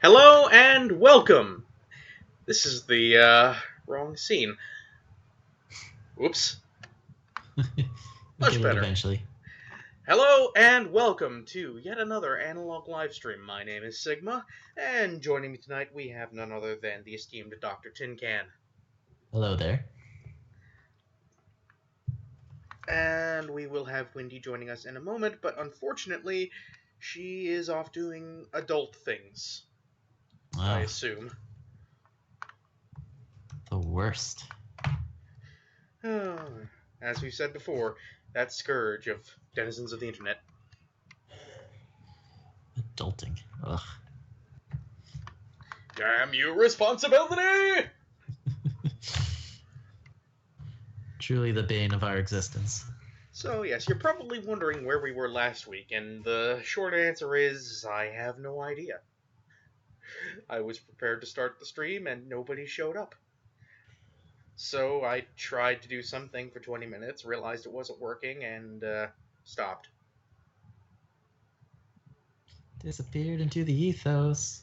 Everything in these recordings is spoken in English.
Hello and welcome. This is the wrong scene. Whoops. We'll Much get it better. eventually. Hello and welcome to yet another analog livestream. My name is Sigma, and joining me tonight we have none other than the esteemed Dr. Tin Can. Hello there. And we will have Wendy joining us in a moment, but unfortunately, she is off doing adult things, I assume. The worst. As we've said before, that scourge of denizens of the internet. Adulting. Ugh. Damn you, responsibility! Truly the bane of our existence. So, yes, you're probably wondering where we were last week, and the short answer is, I have no idea. I was prepared to start the stream, and nobody showed up. So I tried to do something for 20 minutes, realized it wasn't working, and stopped. Disappeared into the ethos.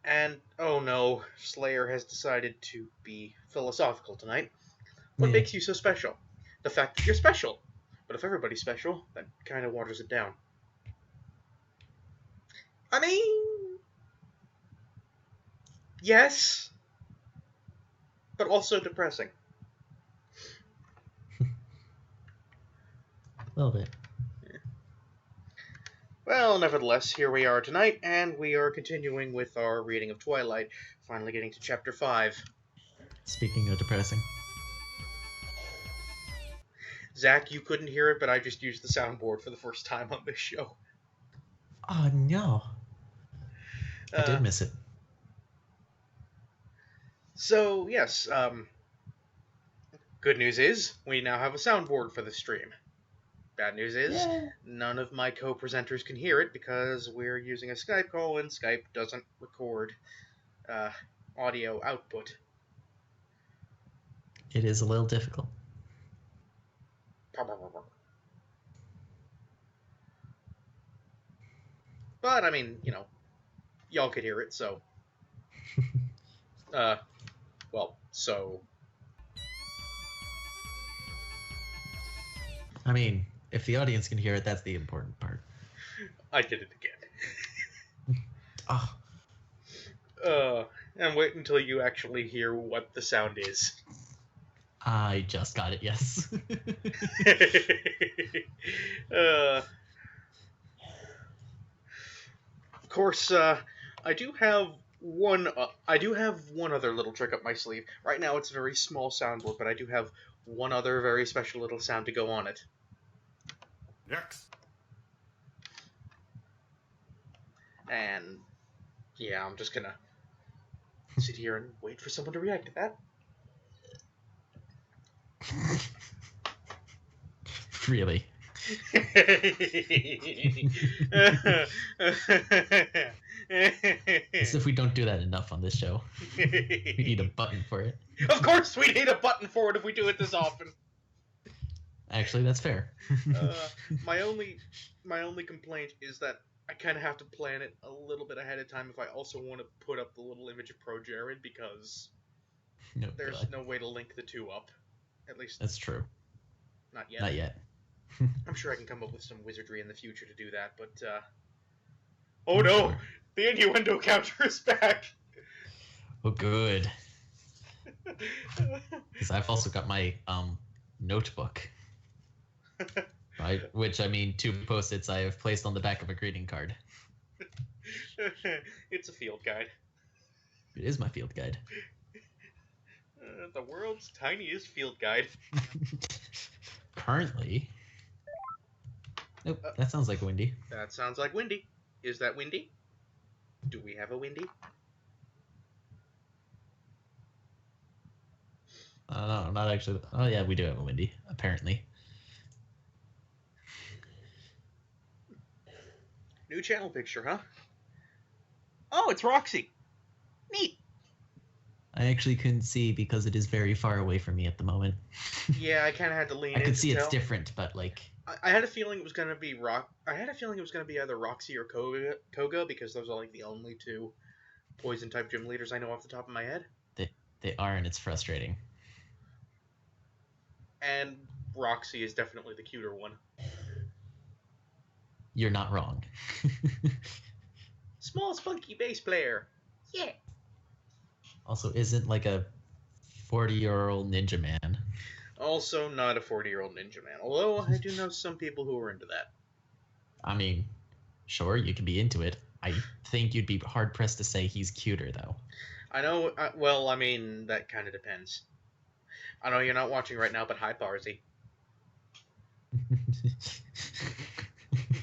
And, oh no, Slayer has decided to be philosophical tonight. What Yeah. makes you so special? The fact that you're special. But if everybody's special, that kind of waters it down. I mean, yes, but also depressing. A little bit. Well, nevertheless, here we are tonight, and we are continuing with our reading of Twilight, finally getting to Chapter 5. Speaking of depressing. Zach, you couldn't hear it, but I just used the soundboard for the first time on this show. Oh no. I did miss it. So, yes, good news is, we now have a soundboard for the stream. Bad news is, none of my co-presenters can hear it because we're using a Skype call and Skype doesn't record audio output. It is a little difficult. But, I mean, you know, y'all could hear it, so... so... I mean, if the audience can hear it, that's the important part. I did it again. And wait until you actually hear what the sound is. I just got it, yes. Of course, I do have one other little trick up my sleeve. Right now, it's a very small soundboard, but I do have one other very special little sound to go on it. Next. And yeah, I'm just gonna sit here and wait for someone to react to that. Really? As if we don't do that enough on this show. We need a button for it. Of course we need a button for it if we do it this often. Actually, that's fair. My only complaint is that I kind of have to plan it a little bit ahead of time if I also want to put up the little image of Pro Jared, because there's no way to link the two up. At least that's true. Not yet. Not yet. I'm sure I can come up with some wizardry in the future to do that, but oh no! Sure. The innuendo counter is back! Oh, good. Because I've also got my notebook. Right? Which, I mean, 2 post-its I have placed on the back of a greeting card. It's a field guide. It is my field guide. The world's tiniest field guide. Currently. Nope, that sounds like Windy. That sounds like Windy. Is that Windy? Do we have a Windy? No, not actually. Oh, yeah, we do have a Windy, apparently. New channel picture, huh? Oh, it's Roxy. Neat. I actually couldn't see because it is very far away from me at the moment. Yeah, I kind of had to lean in. I could to see tell. it's different, but like I had a feeling it was gonna be I had a feeling it was gonna be either Roxy or Koga because those are like the only two poison type gym leaders I know off the top of my head. they are, and it's frustrating. And Roxy is definitely the cuter one. You're not wrong. Small, spunky bass player. Yeah. Also, isn't like a 40-year-old ninja man. Also, not a 40-year-old ninja man. Although I do know some people who are into that. I mean, sure, you can be into it. I think you'd be hard pressed to say he's cuter, though. I know. Well, I mean, that kind of depends. I know you're not watching right now, but hi, Barzy.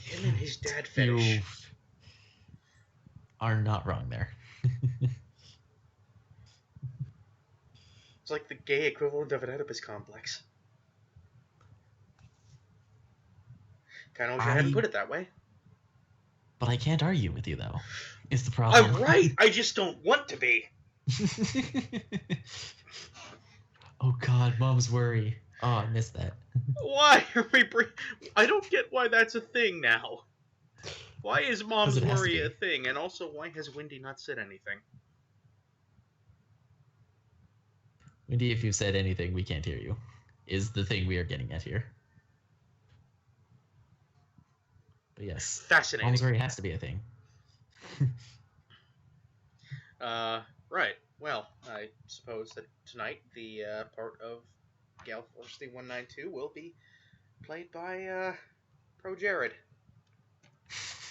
Him and his dad fetish. You are not wrong there. It's like the gay equivalent of an Oedipus complex. Kind of wish I hadn't put it that way. But I can't argue with you, though. It's the problem. I'm right. I just don't want to be. Oh God, Mom's worry. Oh, I missed that. Why are we? I don't get why that's a thing now. Why is Mom's worry a thing? And also, why has Wendy not said anything? Wendy, if you've said anything, we can't hear you. Is the thing we are getting at here. But yes. Fascinating. Mom's worry has to be a thing. Right. Well, I suppose that tonight the part of Gal Force 192 will be played by Pro Jared.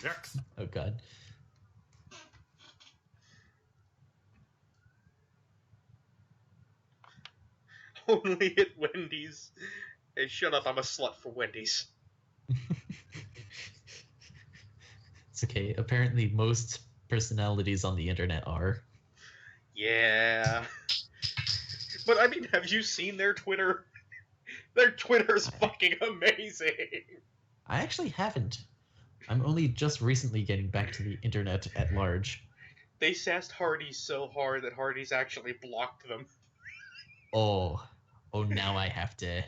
Next. Oh God. Only at Wendy's. Hey, shut up, I'm a slut for Wendy's. It's okay. Apparently most personalities on the internet are. Yeah. But I mean, have you seen their Twitter? Their Twitter's fucking amazing. I actually haven't. I'm only just recently getting back to the internet at large. They sassed Hardee's so hard that Hardee's actually blocked them. Oh, now I have to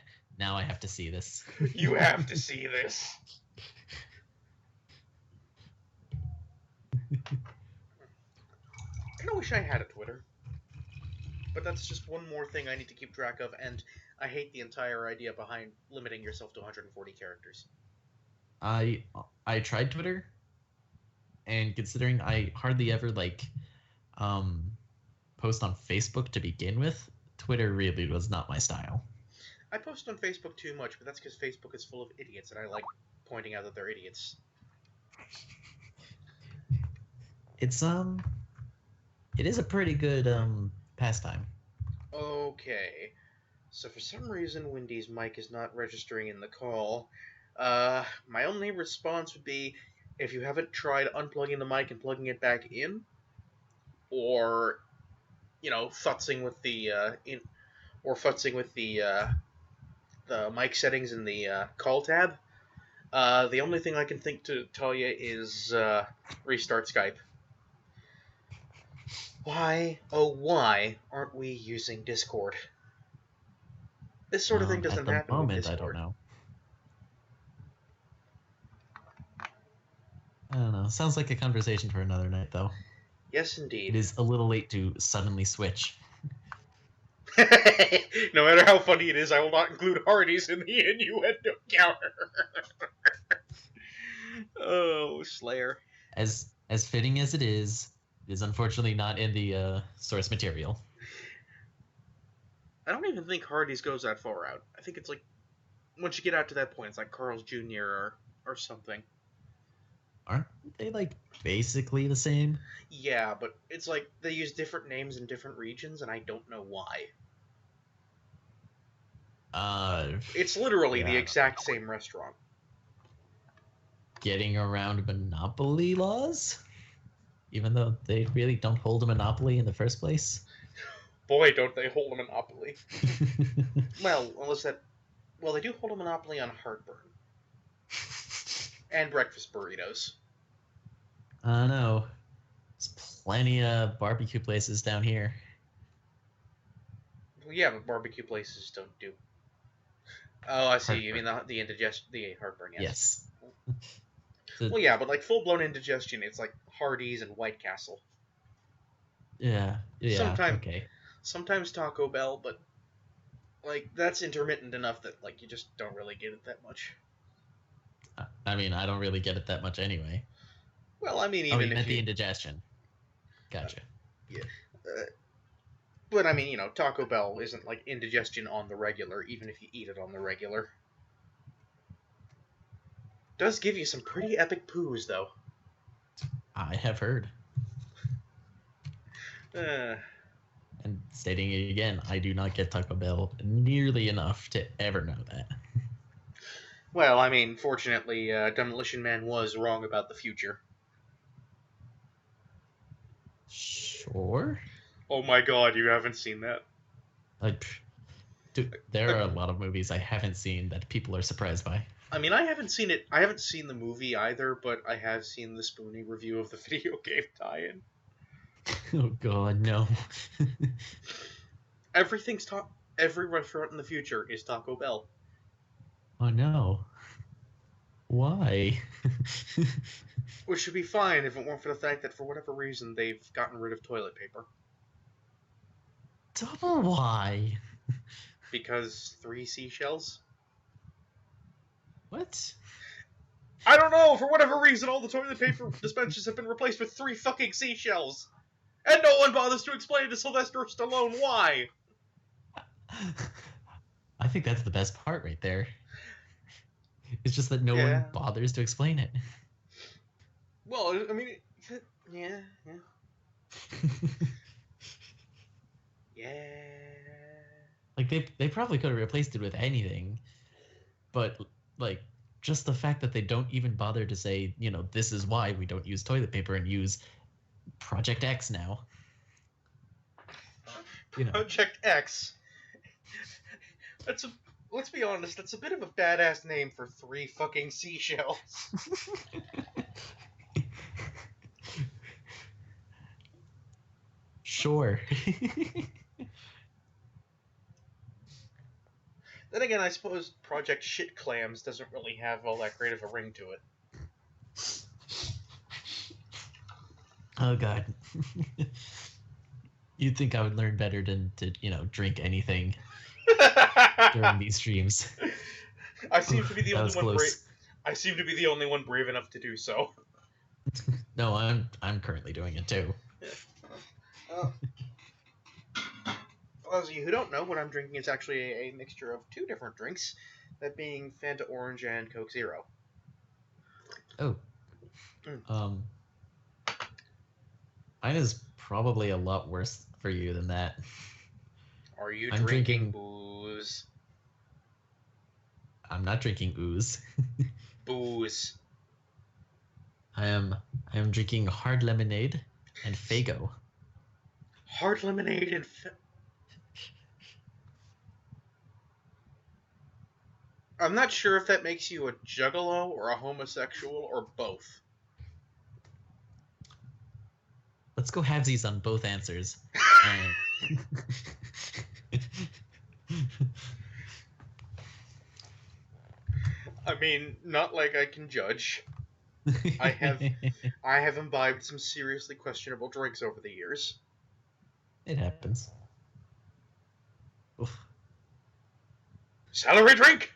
see this. You have to see this. I kind of wish I had a Twitter. But that's just one more thing I need to keep track of, and I hate the entire idea behind limiting yourself to 140 characters. I tried Twitter, and considering I hardly ever post on Facebook to begin with, Twitter really was not my style. I post on Facebook too much, but that's because Facebook is full of idiots, and I like pointing out that they're idiots. It is a pretty good pastime. Okay, so for some reason Wendy's mic is not registering in the call. My only response would be, if you haven't tried unplugging the mic and plugging it back in, or, futzing with the the mic settings in the call tab, the only thing I can think to tell you is restart Skype. Why, oh why, aren't we using Discord? This sort of thing doesn't happen at the moment, with Discord. I don't know. I don't know. Sounds like a conversation for another night, though. Yes, indeed. It is a little late to suddenly switch. No matter how funny it is, I will not include Hardee's in the innuendo counter. Oh, Slayer. As fitting as it is unfortunately not in the source material. I don't even think Hardee's goes that far out. I think it's like, once you get out to that point, it's like Carl's Jr. or something. Aren't they basically the same? Yeah, but it's like they use different names in different regions, and I don't know why. It's literally the exact same restaurant. Getting around monopoly laws? Even though they really don't hold a monopoly in the first place? Boy, don't they hold a monopoly. Well, they do hold a monopoly on heartburn. And breakfast burritos. I know. There's plenty of barbecue places down here. Well, yeah, but barbecue places don't do. Oh, I see. You mean Heartburn. the heartburn? Yes. Yes. So, Well, yeah, but like full blown indigestion, it's like Hardee's and White Castle. yeah. Sometimes, Okay. sometimes Taco Bell, but like that's intermittent enough that like you just don't really get it that much. I mean, I don't really get it that much anyway. Well, I mean, Oh, even you if meant the you, indigestion. Gotcha. yeah, but I mean, Taco Bell isn't like indigestion on the regular, even if you eat it on the regular. Does give you some pretty epic poos though. I have heard. Uh, And stating it again, I do not get Taco Bell nearly enough to ever know that. well, I mean, fortunately, Demolition Man was wrong about the future. Sure. Oh my god, you haven't seen that? Like, dude, there are a lot of movies I haven't seen that people are surprised by. I mean, I haven't seen it. I haven't seen the movie either, but I have seen the Spoonie review of the video game tie-in. Oh god, no. Everything's Every restaurant in the future is Taco Bell. Oh no. Why? Which should be fine if it weren't for the fact that for whatever reason they've gotten rid of toilet paper. Double why? Because 3 seashells? What? I don't know, for whatever reason all the toilet paper dispensers have been replaced with 3 fucking seashells! And no one bothers to explain to Sylvester Stallone why! I think that's the best part right there. It's just that no one bothers to explain it. Well, I mean, yeah. Yeah. Like they probably could have replaced it with anything, but like just the fact that they don't even bother to say, this is why we don't use toilet paper and use Project X now. Project X. Let's be honest, that's a bit of a badass name for 3 fucking seashells. Sure. Then again, I suppose Project Shit Clams doesn't really have all that great of a ring to it. Oh god. You'd think I would learn better than to, drink anything during these streams. I seem to be the only one close. I seem to be the only one brave enough to do so. No, I'm currently doing it too. For those of you who don't know, what I'm drinking is actually a mixture of 2 different drinks, that being Fanta Orange and Coke Zero. Oh. Mine is probably a lot worse for you than that. Are you I'm drinking booze? I'm not drinking ooze. Booze. I am drinking hard lemonade and Faygo. Hard lemonade and I'm not sure if that makes you a juggalo or a homosexual or both. Let's go halvesies on both answers. I mean, not like I can judge. I have imbibed some seriously questionable drinks over the years. It happens. Oof. Celery drink!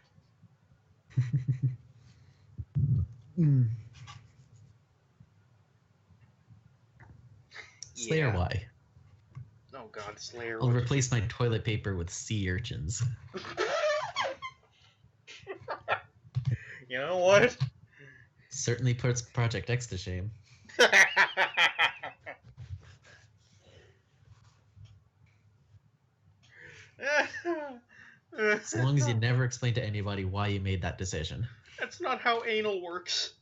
Slayer, Yeah. why? Oh god, Slayer. I'll replace my toilet paper with sea urchins. You know what? Certainly puts Project X to shame. As long as you never explain to anybody why you made that decision. That's not how anal works.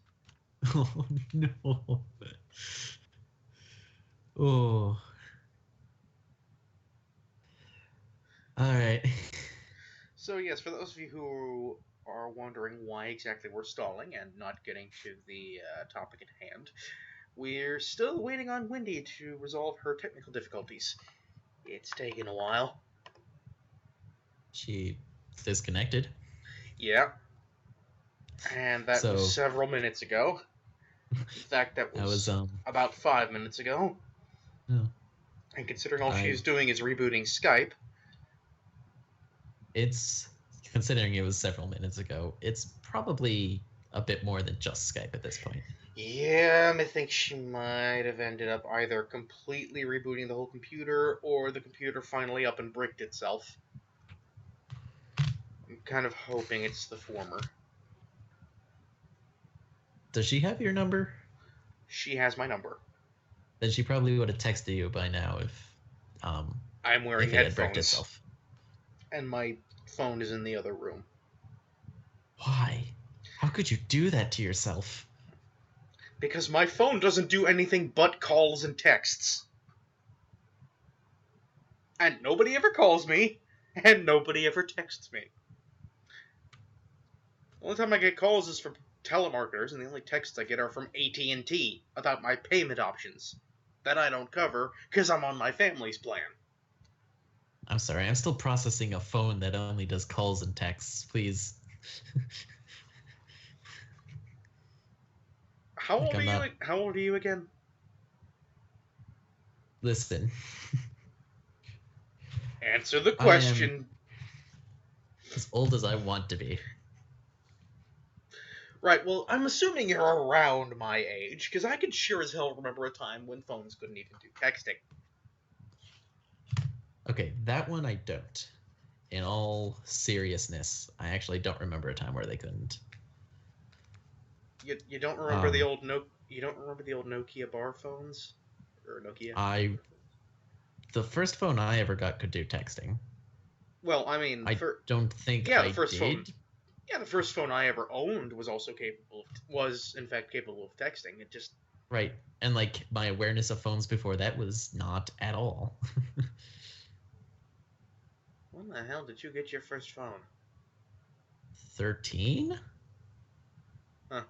Oh, no. Oh. Alright. So yes, for those of you who are wondering why exactly we're stalling and not getting to the topic at hand, we're still waiting on Wendy to resolve her technical difficulties. It's taken a while. She disconnected. Yeah. And that So- was several minutes ago. In fact, that was about 5 minutes ago. No. And considering all she's doing is rebooting Skype, It's, considering it was several minutes ago, it's probably a bit more than just Skype at this point. yeah, I think she might have ended up either completely rebooting the whole computer or the computer finally up and bricked itself. I'm kind of hoping it's the former. Does she have your number? She has my number. Then she probably would have texted you by now if I'm wearing if it had bricked headphones, itself. and my phone is in the other room. Why? How could you do that to yourself? Because my phone doesn't do anything but calls and texts. And nobody ever calls me, and nobody ever texts me. The only time I get calls is from telemarketers, and the only texts I get are from AT&T about my payment options. That I don't cover, because I'm on my family's plan. I'm sorry, I'm still processing a phone that only does calls and texts. Please. How old are you? How old are you again? Listen. Answer the question. I am as old as I want to be. Right, well, I'm assuming you're around my age, because I can sure as hell remember a time when phones couldn't even do texting. Okay, that one I don't. In all seriousness, I actually don't remember a time where they couldn't. You don't remember the old Nokia bar phones? Or Nokia? The first phone I ever got could do texting. Well, I mean, don't think yeah, I the first did. phone. Yeah, the first phone I ever owned was also in fact capable of texting. It just right, and like my awareness of phones before that was not at all. When the hell did you get your first phone? 13? Huh.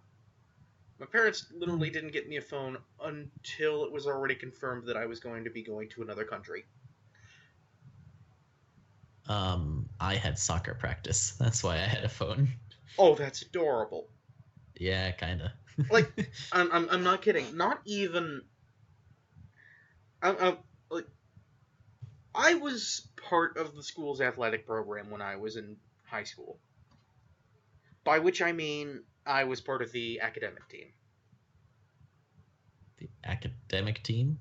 My parents literally didn't get me a phone until it was already confirmed that I was going to be going to another country. I had soccer practice. That's why I had a phone. Oh, that's adorable. Yeah, kinda. Like, I'm not kidding. Not even. Like, I was part of the school's athletic program when I was in high school. By which I mean I was part of the academic team. The academic team?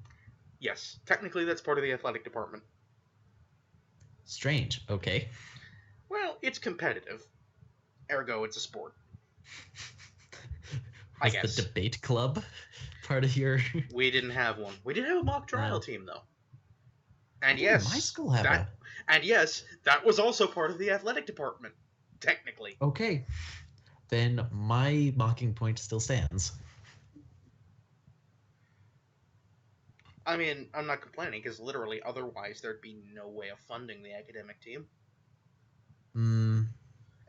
Yes, technically that's part of the athletic department. Strange. Okay. Well, it's competitive. Ergo, it's a sport. I Was guess. the debate club part of your... We didn't have one. We did have a mock trial team, though. And my school had And yes, that was also part of the athletic department, technically. Okay. Then my mocking point still stands. I mean, I'm not complaining, because literally, otherwise, there'd be no way of funding the academic team.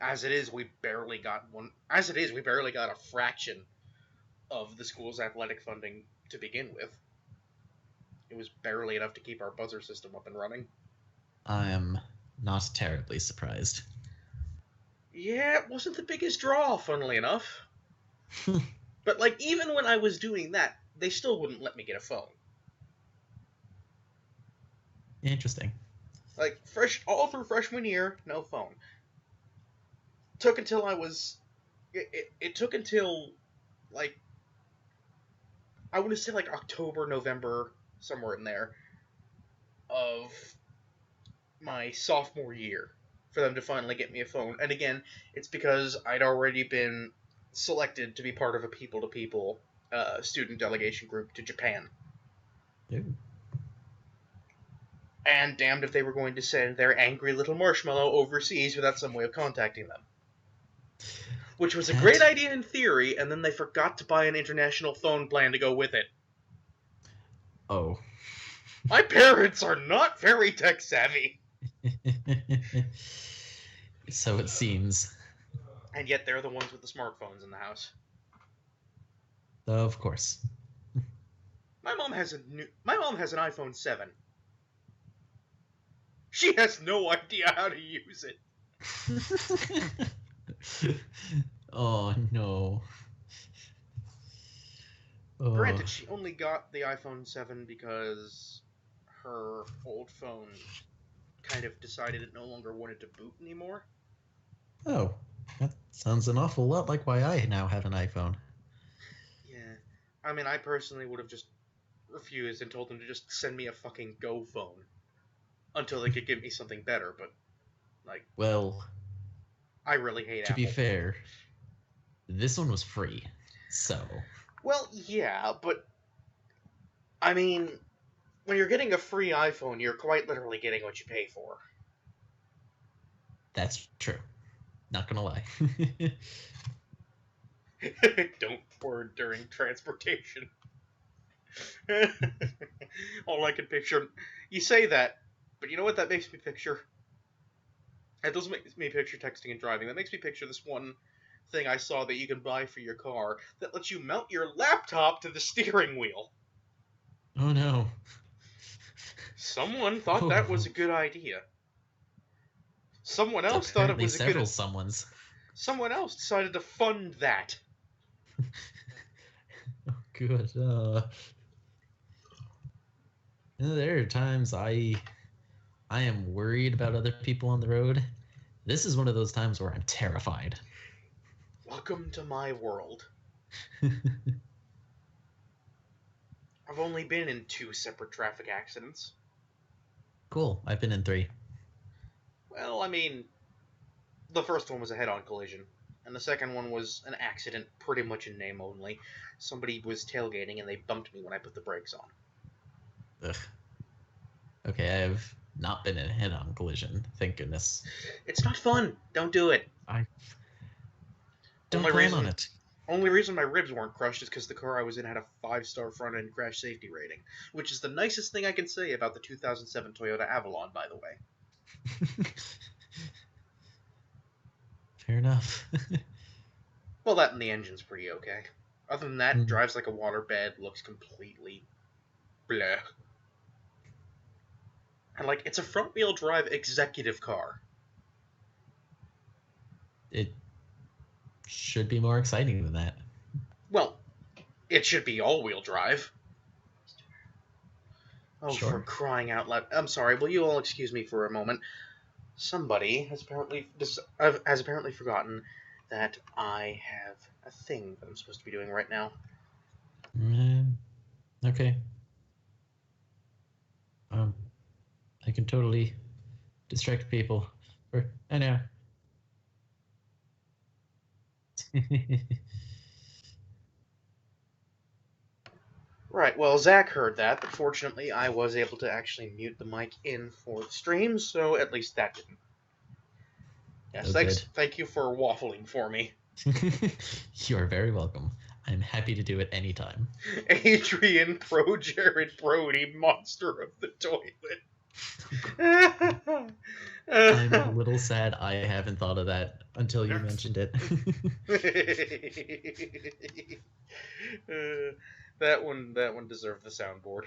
As it is, we barely got a fraction of the school's athletic funding to begin with. It was barely enough to keep our buzzer system up and running. I am not terribly surprised. Yeah, it wasn't the biggest draw, funnily enough. But, like, even when I was doing that, they still wouldn't let me get a phone. Interesting. Like, all through freshman year, no phone. Took until I was... It took until, like... I want to say, like, October, November, somewhere in there, of my sophomore year, for them to finally get me a phone. And again, it's because I'd already been selected to be part of a people-to-people student delegation group to Japan. Ooh. And damned if they were going to send their angry little marshmallow overseas without some way of contacting them. Which was a great idea in theory, and then they forgot to buy an international phone plan to go with it. Oh. My parents are not very tech-savvy. So it seems. And yet they're the ones with the smartphones in the house. Of course. My mom has an iPhone 7. She has no idea how to use it. Oh no. Oh. Granted, she only got the iPhone 7 because her old phone kind of decided it no longer wanted to boot anymore. Oh, that sounds an awful lot like why I now have an iPhone. Yeah. I mean, I personally would have just refused and told them to just send me a fucking Go phone until they could give me something better, but, like, Well, I really hate to Apple. be fair, this one was free, so... Well, yeah, but, I mean, when you're getting a free iPhone, you're quite literally getting what you pay for. That's true. Not gonna lie. Don't word during transportation. All I can picture... You say that, but you know what that makes me picture? That doesn't make me picture texting and driving. That makes me picture this one thing I saw that you can buy for your car that lets you mount your laptop to the steering wheel. Oh no. Someone thought that was a good idea. Someone else thought it was a good... someone's. Someone else decided to fund that. Oh, good. There are times I am worried about other people on the road. This is one of those times where I'm terrified. Welcome to my world. I've only been in 2 separate traffic accidents. Cool. I've been in 3. Well, I mean, the first one was a head-on collision, and the second one was an accident pretty much in name only. Somebody was tailgating and they bumped me when I put the brakes on. Ugh. Okay, I have not been in a head-on collision. Thank goodness. It's not fun. Don't do it. I don't Only plan reason- on it. Only reason my ribs weren't crushed is because the car I was in had a 5-star front-end crash safety rating, which is the nicest thing I can say about the 2007 Toyota Avalon, by the way. Fair enough. Well, that and the engine's pretty okay. Other than that, it drives like a waterbed, looks completely bleh. And, like, it's a front-wheel drive executive car. It should be more exciting than that. Well, it should be all-wheel drive. Oh, Sure. for crying out loud. I'm sorry, will you all excuse me for a moment? Somebody has apparently forgotten that I have a thing that I'm supposed to be doing right now. Okay. I can totally distract people for an hour. Right, well, Zach heard that, but fortunately I was able to actually mute the mic in for the stream, so at least that didn't. Yes, Oh, thanks. good. Thank you for waffling for me. You are very welcome. I'm happy to do it anytime. Adrian Pro Jared Brody, monster of the toilet. I'm a little sad I haven't thought of that until you mentioned it. That one deserved the soundboard.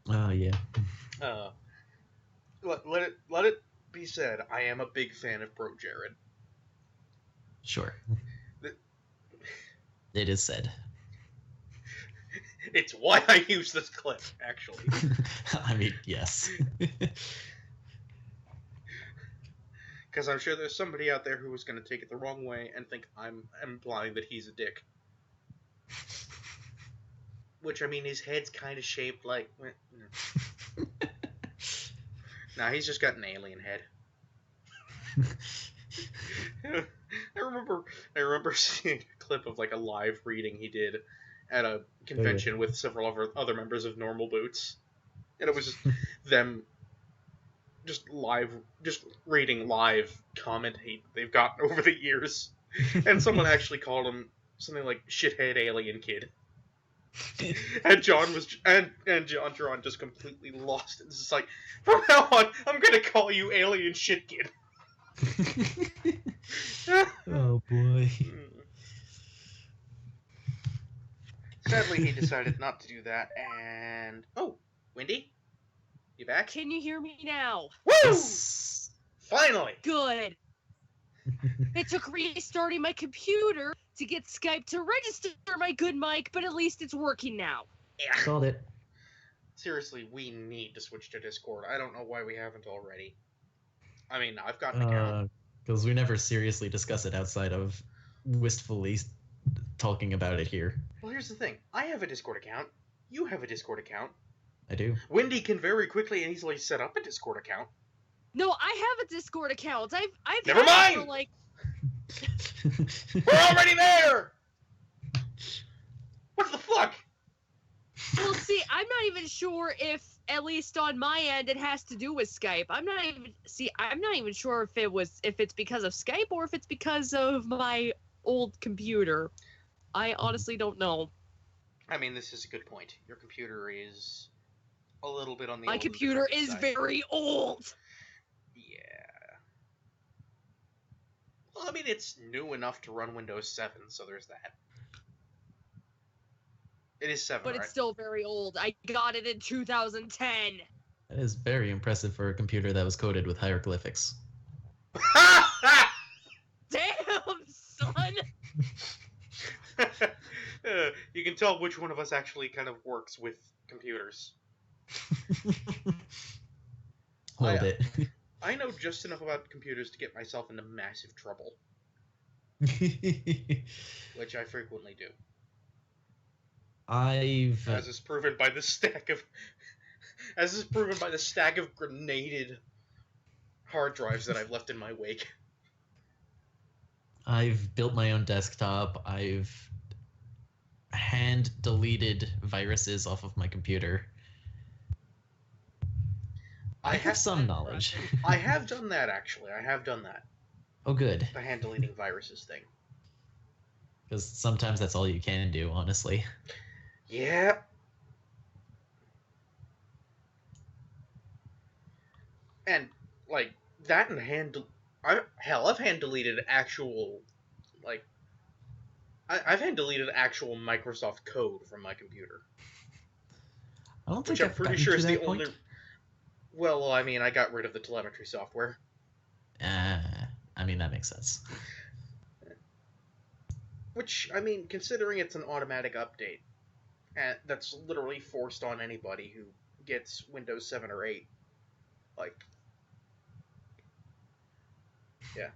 Oh yeah. Let it be said, I am a big fan of Pro Jared. Sure. It is said. It's why I use this clip, actually. I mean, yes. Because I'm sure there's somebody out there who is going to take it the wrong way and think I'm implying that he's a dick. Which, I mean, his head's kind of shaped like... Nah, he's just got an alien head. I remember seeing a clip of, like, a live reading he did at a convention with several other members of Normal Boots. And it was just them just reading live comment hate they've gotten over the years. And someone actually called him something like shithead alien kid. And John just completely lost it. It's just like, from now on, I'm gonna call you alien shit kid. Oh boy. Sadly, he decided not to do that, and... Oh, Wendy? You back? Can you hear me now? Woo! Yes. Finally! Good. It took restarting my computer to get Skype to register my good mic, but at least it's working now. Yeah. Called it. Seriously, we need to switch to Discord. I don't know why we haven't already. I mean, I've got an account. Because we never seriously discuss it outside of wistfully talking about it here. Well, here's the thing. I have a Discord account. You have a Discord account. I do. Wendy can very quickly and easily set up a Discord account. No, I have a Discord account. I've Never had it mind! for like We're already there! What the fuck? well, see, I'm not even sure if, at least on my end, it has to do with Skype. I'm not even sure if it's because of Skype or if it's because of my old computer. I honestly don't know. I mean, this is a good point. Your computer is a little bit on the My older computer decrepit is side. very old. Yeah. Well, I mean, it's new enough to run Windows 7, so there's that. It is 7, But right? it's still very old. I got it in 2010. That is very impressive for a computer that was coded with hieroglyphics. Damn, son! You can tell which one of us actually kind of works with computers. Hold it. I know just enough about computers to get myself into massive trouble, which I frequently do. As is proven by the stack of grenaded hard drives that I've left in my wake. I've built my own desktop. I've hand deleted viruses off of my computer. I have some knowledge. I have done that, actually. I have done that. Oh, good. The hand deleting viruses thing. Because sometimes that's all you can do, honestly. Yeah. And, like, that and I've hand deleted actual, like, I've hand deleted actual Microsoft code from my computer. I don't think Which I'm I've pretty gotten sure to is that the point. only... Well, I mean, I got rid of the telemetry software. I mean, that makes sense. Which, I mean, considering it's an automatic update, and that's literally forced on anybody who gets Windows 7 or 8, like... Yeah.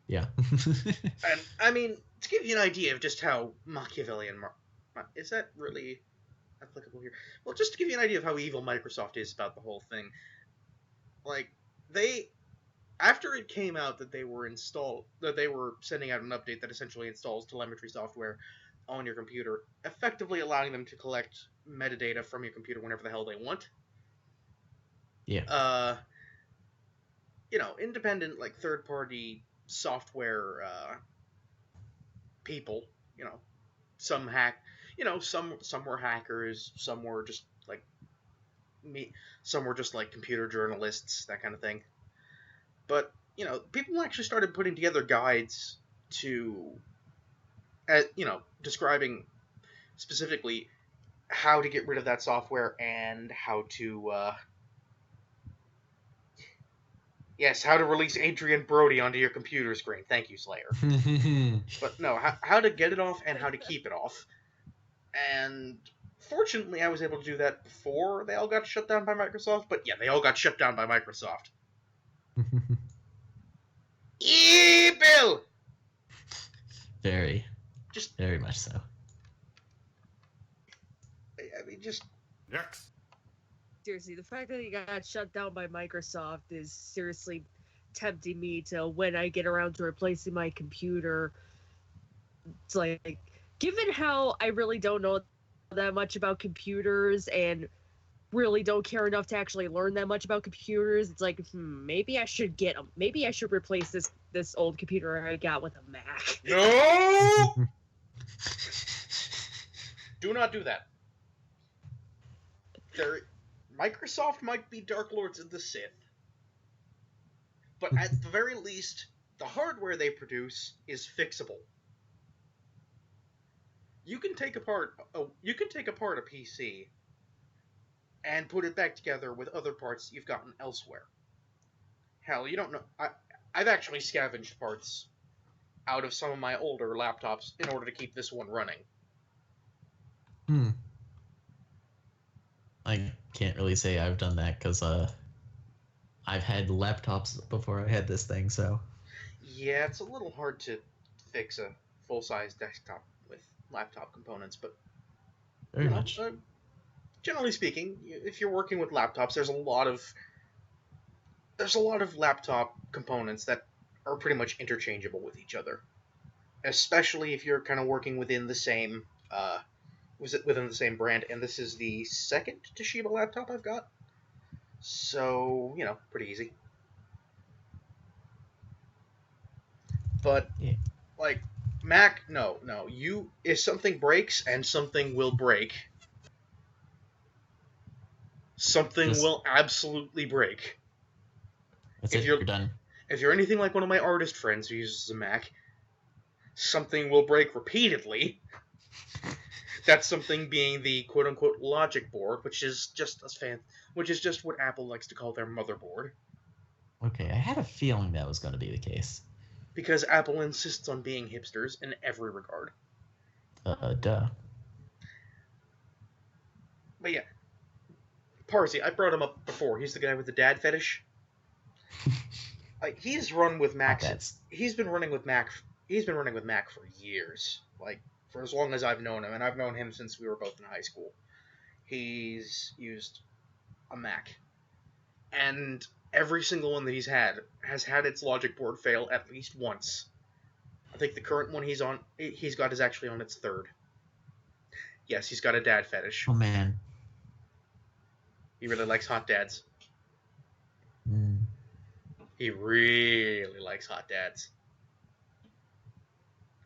Yeah. And, I mean, to give you an idea of just how Machiavellian... is that really applicable here? Well, just to give you an idea of how evil Microsoft is about the whole thing. Like, they... After it came out that they were sending out an update that essentially installs telemetry software on your computer, effectively allowing them to collect metadata from your computer whenever the hell they want. Yeah. Independent, like, third-party software people, some were hackers, some were just like me, some were just like computer journalists, that kind of thing. But people actually started putting together guides to, describing specifically how to get rid of that software and how to how to release Adrian Brody onto your computer screen. Thank you, Slayer. But no, how to get it off and how to keep it off. And fortunately, I was able to do that before they all got shut down by Microsoft. But yeah, they all got shut down by Microsoft. Evil! Very Just, much so. I mean, just... Next. Seriously, the fact that he got shut down by Microsoft is seriously tempting me to, when I get around to replacing my computer, it's like, given how I really don't know that much about computers and really don't care enough to actually learn that much about computers, it's like, maybe I should get them. Maybe I should replace this old computer I got with a Mac. No! Do not do that. Microsoft might be Dark Lords of the Sith, but at the very least, the hardware they produce is fixable. You can take apart a PC and put it back together with other parts you've gotten elsewhere. Hell, you don't know. I've actually scavenged parts out of some of my older laptops in order to keep this one running. I can't really say I've done that because I've had laptops before I had this thing, so. Yeah, it's a little hard to fix a full-size desktop with laptop components, but Very much. Generally speaking, if you're working with laptops, there's a lot of laptop components that are pretty much interchangeable with each other, especially if you're kind of working within the same within the same brand. And this is the second Toshiba laptop I've got, so pretty easy. But like Mac, no, if something breaks, and something will break, something will absolutely break. That's it, you're done. If you're anything like one of my artist friends who uses a Mac, something will break repeatedly. That something being the quote-unquote logic board, which is just what Apple likes to call their motherboard. Okay, I had a feeling that was going to be the case. Because Apple insists on being hipsters in every regard. Duh. But yeah, Parsi, I brought him up before. He's the guy with the dad fetish. Like, he's run with Mac. He's been running with Mac for years. Like, for as long as I've known him, and I've known him since we were both in high school. He's used a Mac, and every single one that he's had has had its logic board fail at least once. I think the current one he's got is actually on its third. Yes, he's got a dad fetish. Oh man, he really likes hot dads. Mm. He really likes hot dads.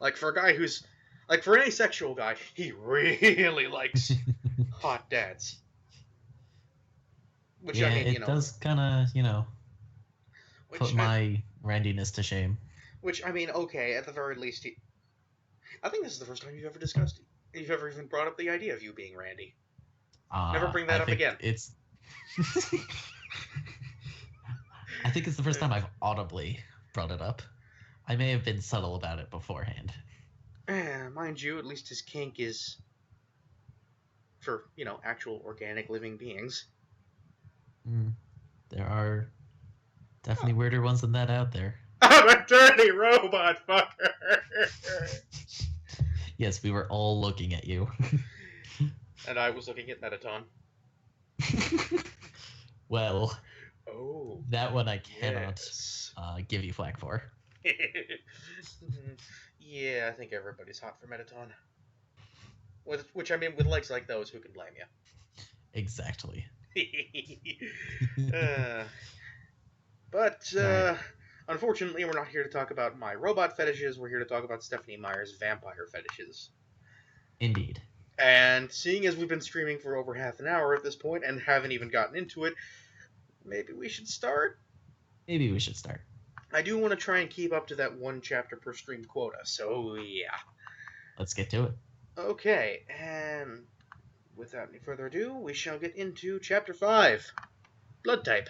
Like, for a guy who's... Like, for any sexual guy, he really likes hot dads. Which, yeah, I mean, it does kind of, put my randiness to shame. Which, I mean, okay, at the very least, I think this is the first time you've ever even brought up the idea of you being randy. Never bring that up again. I think it's the first time I've audibly brought it up. I may have been subtle about it beforehand. Mind you, at least his kink is for, actual organic living beings. There are definitely weirder ones than that out there. I'm a dirty robot fucker! Yes, we were all looking at you. And I was looking at Metaton. Well, that one I cannot give you flack for. Yeah, I think everybody's hot for Metaton. Which, I mean, with legs like those, who can blame you? Exactly. But, unfortunately, we're not here to talk about my robot fetishes. We're here to talk about Stephanie Meyer's vampire fetishes. Indeed. And seeing as we've been streaming for over half an hour at this point and haven't even gotten into it, maybe we should start? Maybe we should start. I do want to try and keep up to that one chapter per stream quota, so yeah. Let's get to it. Okay, and without any further ado, we shall get into Chapter 5, Blood Type.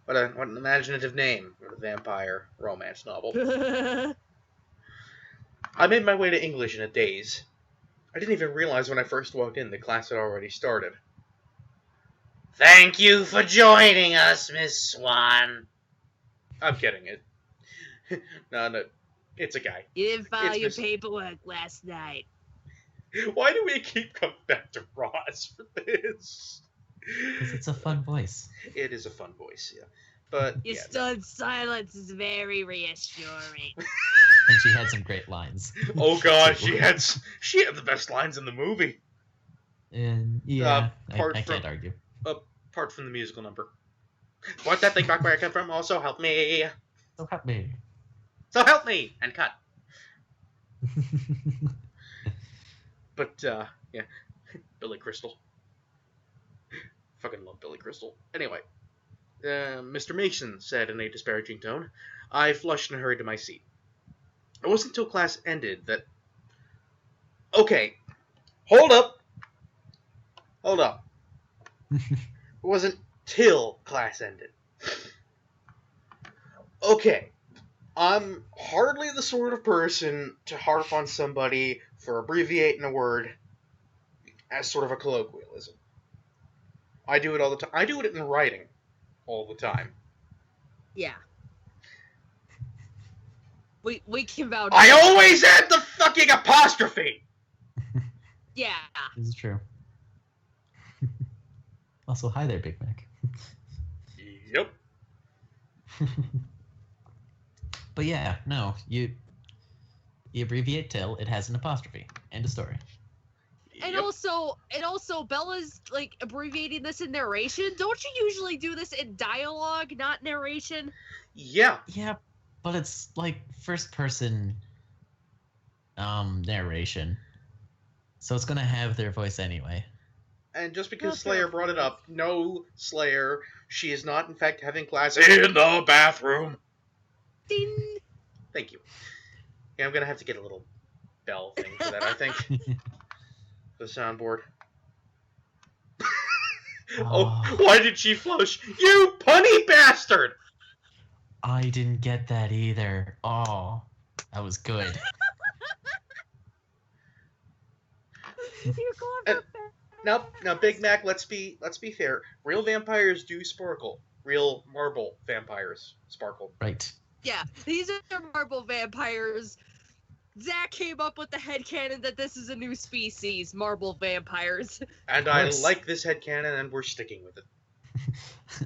What an imaginative name for a vampire romance novel. I made my way to English in a daze. I didn't even realize when I first walked in the class had already started. Thank you for joining us, Miss Swan. I'm kidding. No, it's a guy. You didn't file your paperwork last night. Why do we keep coming back to Ross for this? Because it's a fun voice. It is a fun voice, yeah. But your stunned silence is very reassuring. And she had some great lines. Oh god, she had the best lines in the movie. And yeah, I can't argue. Apart from the musical number. Put that thing back where I come from. Also, help me. So help me. So help me. And cut. But yeah, Billy Crystal. Fucking love Billy Crystal. Anyway, Mr. Mason said in a disparaging tone. I flushed and hurried to my seat. It wasn't until class ended that Okay, hold up. It wasn't till class ended. Okay, I'm hardly the sort of person to harp on somebody for abbreviating a word as sort of a colloquialism. I do it all the time. I do it in writing all the time. Yeah. We can vouch. I always add the fucking apostrophe! Yeah. This is true. Also, hi there, Big Mac. Yep. But yeah, no, you abbreviate till it has an apostrophe. End of story. And Yep. also, Bella's like abbreviating this in narration. Don't you usually do this in dialogue, not narration? Yeah. Yeah, but it's like first person narration. So it's gonna have their voice anyway. And just because Not Slayer fair. brought it up, no, Slayer, she is not in fact having class in the bathroom. Ding. Thank you. Yeah, I'm gonna have to get a little bell thing for that, I think. The soundboard. Oh, why did she flush? You punny bastard! I didn't get that either. Oh, that was good. You clever. Now, Big Mac, let's be fair. Real vampires do sparkle. Real marble vampires sparkle. Right. Yeah, these are marble vampires. Zach came up with the headcanon that this is a new species, marble vampires. And Of I course. like this headcanon, and we're sticking with it.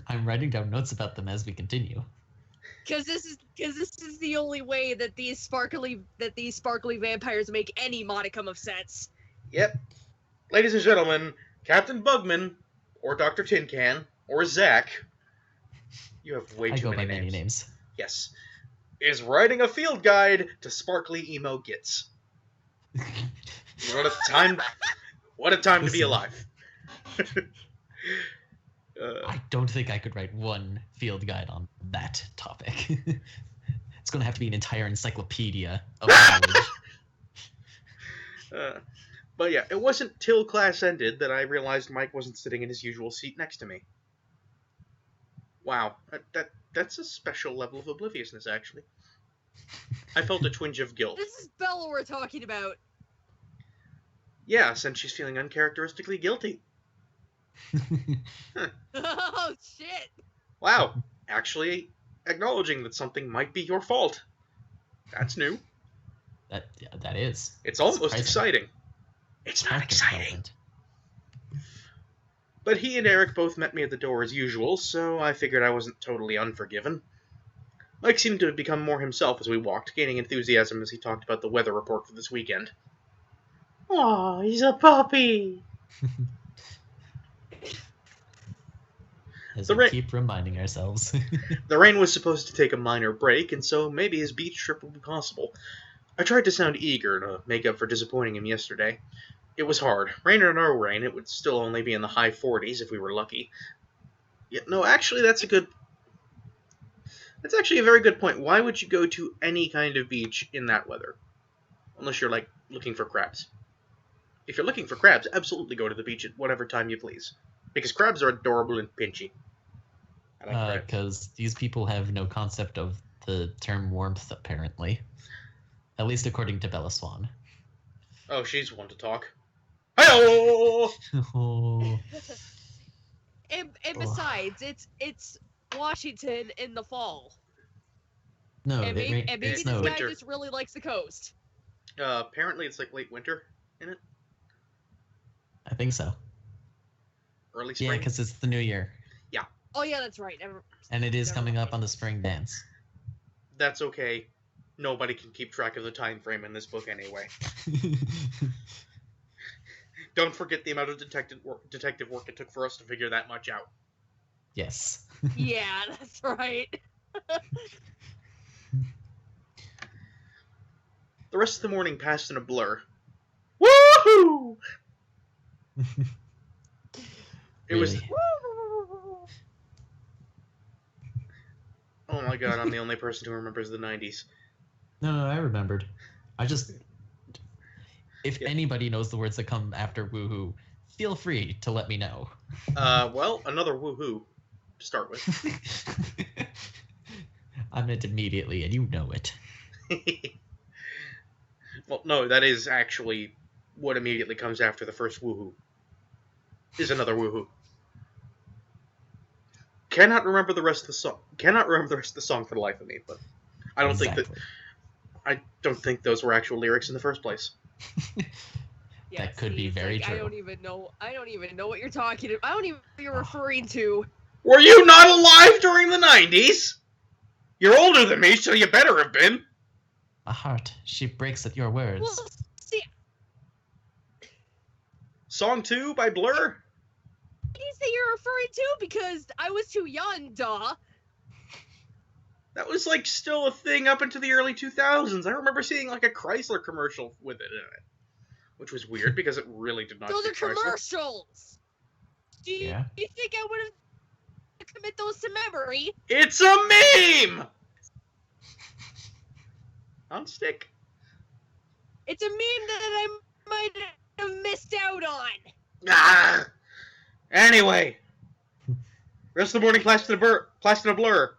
I'm writing down notes about them as we continue. Because this is the only way that these sparkly vampires make any modicum of sense. Yep. Ladies and gentlemen, Captain Bugman, or Dr. Tin Can, or Zach, you have way I too go by many many names. names. Yes. Is writing a field guide to sparkly emo gits. What a time! What a time to be Listen. alive. I don't think I could write one field guide on that topic. It's going to have to be an entire encyclopedia of knowledge. But yeah, it wasn't till class ended that I realized Mike wasn't sitting in his usual seat next to me. Wow, that's a special level of obliviousness, actually. I felt a twinge of guilt. This is Bella we're talking about. Yeah, since she's feeling uncharacteristically guilty. Oh shit! Wow, actually acknowledging that something might be your fault. That's new. That is. It's almost surprising. exciting. It's not Character exciting. development. But he and Eric both met me at the door as usual, so I figured I wasn't totally unforgiven. Mike seemed to have become more himself as we walked, gaining enthusiasm as he talked about the weather report for this weekend. Aw, he's a puppy! As The we ra- keep reminding ourselves. The rain was supposed to take a minor break, and so maybe his beach trip will be possible. I tried to sound eager to make up for disappointing him yesterday. It was hard. Rain or no rain, it would still only be in the high 40s if we were lucky. Yeah, no, actually, that's actually a very good point. Why would you go to any kind of beach in that weather? Unless you're, like, looking for crabs. If you're looking for crabs, absolutely go to the beach at whatever time you please. Because crabs are adorable and pinchy. I like crabs. Because these people have no concept of the term warmth, apparently. At least according to Bella Swan. Oh, she's one to talk. Hi-oh! Oh. And besides, it's Washington in the fall. No, And maybe it this snowed. guy winter. just really likes the coast. Apparently it's like late winter in it. I think so. Early Yeah, spring. because it's the new year. Oh yeah, that's right. And it is Never coming up mind. on the spring dance. That's okay. Nobody can keep track of the time frame in this book anyway. Don't forget the amount of detective work it took for us to figure that much out. Yes. Yeah, that's right. The rest of the morning passed in a blur. Woohoo! It was. Really? Oh my god, I'm the only person who remembers the 90s. No, I remembered. If Yeah. anybody knows the words that come after woohoo, feel free to let me know. Well, another woohoo to start with. I meant immediately, and you know it. Well, no, that is actually what immediately comes after the first woohoo. Is another woohoo. Cannot remember the rest of the song. Cannot remember the rest of the song for the life of me. But I don't think those were actual lyrics in the first place. Yeah, That could see, be it's very like, true. I don't even know what you're talking about. I don't even know what you're referring to. Were you not alive during the 90s? You're older than me, so you better have been. My heart, she breaks at your words. Well, see, Song 2 by Blur? things that you're referring to because I was too young, duh. That was like still a thing up into the early 2000s. I remember seeing like a Chrysler commercial with it in it. Which was weird because it really did not Those are fit Chrysler. commercials. Do you think I would have commit those to memory? It's a meme! On stick. It's a meme that I might have missed out on. Ah! Anyway. Rest of the morning passed in a blur.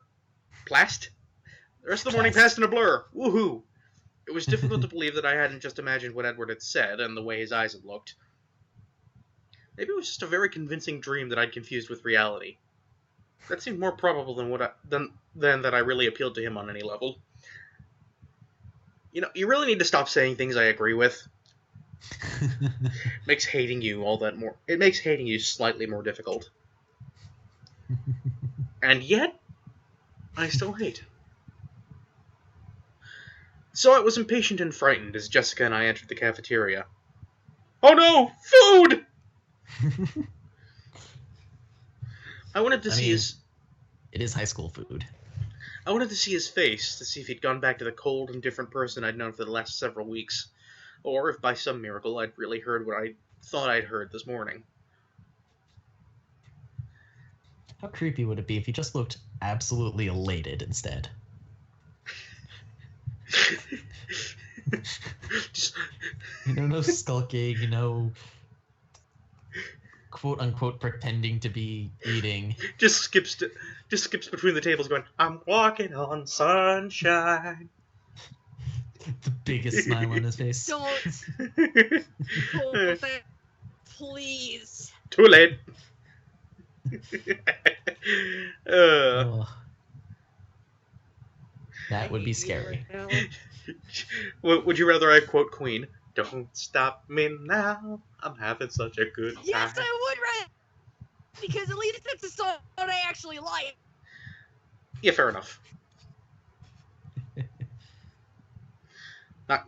Plast? The rest of the morning passed in a blur. Woohoo! It was difficult to believe that I hadn't just imagined what Edward had said and the way his eyes had looked. Maybe it was just a very convincing dream that I'd confused with reality. That seemed more probable than that I really appealed to him on any level. You know, you really need to stop saying things I agree with. Makes hating you all that more. It makes hating you slightly more difficult. And yet, I still hate. So I was impatient and frightened as Jessica and I entered the cafeteria. Oh no! Food! I wanted to see his... It is high school food. I wanted to see his face, to see if he'd gone back to the cold and different person I'd known for the last several weeks. Or if by some miracle I'd really heard what I thought I'd heard this morning. How creepy would it be if he just looked absolutely elated instead? Just... no skulking, no quote-unquote pretending to be eating. Just skips between the tables going, I'm walking on sunshine. The biggest smile on his face. Don't. Please. Too late. That would be scary. Would you rather I quote Queen? Don't stop me now. I'm having such a good time. Yes, I would rather. Because at least it's a song I actually like. Yeah, fair enough.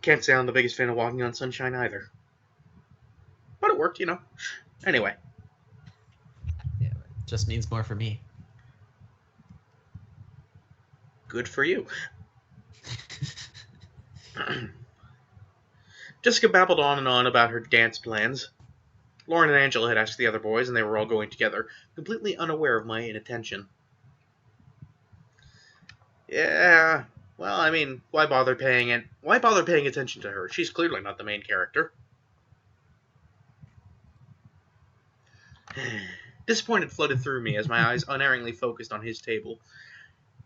Can't say I'm the biggest fan of Walking on Sunshine either. But it worked, you know. Anyway. Just means more for me. Good for you. Jessica babbled on and on about her dance plans. Lauren and Angela had asked the other boys, and they were all going together, completely unaware of my inattention. Yeah, well, I mean, why bother paying attention to her? She's clearly not the main character. Disappointment flooded through me as my eyes unerringly focused on his table.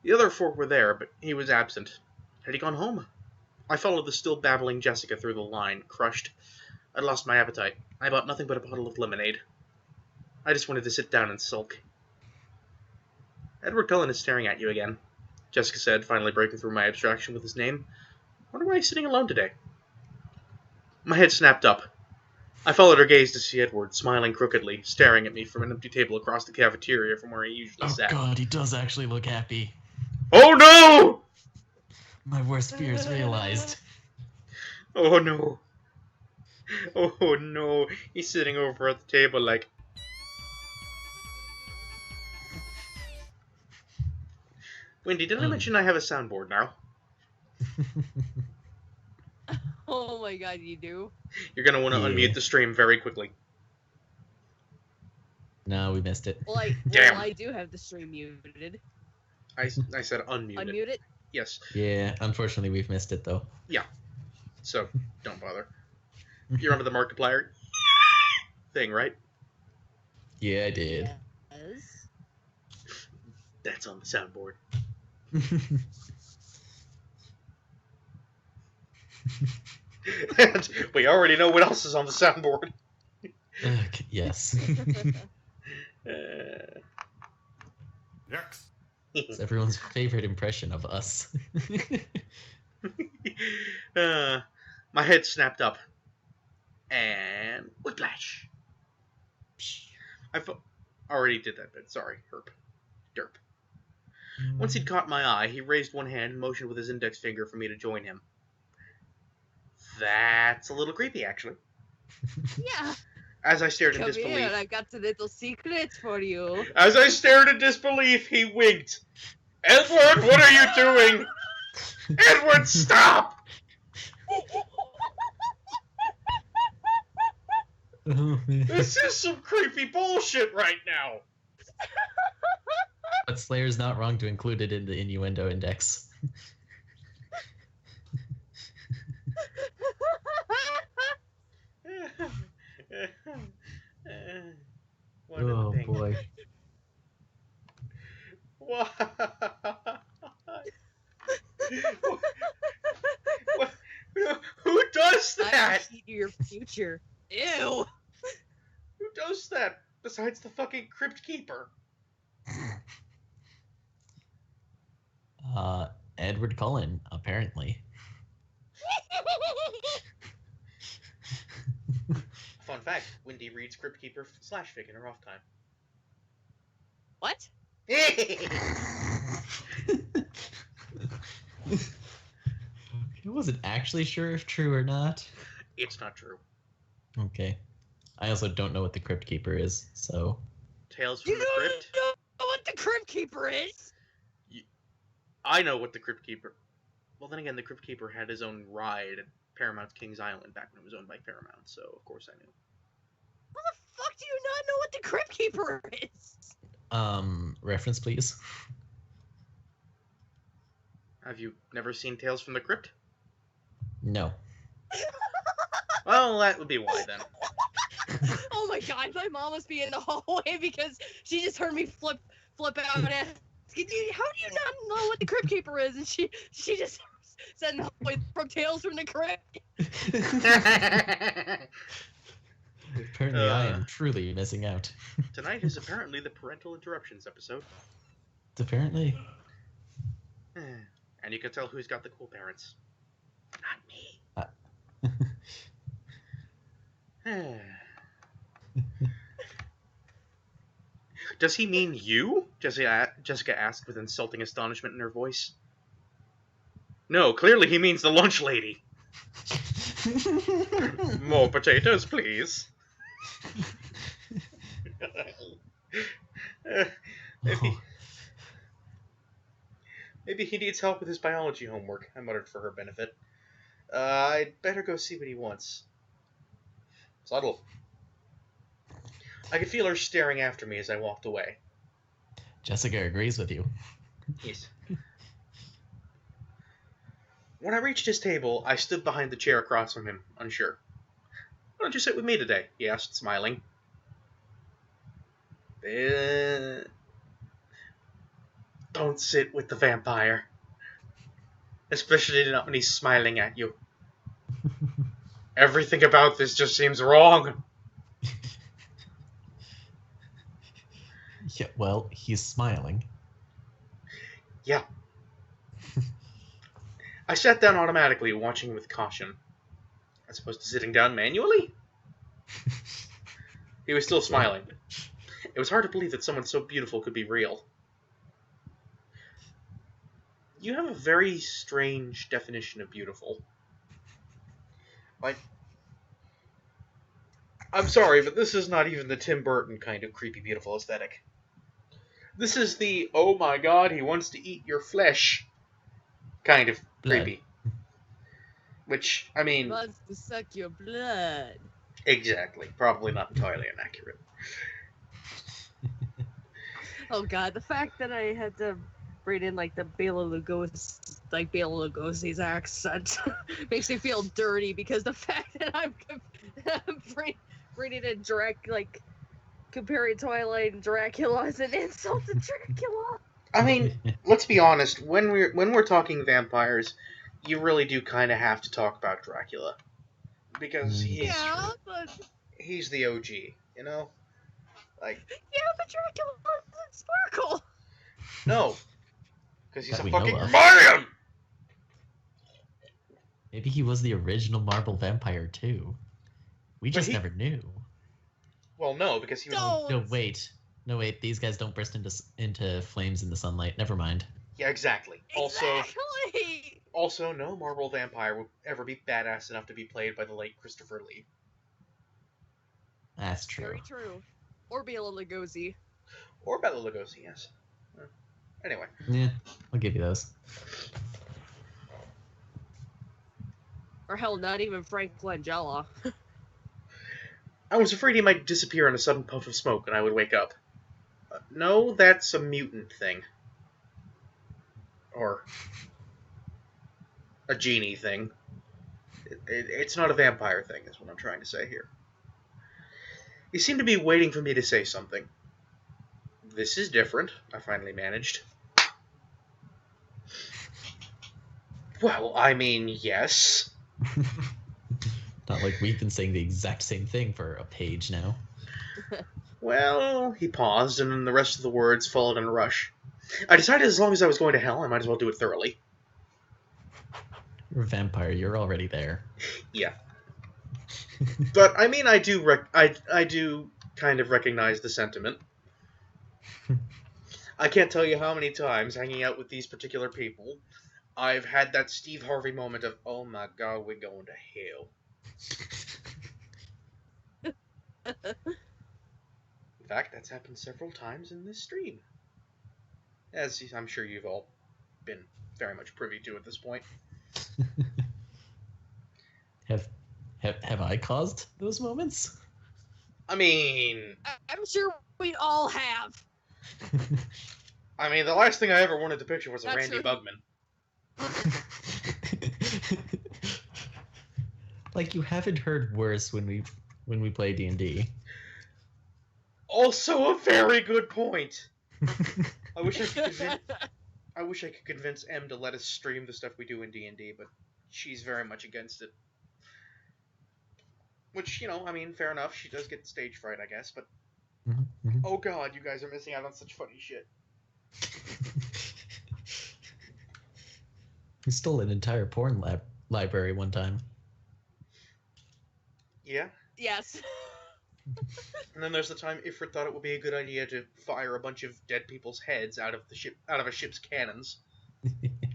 The other four were there, but he was absent. Had he gone home? I followed the still babbling Jessica through the line, crushed. I'd lost my appetite. I bought nothing but a bottle of lemonade. I just wanted to sit down and sulk. Edward Cullen is staring at you again, Jessica said, finally breaking through my abstraction with his name. Wonder why he's sitting alone today. My head snapped up. I followed her gaze to see Edward, smiling crookedly, staring at me from an empty table across the cafeteria from where he usually sat. Oh god, he does actually look happy. Oh no! My worst fears realized. Oh no. Oh no. He's sitting over at the table like... Wendy, did I mention I have a soundboard now? Oh my god, you do? You're gonna want to unmute the stream very quickly. No, we missed it. Well, Damn. I do have the stream muted. I said unmute it. Unmute it? Yes. Yeah, unfortunately we've missed it though. So, don't bother. You remember the Markiplier thing, right? Yeah, I did. Yes. That's on the soundboard. And we already know what else is on the soundboard. Yes. Next. It's everyone's favorite impression of us. My head snapped up. And whiplash. I already did that bit. Sorry, herp. Derp. Once he'd caught my eye, he raised one hand and motioned with his index finger for me to join him. That's a little creepy, actually. Yeah. As I stared in Come disbelief. here, I got a little secret for you. As I stared in disbelief, he winked. Edward, what are you doing? Edward, stop! Oh, man. This is some creepy bullshit right now. But Slayer's not wrong to include it in the innuendo index. What a Oh thing. boy. Why? What? Who does I that? see your future. Ew. Who does that besides the fucking Crypt Keeper? Edward Cullen, apparently. Fun fact, Wendy reads Crypt Keeper / fic in her off time. What? I wasn't actually sure if true or not. It's not true. Okay. I also don't know what the Crypt Keeper is, so... Tales You from the don't Crypt? know what the Crypt Keeper is? I know what the Crypt Keeper... Well, then again, the Crypt Keeper had his own ride at Paramount's Kings Island back when it was owned by Paramount, so of course I knew. How the fuck do you not know what the Crypt Keeper is? Reference, please. Have you never seen Tales from the Crypt? No. Well, that would be why then. Oh my god, my mom must be in the hallway because she just heard me flip out and ask, how do you not know what the Crypt Keeper is? And she just said no, from Tales from the Crypt. Apparently I am truly missing out. Tonight is apparently the parental interruptions episode. Apparently. And you can tell who's got the cool parents. Not me. Does he mean you? Jessica asked with insulting astonishment in her voice. No, clearly he means the lunch lady. More potatoes, please. Maybe he needs help with his biology homework, I muttered for her benefit. I'd better go see what he wants. Subtle. I could feel her staring after me as I walked away. Jessica agrees with you. Yes. When I reached his table, I stood behind the chair across from him, unsure. Why don't you sit with me today? He asked, smiling. Don't sit with the vampire. Especially not when he's smiling at you. Everything about this just seems wrong. Yeah, well, he's smiling. Yeah. I sat down automatically, watching with caution. As opposed to sitting down manually? He was still smiling. It was hard to believe that someone so beautiful could be real. You have a very strange definition of beautiful. Like, I'm sorry, but this is not even the Tim Burton kind of creepy beautiful aesthetic. This is the, oh my god, he wants to eat your flesh kind of creepy. Which, I mean... Wants to suck your blood. Exactly. Probably not entirely inaccurate. Oh god, the fact that I had to bring in like the Bela Lugosi's accent makes me feel dirty because the fact that I'm Bringing in comparing Twilight and Dracula as an insult to Dracula. I mean, let's be honest. When we're talking vampires, you really do kind of have to talk about Dracula because he's the OG. You know, like but Dracula doesn't sparkle. no, because he's That a we know fucking of. man. Maybe he was the original marble vampire too. We just he- never knew. Well, no, because he was. No, wait. These guys don't burst into flames in the sunlight. Never mind. Yeah, exactly. Exactly. Also, no marble vampire would ever be badass enough to be played by the late Christopher Lee. That's true. Very true. Or Bela Lugosi. Or Bela Lugosi, yes. Anyway. Yeah, I'll give you those. Or hell, not even Frank Langella. I was afraid he might disappear in a sudden puff of smoke and I would wake up. No, that's a mutant thing. Or a genie thing. It's not a vampire thing, is what I'm trying to say here. You seem to be waiting for me to say something. This is different, I finally managed. Well, I mean, yes. Not like we've been saying the exact same thing for a page now. Well, he paused, and then the rest of the words followed in a rush. I decided as long as I was going to hell, I might as well do it thoroughly. You're a vampire. You're already there. Yeah. But, I mean, I do kind of recognize the sentiment. I can't tell you how many times, hanging out with these particular people, I've had that Steve Harvey moment of, oh my god, we're going to hell. In fact, that's happened several times in this stream. As I'm sure you've all been very much privy to at this point. Have I caused those moments? I mean... I'm sure we all have. I mean, the last thing I ever wanted to picture was a That's Randy true. Bugman. Like, you haven't heard worse when we play D&D. Also a very good point. I wish I could convince Em to let us stream the stuff we do in D&D, but she's very much against it. Which, you know, I mean, fair enough. She does get stage fright, I guess, but... Mm-hmm. Oh god, you guys are missing out on such funny shit. We stole an entire porn library one time. Yeah? Yes. And then there's the time Ifrit thought it would be a good idea to fire a bunch of dead people's heads out of a ship's cannons.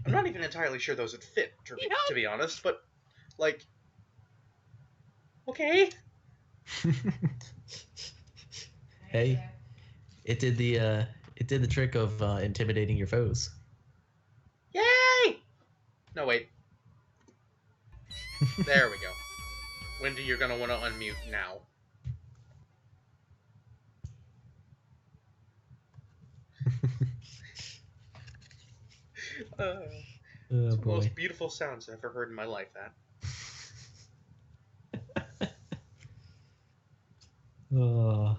I'm not even entirely sure those would fit, to be honest, but, like... Okay. Hey, it did the trick of intimidating your foes. Yay! No, wait. There we go. Wendy, you're gonna want to unmute now. Oh It's the boy. most beautiful sounds I've ever heard in my life, that. Oh.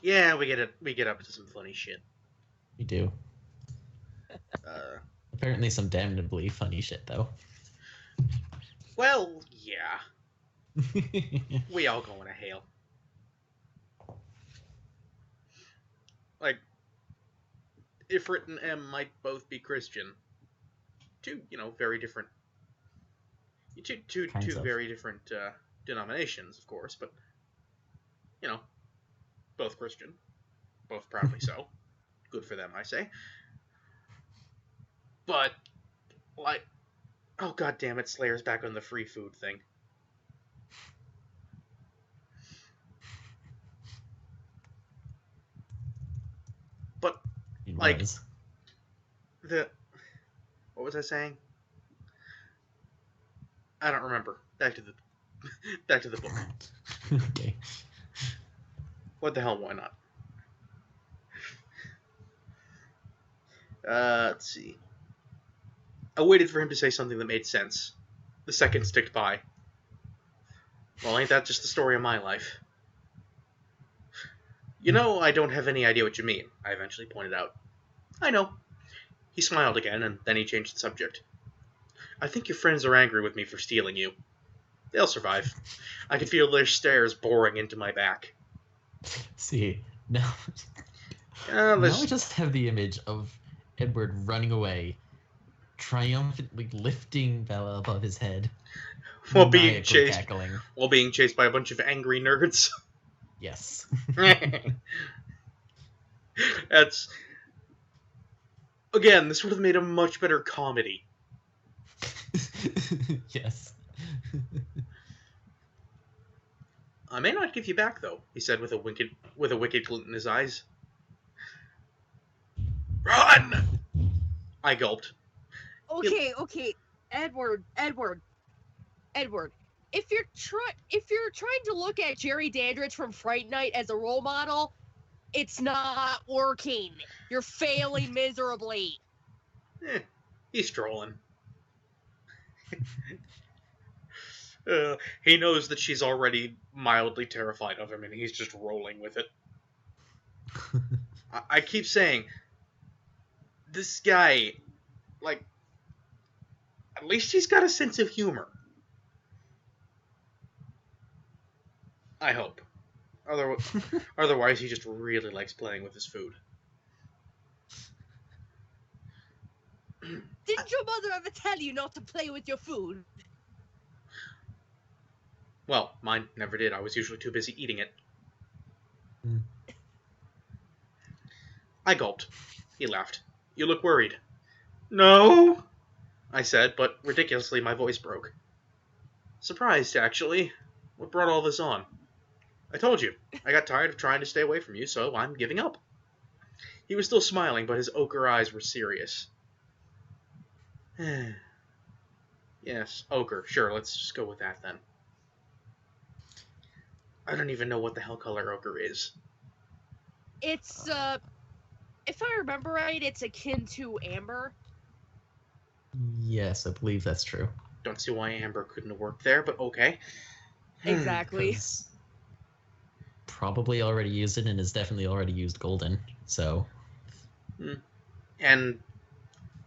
Yeah, we get up to some funny shit. We do. Apparently some damnably funny shit, though. Well, yeah. We all going to hell. Like, Ifrit and M might both be Christian. Two, very different. Two very different denominations, of course, but, both Christian. Both proudly so. Good for them, I say. But, like, oh god damn it, Slayer's back on the free food thing. But, like, what was I saying? I don't remember. Back to the book. Okay. What the hell, why not? Let's see. I waited for him to say something that made sense. The seconds ticked by. Well, ain't that just the story of my life? You know, I don't have any idea what you mean, I eventually pointed out. I know. He smiled again, and then he changed the subject. I think your friends are angry with me for stealing you. They'll survive. I can feel their stares boring into my back. See, now Uh, now let's- I just have the image of Edward running away, triumphantly lifting Bella above his head, while being maniacally chased cackling. by a bunch of angry nerds. Yes. That's... Again, this would have made a much better comedy. Yes. I may not give you back, though, he said with a wicked glint in his eyes. Run! I gulped. Okay, Edward. If you're trying to look at Jerry Dandridge from Fright Night as a role model, it's not working. You're failing miserably. He's trolling. He knows that she's already mildly terrified of him, and he's just rolling with it. I keep saying, this guy, like, at least he's got a sense of humor. I hope. Otherwise, he just really likes playing with his food. Didn't your mother ever tell you not to play with your food? Well, mine never did. I was usually too busy eating it. Mm. I gulped. He laughed. You look worried. No, I said, but ridiculously my voice broke. Surprised, actually. What brought all this on? I told you. I got tired of trying to stay away from you, so I'm giving up. He was still smiling, but his ochre eyes were serious. Yes, ochre. Sure, let's just go with that then. I don't even know what the hell color ochre is. It's if I remember right, it's akin to amber. Yes, I believe that's true. Don't see why amber couldn't have worked there, but okay. Exactly. 'Cause probably already used it and has definitely already used golden, so... And,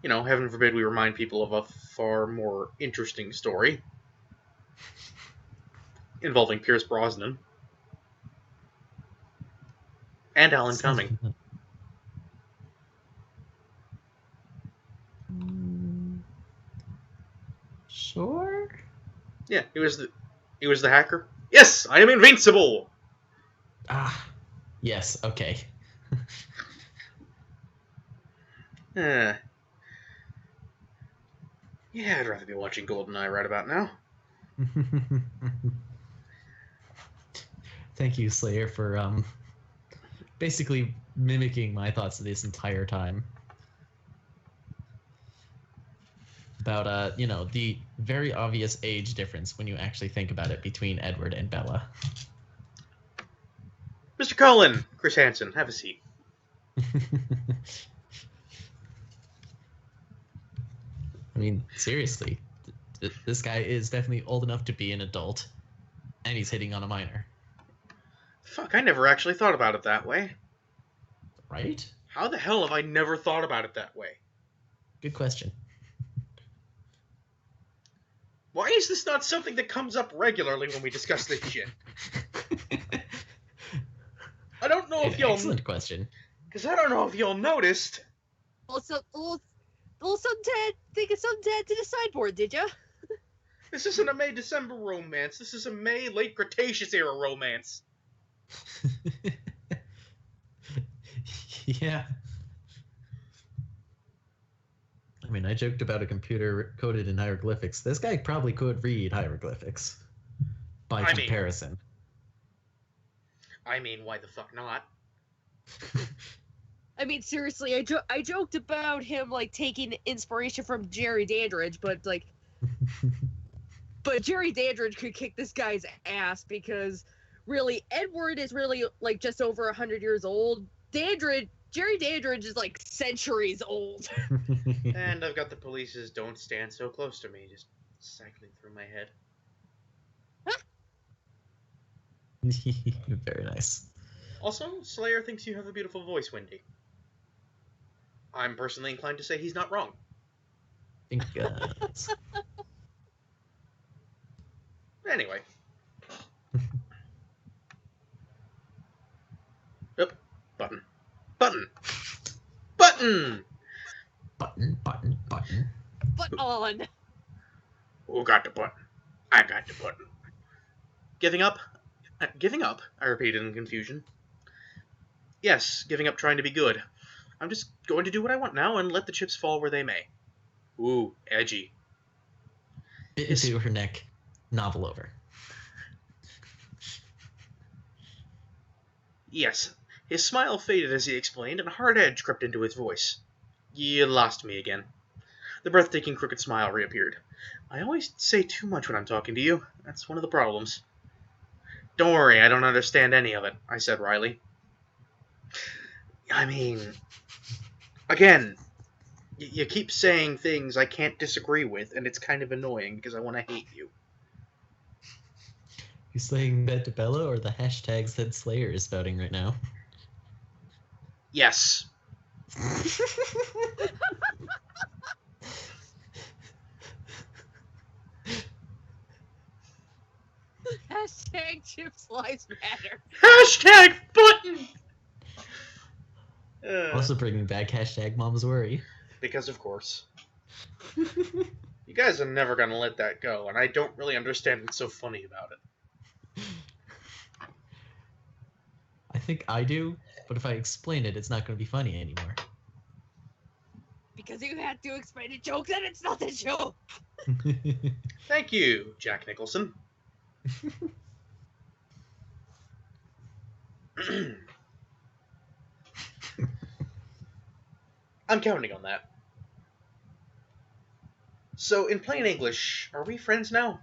you know, heaven forbid we remind people of a far more interesting story involving Pierce Brosnan and Alan Cumming. Sure? Yeah, he was the hacker. Yes, I am invincible. Ah, yes, okay. Yeah, I'd rather be watching GoldenEye right about now. Thank you, Slayer, for basically mimicking my thoughts this entire time. About, you know, the very obvious age difference when you actually think about it between Edward and Bella. Mr. Cullen, Chris Hansen, have a seat. I mean, seriously, this guy is definitely old enough to be an adult, and he's hitting on a minor. Fuck, I never actually thought about it that way. Right? How the hell have I never thought about it that way? Good question. Why is this not something that comes up regularly when we discuss this shit? I don't know if y'all... Excellent question. Because I don't know if y'all noticed. Also, some dad to the sideboard, did ya? This isn't a May-December romance. This is a May-Late Cretaceous era romance. Yeah. I mean, I joked about a computer coded in hieroglyphics. This guy probably could read hieroglyphics. By comparison. I mean, why the fuck not? I mean, seriously, I joked about him, like, taking inspiration from Jerry Dandridge, but, like... but Jerry Dandridge could kick this guy's ass, because, really, Edward is really, like, just over 100 years old. Jerry Dandridge is, like, centuries old. And I've got the police's don't stand so close to me just cycling through my head. Very nice. Also, Slayer thinks you have a beautiful voice, Wendy. I'm personally inclined to say he's not wrong. Think, Anyway. Yep. Button. Button! Button! button. But on. Who got the button? I got the button. Giving up? Giving up? I repeated in confusion. Yes, giving up trying to be good. I'm just going to do what I want now and let the chips fall where they may. Ooh, edgy. Bit into her neck. Novel over. Yes. His smile faded as he explained, and a hard edge crept into his voice. You lost me again. The breathtaking crooked smile reappeared. I always say too much when I'm talking to you. That's one of the problems. Don't worry, I don't understand any of it, I said wryly. I mean... Again, you keep saying things I can't disagree with, and it's kind of annoying because I want to hate you. You saying that to Bella or the hashtags that Slayer is spouting right now? Yes. Hashtag chips lives matter. Hashtag button! Also bringing back hashtag Mom's Worry. Because of course. You guys are never gonna let that go, and I don't really understand what's so funny about it. I think I do, but if I explain it, it's not going to be funny anymore. Because you had to explain a joke that it's not a joke. Thank you, Jack Nicholson. I'm counting on that. So, in plain English, are we friends now?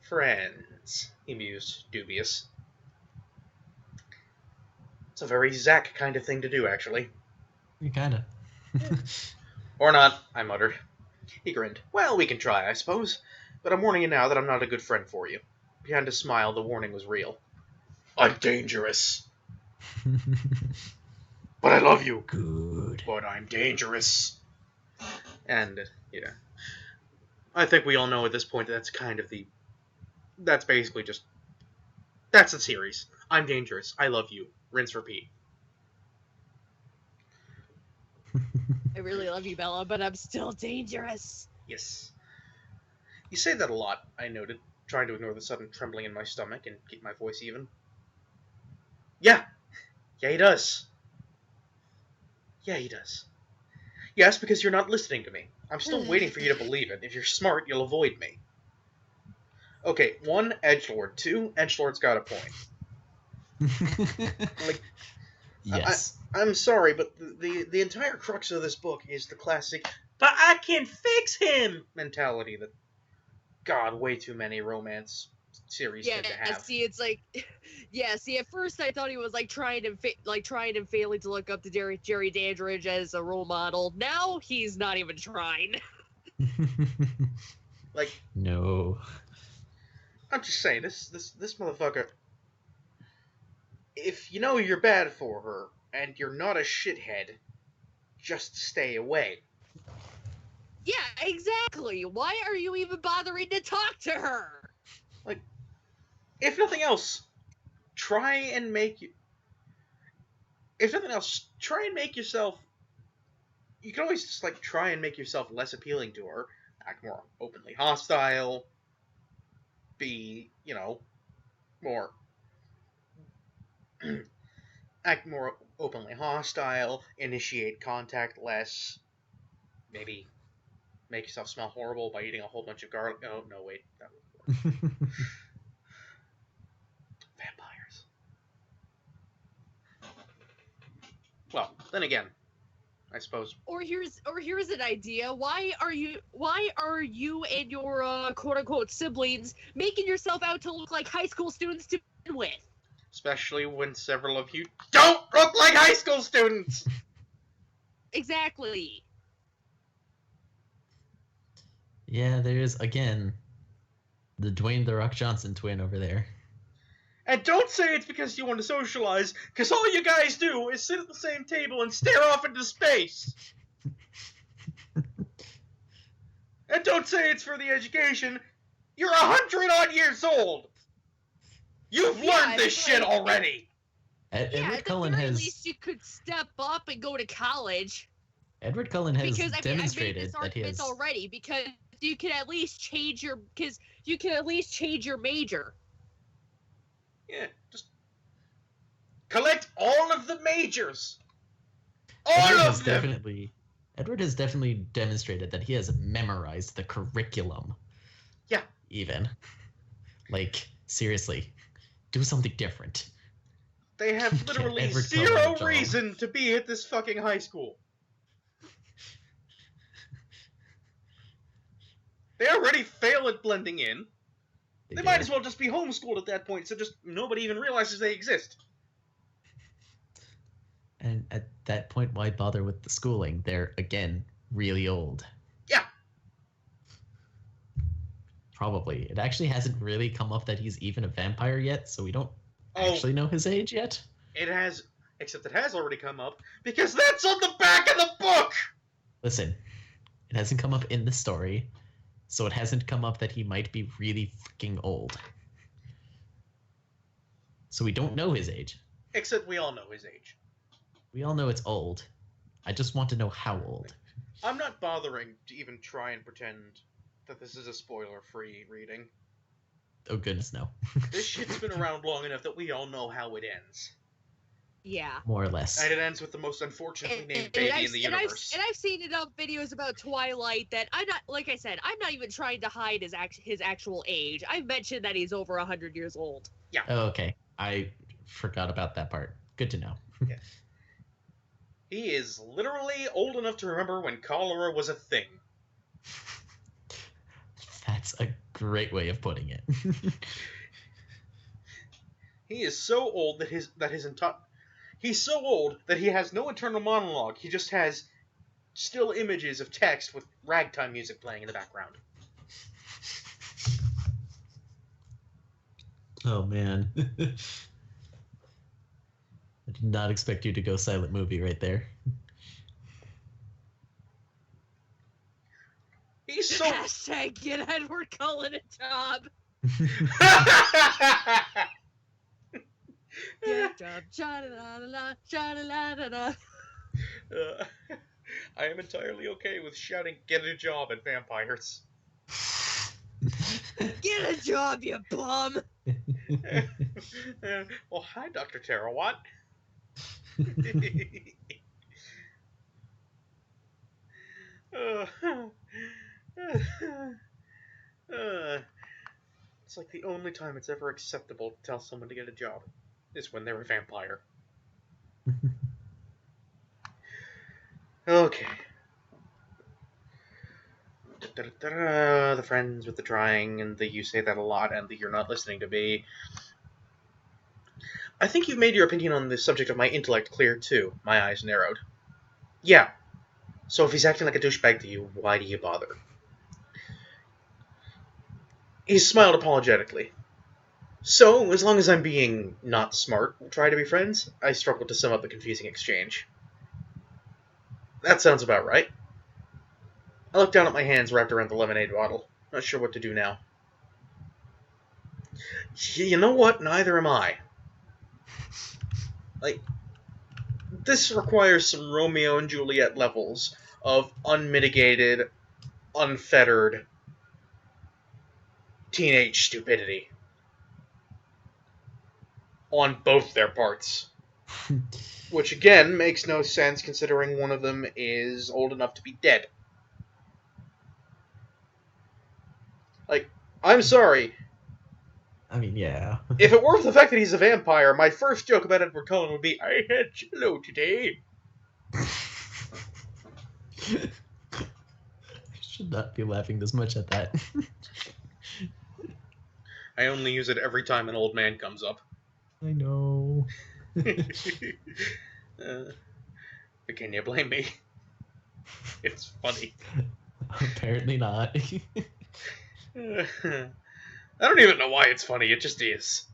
Friends, he mused, dubious. It's a very Zack kind of thing to do, actually. Kinda. Or not, I muttered. He grinned. Well, we can try, I suppose. But I'm warning you now that I'm not a good friend for you. Behind his smile, the warning was real. I'm dangerous. But I love you. Good. But I'm dangerous. And, yeah. I think we all know at this point that that's kind of the... That's basically just... That's the series. I'm dangerous. I love you. Rinse, repeat. I really love you, Bella, but I'm still dangerous. Yes. You say that a lot, I noted, trying to ignore the sudden trembling in my stomach and keep my voice even. Yeah. Yeah, he does. Yeah, he does. Yes, because you're not listening to me. I'm still waiting for you to believe it. If you're smart, you'll avoid me. Okay, 1, edgelord. 2, edgelord's got a point. Like, yes. I'm sorry, but the entire crux of this book is the classic, but I can fix him mentality that, God, way too many romance series tend to have. See, it's like, see, at first I thought he was like trying and failing to look up to Jerry Dandridge as a role model. Now he's not even trying. Like, no. I'm just saying, this motherfucker, if you know you're bad for her, and you're not a shithead, just stay away. Yeah, exactly. Why are you even bothering to talk to her? Like, if nothing else, try and make yourself, you can always just, like, try and make yourself less appealing to her, act more openly hostile, be, more... act more openly hostile, initiate contact less, maybe make yourself smell horrible by eating a whole bunch of garlic. Oh, no, wait. That would work. Vampires. Well, then again, I suppose. Or here's an idea. Why are you and your quote unquote siblings making yourself out to look like high school students to begin with? Especially when several of you don't look like high school students! Exactly. Yeah, there's, again, the Dwayne The Rock Johnson twin over there. And don't say it's because you want to socialize, because all you guys do is sit at the same table and stare off into space. And don't say it's for the education. You're 100-odd years old. You've learned this shit already. Edward Cullen at the very has least you could step up and go to college. Edward Cullen has Because demonstrated I made that he this has already because you can at least change your major. Yeah, just collect all of the majors. Edward All has of them. Edward has definitely demonstrated that he has memorized the curriculum. Yeah. Even. Like, seriously, do something different. They have literally Edward Cullen a zero job. reason to be at this fucking high school. They already fail at blending in. They might as well just be homeschooled at that point, so just nobody even realizes they exist. And at that point, why bother with the schooling? They're, again, really old. Yeah. Probably. It actually hasn't really come up that he's even a vampire yet, so we don't actually know his age yet. It has, except it has already come up, because that's on the back of the book! Listen, it hasn't come up in the story, so it hasn't come up that he might be really freaking old. So we don't know his age. Except we all know his age. We all know it's old. I just want to know how old. I'm not bothering to even try and pretend that this is a spoiler-free reading. Oh goodness, no. This shit's been around long enough that we all know how it ends. Yeah. More or less. And it ends with the most unfortunately named baby in the universe. And I've seen enough videos about Twilight that I'm not, like I said, I'm not even trying to hide his actual age. I've mentioned that he's over 100 years old. Yeah. Oh, okay. I forgot about that part. Good to know. Yeah. He is literally old enough to remember when cholera was a thing. That's a great way of putting it. He is so old that he's so old that he has no internal monologue. He just has still images of text with ragtime music playing in the background. Oh man. I did not expect you to go silent movie right there. He's so... Hashtag get Edward Cullen a job. Get a job. Sha-la-la-la-la, sha-la-la-la-la. I am entirely okay with shouting "get a job" at vampires. Get a job, you bum. Well, hi, Dr. Terawatt. It's like the only time it's ever acceptable to tell someone to get a job is when they're a vampire. Okay. The friends with the trying, and the you say that a lot, and the you're not listening to me. I think you've made your opinion on the subject of my intellect clear, too. My eyes narrowed. Yeah. So if he's acting like a douchebag to you, why do you bother? He smiled apologetically. So, as long as I'm being not smart, we'll try to be friends? I struggled to sum up the confusing exchange. That sounds about right. I looked down at my hands wrapped around the lemonade bottle. Not sure what to do now. You know what? Neither am I. Like, this requires some Romeo and Juliet levels of unmitigated, unfettered teenage stupidity. On both their parts. Which, again, makes no sense considering one of them is old enough to be dead. Like, I'm sorry. I mean, yeah. If it weren't for the fact that he's a vampire, my first joke about Edward Cullen would be, I had cello today. I should not be laughing this much at that. I only use it every time an old man comes up. I know. But can you blame me? It's funny. Apparently not. I don't even know why it's funny. It just is.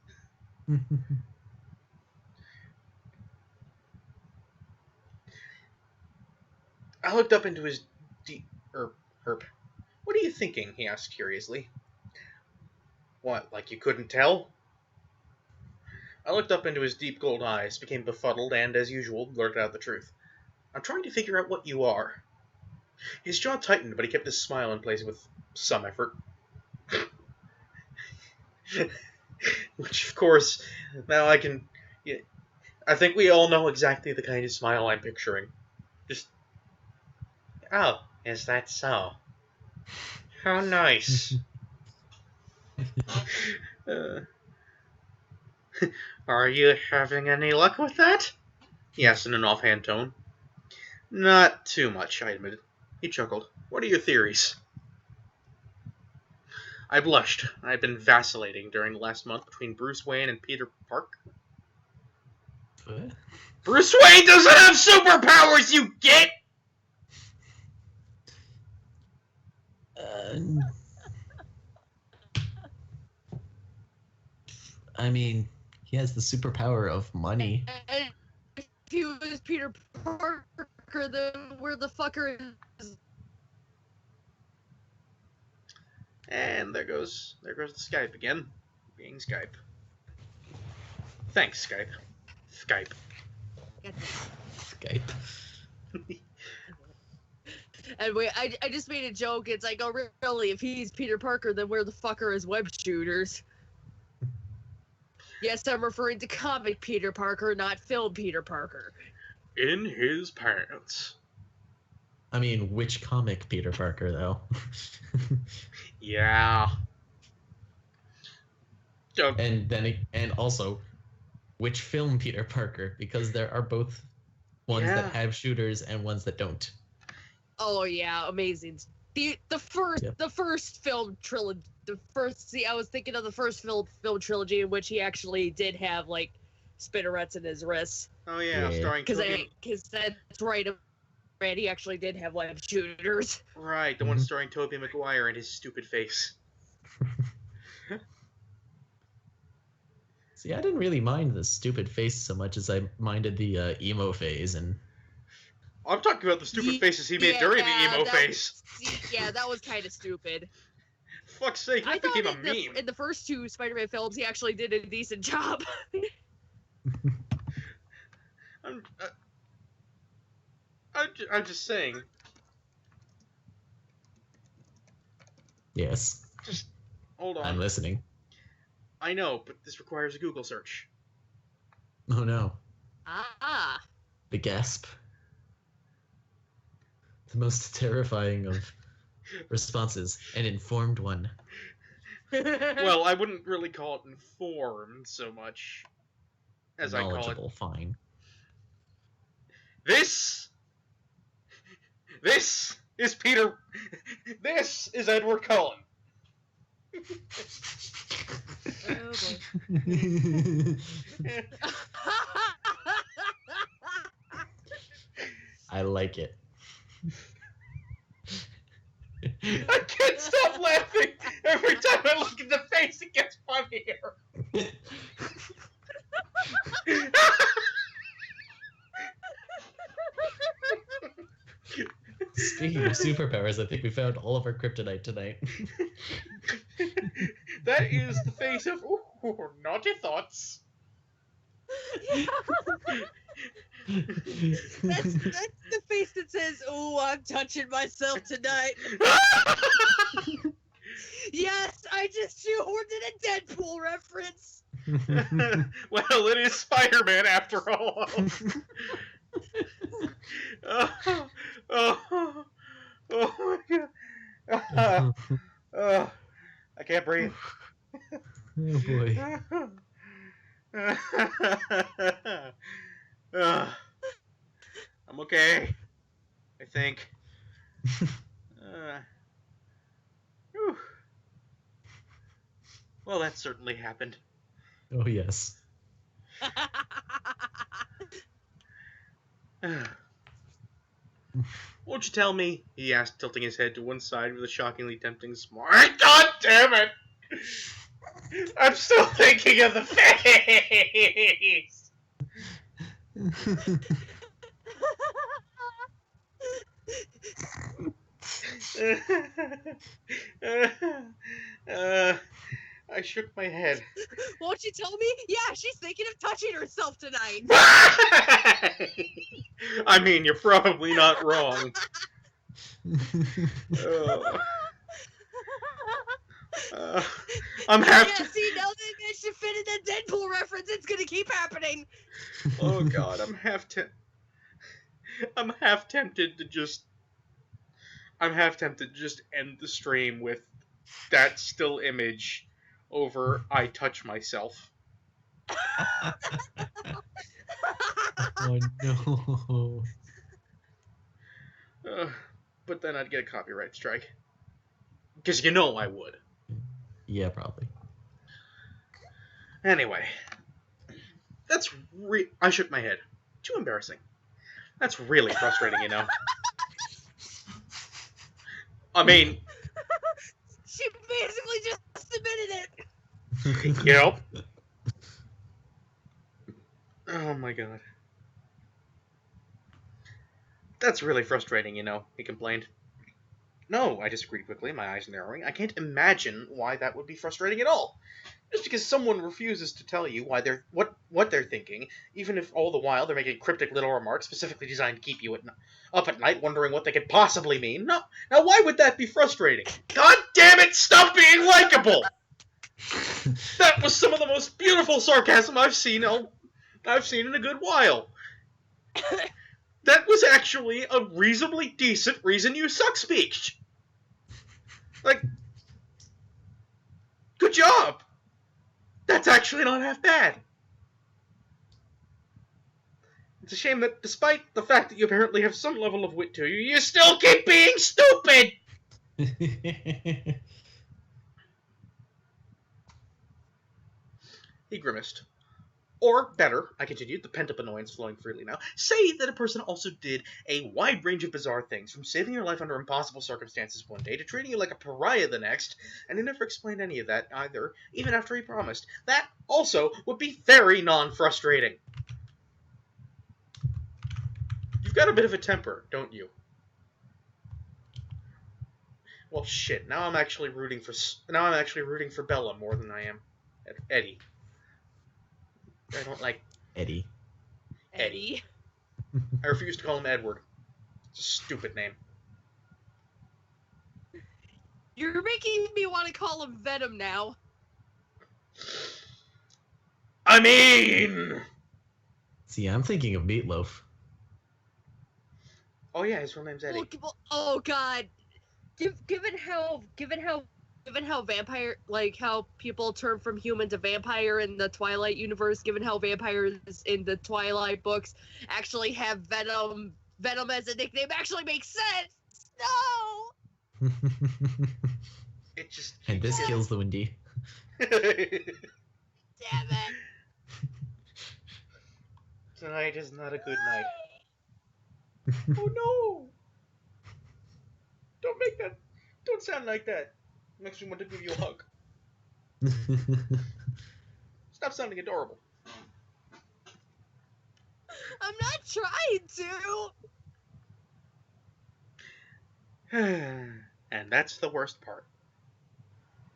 I looked up into his deep... Herp. What are you thinking? He asked curiously. What, like you couldn't tell? I looked up into his deep gold eyes, became befuddled, and, as usual, blurted out the truth. I'm trying to figure out what you are. His jaw tightened, but he kept his smile in place with some effort. Which, of course, now I can... Yeah, I think we all know exactly the kind of smile I'm picturing. Just... Oh, is that so? How nice. Are you having any luck with that? He asked in an offhand tone. Not too much, I admitted. He chuckled. What are your theories? I blushed. I had been vacillating during the last month between Bruce Wayne and Peter Parker. What? Bruce Wayne doesn't have superpowers, you get! I mean, he has the superpower of money. And if he was Peter Parker, then where the fucker is? And there goes the Skype again. Being Skype. Thanks, Skype. Skype. Skype. And I just made a joke. It's like, oh, really? If he's Peter Parker, then where the fuck are his web shooters? Yes, I'm referring to comic Peter Parker, not film Peter Parker. In his pants. I mean, which comic Peter Parker, though? Yeah. And also, which film Peter Parker? Because there are both ones that have shooters and ones that don't. Oh yeah, amazing. The first film trilogy. I was thinking of the first film trilogy in which he actually did have like spinnerets in his wrists. Oh yeah, starring because that's right. And he actually did have web shooters. Right, the one starring Tobey Maguire and his stupid face. See, I didn't really mind the stupid face so much as I minded the emo phase. And I'm talking about the stupid faces he made during the emo phase. Yeah, that was kind of stupid. Fuck's sake, that became a meme. In the first two Spider-Man films, he actually did a decent job. I'm just saying. Yes. Just hold on. I'm listening. I know, but this requires a Google search. Oh no. Ah. The gasp. The most terrifying of responses. An informed one. Well, I wouldn't really call it informed so much as I call it... Knowledgeable, fine. This is Peter... This is Edward Cullen. Oh boy. I like it. I can't stop laughing. Every time I look at the face, it gets funnier. Speaking of superpowers, I think we found all of our kryptonite tonight. That is the face of naughty thoughts. That's the face that says, "Oh, I'm touching myself tonight." Yes, I just shoehorned in a Deadpool reference. Well, it is Spider-Man after all. Oh my god. I can't breathe. Oh boy. I'm okay. I think. Well, that certainly happened. Oh yes. Won't you tell me? He asked, tilting his head to one side with a shockingly tempting smile. God damn it! I'm still thinking of the face! I shook my head. Won't you tell me? Yeah, she's thinking of touching herself tonight. I mean, you're probably not wrong. I'm half. Yeah, see, now that they should fit in the Deadpool reference, it's gonna keep happening. Oh God, I'm half tempted to just. I'm half tempted to just end the stream with that still image over "I touch myself." Oh no. But then I'd get a copyright strike. Because you know I would. Yeah, probably. Anyway. I shook my head. Too embarrassing. That's really frustrating, you know. I mean... She basically just admitted it. Yep. Oh my God. That's really frustrating, you know, he complained. No, I disagreed quickly, my eyes narrowing. I can't imagine why that would be frustrating at all. Just because someone refuses to tell you why they're what they're thinking, even if all the while they're making cryptic little remarks specifically designed to keep you up at night wondering what they could possibly mean. No, now why would that be frustrating? God damn it, stop being likable! That was some of the most beautiful sarcasm I've seen in a good while. That was actually a reasonably decent reason you suck speech. Like, good job! That's actually not half bad. It's a shame that despite the fact that you apparently have some level of wit to you, you still keep being stupid! He grimaced. Or, better, I continued, the pent-up annoyance flowing freely now, say that a person also did a wide range of bizarre things, from saving your life under impossible circumstances one day to treating you like a pariah the next, and he never explained any of that either, even after he promised. That also would be very non-frustrating. You've got a bit of a temper, don't you? Well, shit, now I'm actually rooting for Bella more than I am Eddie. I don't like Eddie. Eddie. I refuse to call him Edward. It's a stupid name. You're making me want to call him Venom now. I mean... See, I'm thinking of Meatloaf. Oh yeah, his real name's Eddie. Oh God. Given how vampire, like how people turn from human to vampire in the Twilight universe, given how vampires in the Twilight books actually have Venom as a nickname, actually makes sense. No. It just... And this kills the Windy. Damn it. Tonight is not a good night. Oh no! Don't sound like that. Makes me want to give you a hug. Stop sounding adorable. I'm not trying to. And that's the worst part.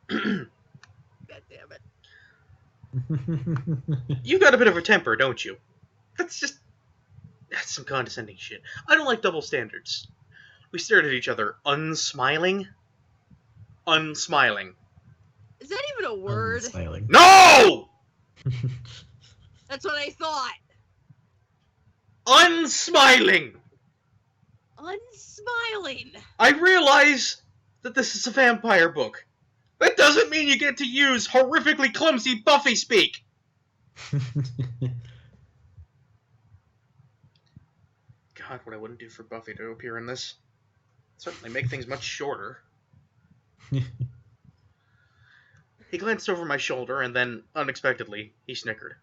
God damn it. You got a bit of a temper, don't you? That's some condescending shit. I don't like double standards. We stared at each other, unsmiling. Unsmiling. Is that even a word? Unsmiling. No! That's what I thought. Unsmiling! Unsmiling. I realize that this is a vampire book. That doesn't mean you get to use horrifically clumsy Buffy speak. God, what I wouldn't do for Buffy to appear in this. Certainly make things much shorter. He glanced over my shoulder, and then, unexpectedly, he snickered.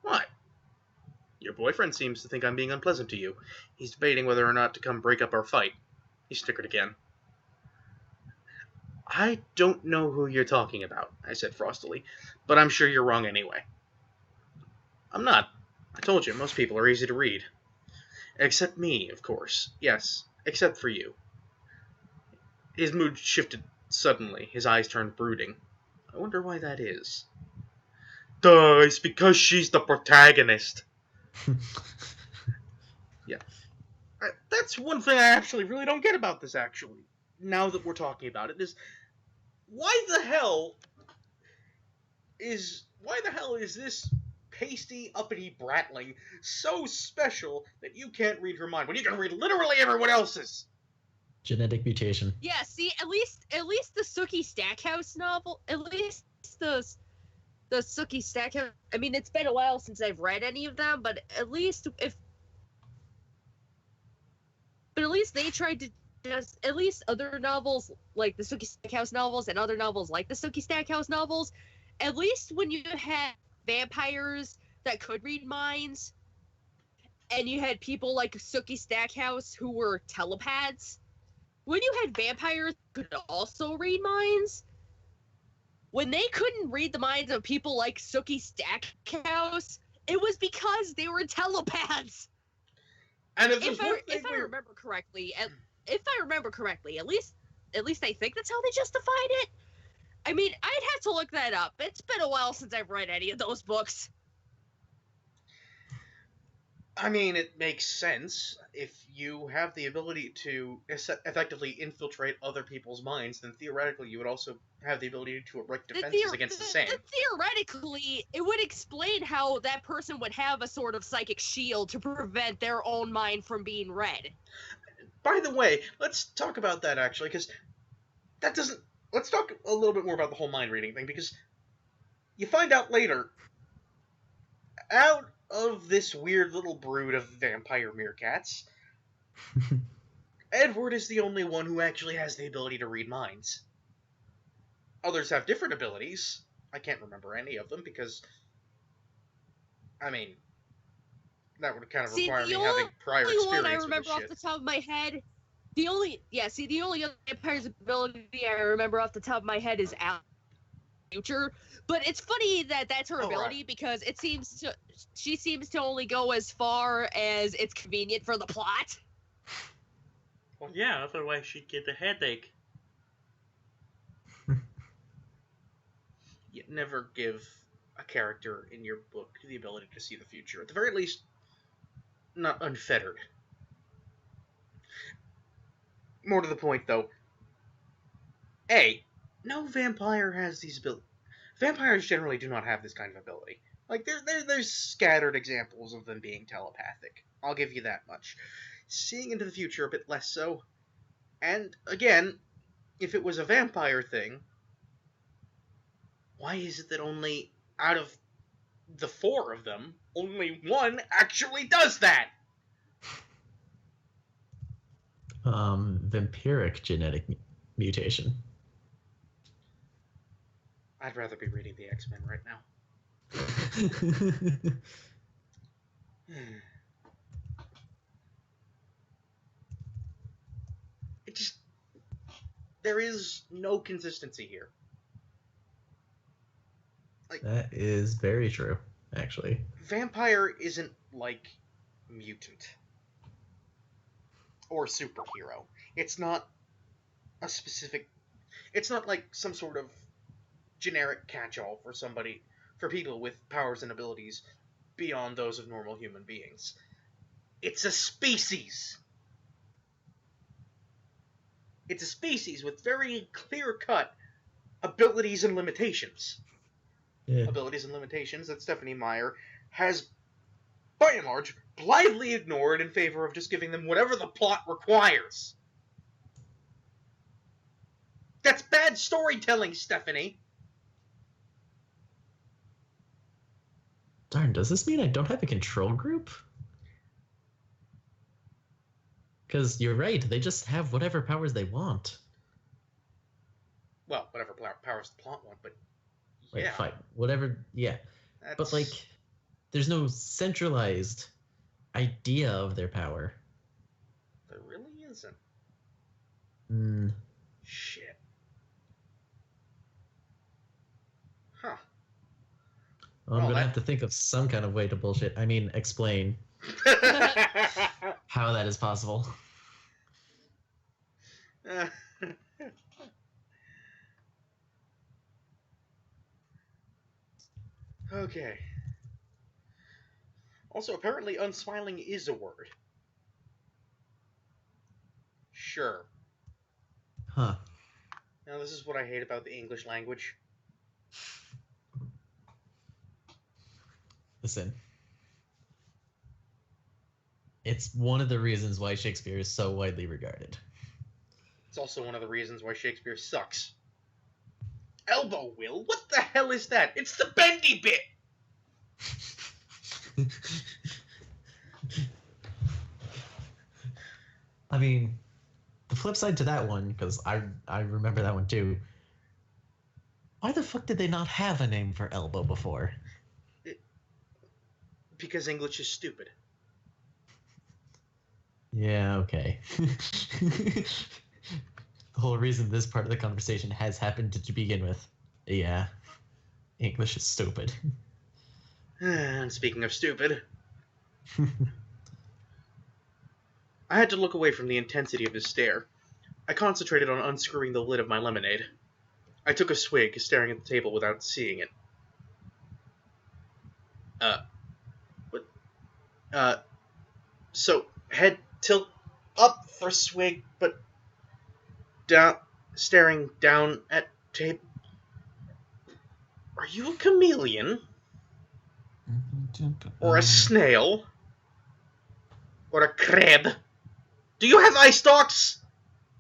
What? Your boyfriend seems to think I'm being unpleasant to you. He's debating whether or not to come break up our fight. He snickered again. I don't know who you're talking about, I said frostily, but I'm sure you're wrong anyway. I'm not. I told you, most people are easy to read. Except me, of course. Yes, except for you. His mood shifted suddenly. His eyes turned brooding. I wonder why that is. Duh, it's because she's the protagonist. Yeah. That's one thing I actually really don't get about this, actually. Now that we're talking about it, is why the hell is this pasty, uppity bratling so special that you can't read her mind when you can read literally everyone else's? Genetic mutation. Yeah, see, at least the Sookie Stackhouse novel, at least the Sookie Stackhouse. I mean, it's been a while since I've read any of them, but at least they tried to just, at least other novels like the Sookie Stackhouse novels and other novels like the Sookie Stackhouse novels, at least when you had vampires that could read minds, and you had people like Sookie Stackhouse who were telepaths, when you had vampires who could also read minds, when they couldn't read the minds of people like Sookie Stackhouse, it was because they were telepaths. And If I remember correctly, at least I think that's how they justified it. I mean, I'd have to look that up. It's been a while since I've read any of those books. I mean, it makes sense. If you have the ability to effectively infiltrate other people's minds, then theoretically you would also have the ability to erect defenses against the same. Theoretically, it would explain how that person would have a sort of psychic shield to prevent their own mind from being read. By the way, let's talk about that, actually, because that doesn't... Let's talk a little bit more about the whole mind reading thing, because you find out later, out of this weird little brood of vampire meerkats, Edward is the only one who actually has the ability to read minds. Others have different abilities. I can't remember any of them, because, I mean, that would kind of require me having prior experience with this shit. The only one I remember off the top of my head... The only other vampire's ability I remember off the top of my head is future, but it's funny that that's her ability, because she seems to only go as far as it's convenient for the plot. Well, yeah, otherwise she'd get a headache. You never give a character in your book the ability to see the future. At the very least, not unfettered. More to the point, though. No vampire has these abilities. Vampires generally do not have this kind of ability. Like, there's scattered examples of them being telepathic. I'll give you that much. Seeing into the future, a bit less so. And, again, if it was a vampire thing, why is it that only, out of the 4 of them, only one actually does that? Vampiric genetic mutation. I'd rather be reading the X-Men right now. There is no consistency here. Like, that is very true, actually. Vampire isn't like mutant or superhero. It's not a specific... It's not like some sort of generic catch-all for people with powers and abilities beyond those of normal human beings. It's a species. It's a species with very clear-cut abilities and limitations. Yeah. Abilities and limitations that Stephanie Meyer has, by and large, blithely ignored in favor of just giving them whatever the plot requires. That's bad storytelling, Stephanie. Darn, does this mean I don't have a control group? Because you're right, they just have whatever powers they want. Well, whatever powers the plot want, but yeah. Right, fine. Whatever, yeah. But, like, there's no centralized idea of their power. There really isn't. Hmm. Shit. Huh. Well, I'm Well, gonna have to think of some kind of way to bullshit. I mean, explain how that is possible. Okay. Also, apparently unsmiling is a word. Sure. Huh. Now, this is what I hate about the English language. Listen. It's one of the reasons why Shakespeare is so widely regarded. It's also one of the reasons why Shakespeare sucks. Elbow, Will? What the hell is that? It's the bendy bit! I mean, the flip side to that one, because I remember that one too. Why the fuck did they not have a name for elbow before? Because English is stupid. Yeah, okay. The whole reason this part of the conversation has happened to begin with. Yeah. English is stupid. And speaking of stupid, I had to look away from the intensity of his stare. I concentrated on unscrewing the lid of my lemonade. I took a swig, staring at the table without seeing it. So, head tilt up for swig, but down, staring down at table. Are you a chameleon? Or a snail? Or a crab? Do you have eye stalks?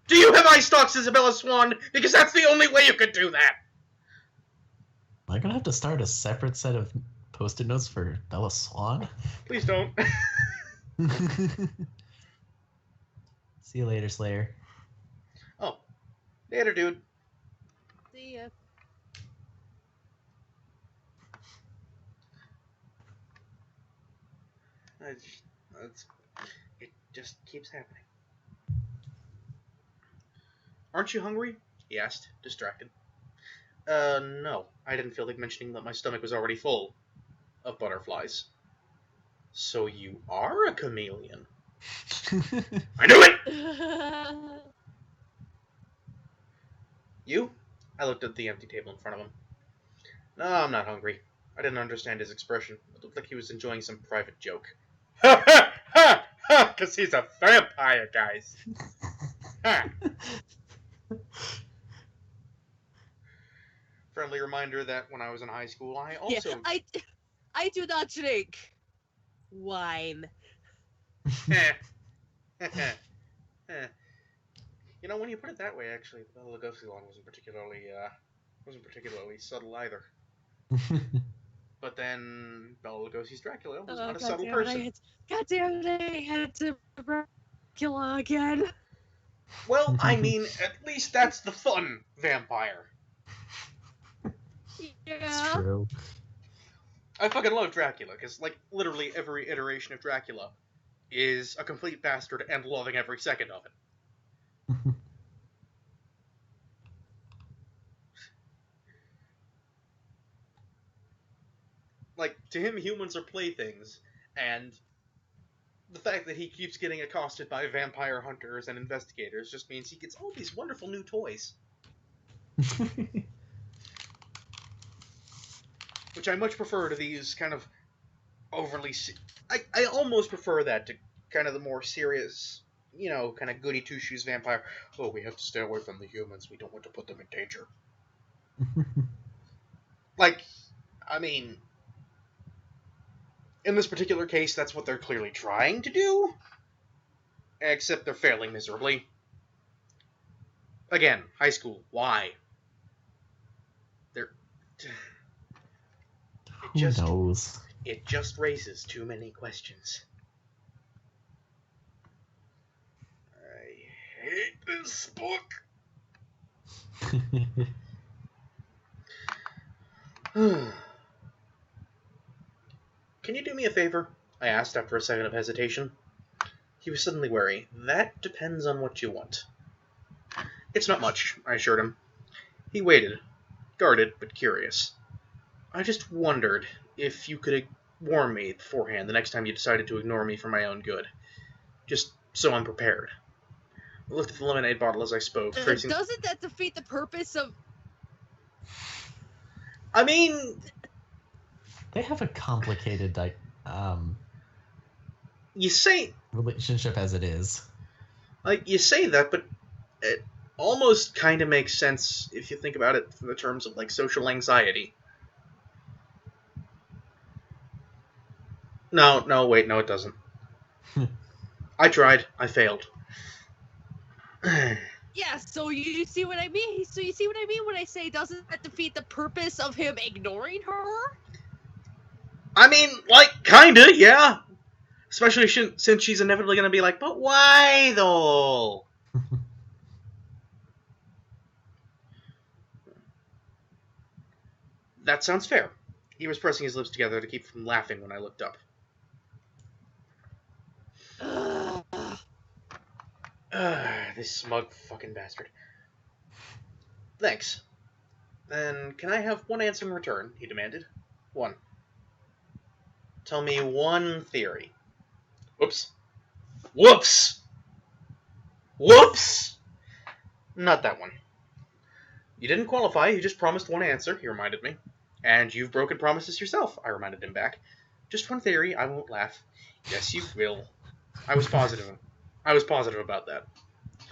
Do you have eye stalks, Isabella Swan? Because that's the only way you could do that! Am I gonna have to start a separate set of post-it notes for Bella Swan? Please don't. See you later, Slayer. Oh. Later, dude. See ya. It just keeps happening. Aren't you hungry? He asked, distracted. No. I didn't feel like mentioning that my stomach was already full of butterflies. So you are a chameleon. I knew it! You? I looked at the empty table in front of him. No, I'm not hungry. I didn't understand his expression. It looked like he was enjoying some private joke. Ha ha ha ha! Because he's a vampire, guys. Ha! Friendly reminder that when I was in high school, I also... Yeah, I do not drink wine. You know, when you put it that way, actually, the Bela Lugosi line wasn't particularly subtle either. But then Bela Lugosi's Dracula was not a subtle person. God damn it, I had to Dracula again. Well, I mean, at least that's the fun vampire. It's Yeah. true. I fucking love Dracula, because, like, literally every iteration of Dracula is a complete bastard and loving every second of it. Like, to him, humans are playthings, and the fact that he keeps getting accosted by vampire hunters and investigators just means he gets all these wonderful new toys. Which I much prefer to these kind of overly... I almost prefer that to kind of the more serious, you know, kind of goody two-shoes vampire. Oh, we have to stay away from the humans. We don't want to put them in danger. Like, I mean... in this particular case, that's what they're clearly trying to do. Except they're failing miserably. Again, high school. Why? Who knows? It just raises too many questions. I hate this book. Can you do me a favor? I asked after a second of hesitation. He was suddenly wary. That depends on what you want. It's not much, I assured him. He waited, guarded but curious. I just wondered if you could warn me beforehand the next time you decided to ignore me for my own good. Just so I'm prepared. I looked at the lemonade bottle as I spoke, tracing... Doesn't that defeat the purpose of... I mean... They have a complicated You say... relationship as it is. Like, you say that, but it almost kind of makes sense if you think about it in the terms of, like, social anxiety. No, wait, no, it doesn't. I tried. I failed. Yeah, so you see what I mean? So you see what I mean when I say doesn't that defeat the purpose of him ignoring her? I mean, like, kinda, yeah. Especially since she's inevitably gonna be like, but why, though? That sounds fair. He was pressing his lips together to keep from laughing when I looked up. This smug fucking bastard. Thanks. Then can I have one answer in return? He demanded. One. Tell me one theory. Whoops. Whoops! Whoops! Not that one. You didn't qualify, you just promised one answer, he reminded me. And you've broken promises yourself, I reminded him back. Just one theory, I won't laugh. Yes, you will. I was positive. I was positive about that.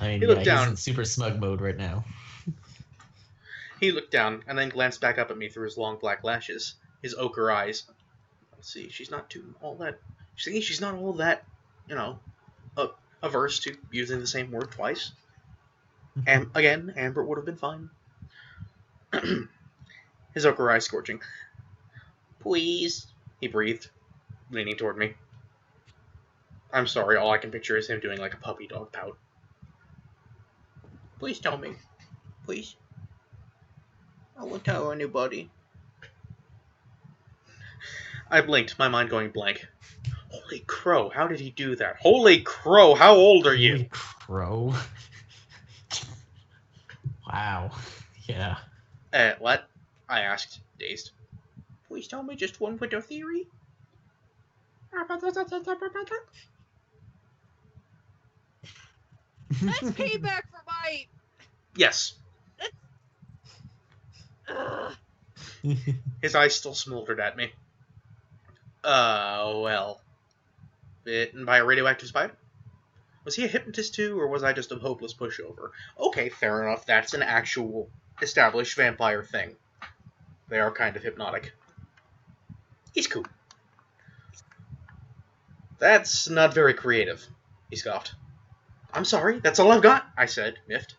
I mean, He looked he's down. in super smug mode right now. He looked down, and then glanced back up at me through his long black lashes, his ochre eyes. Let's see, she's not all that, averse to using the same word twice. And again, Amber would have been fine. His ochre eyes scorching. Please, he breathed, leaning toward me. I'm sorry, all I can picture is him doing like a puppy dog pout. Please tell me. Please. I won't tell anybody. I blinked, my mind going blank. Holy crow, how did he do that? Holy crow, how old are you? Holy crow. Wow. Yeah. What? I asked, dazed. Please tell me just one window theory? That's payback for my... Yes. His eyes still smoldered at me. Well. Bitten by a radioactive spider? Was he a hypnotist too, or was I just a hopeless pushover? Okay, fair enough, that's an actual established vampire thing. They are kind of hypnotic. He's cool. That's not very creative, he scoffed. I'm sorry, that's all I've got, I said, miffed.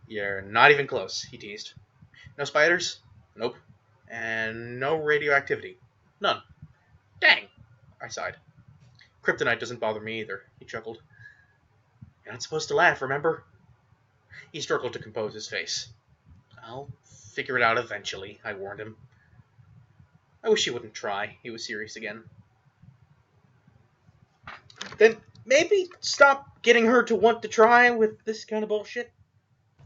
You're not even close, he teased. No spiders? Nope. And no radioactivity? None. Dang, I sighed. Kryptonite doesn't bother me either, he chuckled. You're not supposed to laugh, remember? He struggled to compose his face. I'll figure it out eventually, I warned him. I wish he wouldn't try. He was serious again. Then maybe stop getting her to want to try with this kind of bullshit?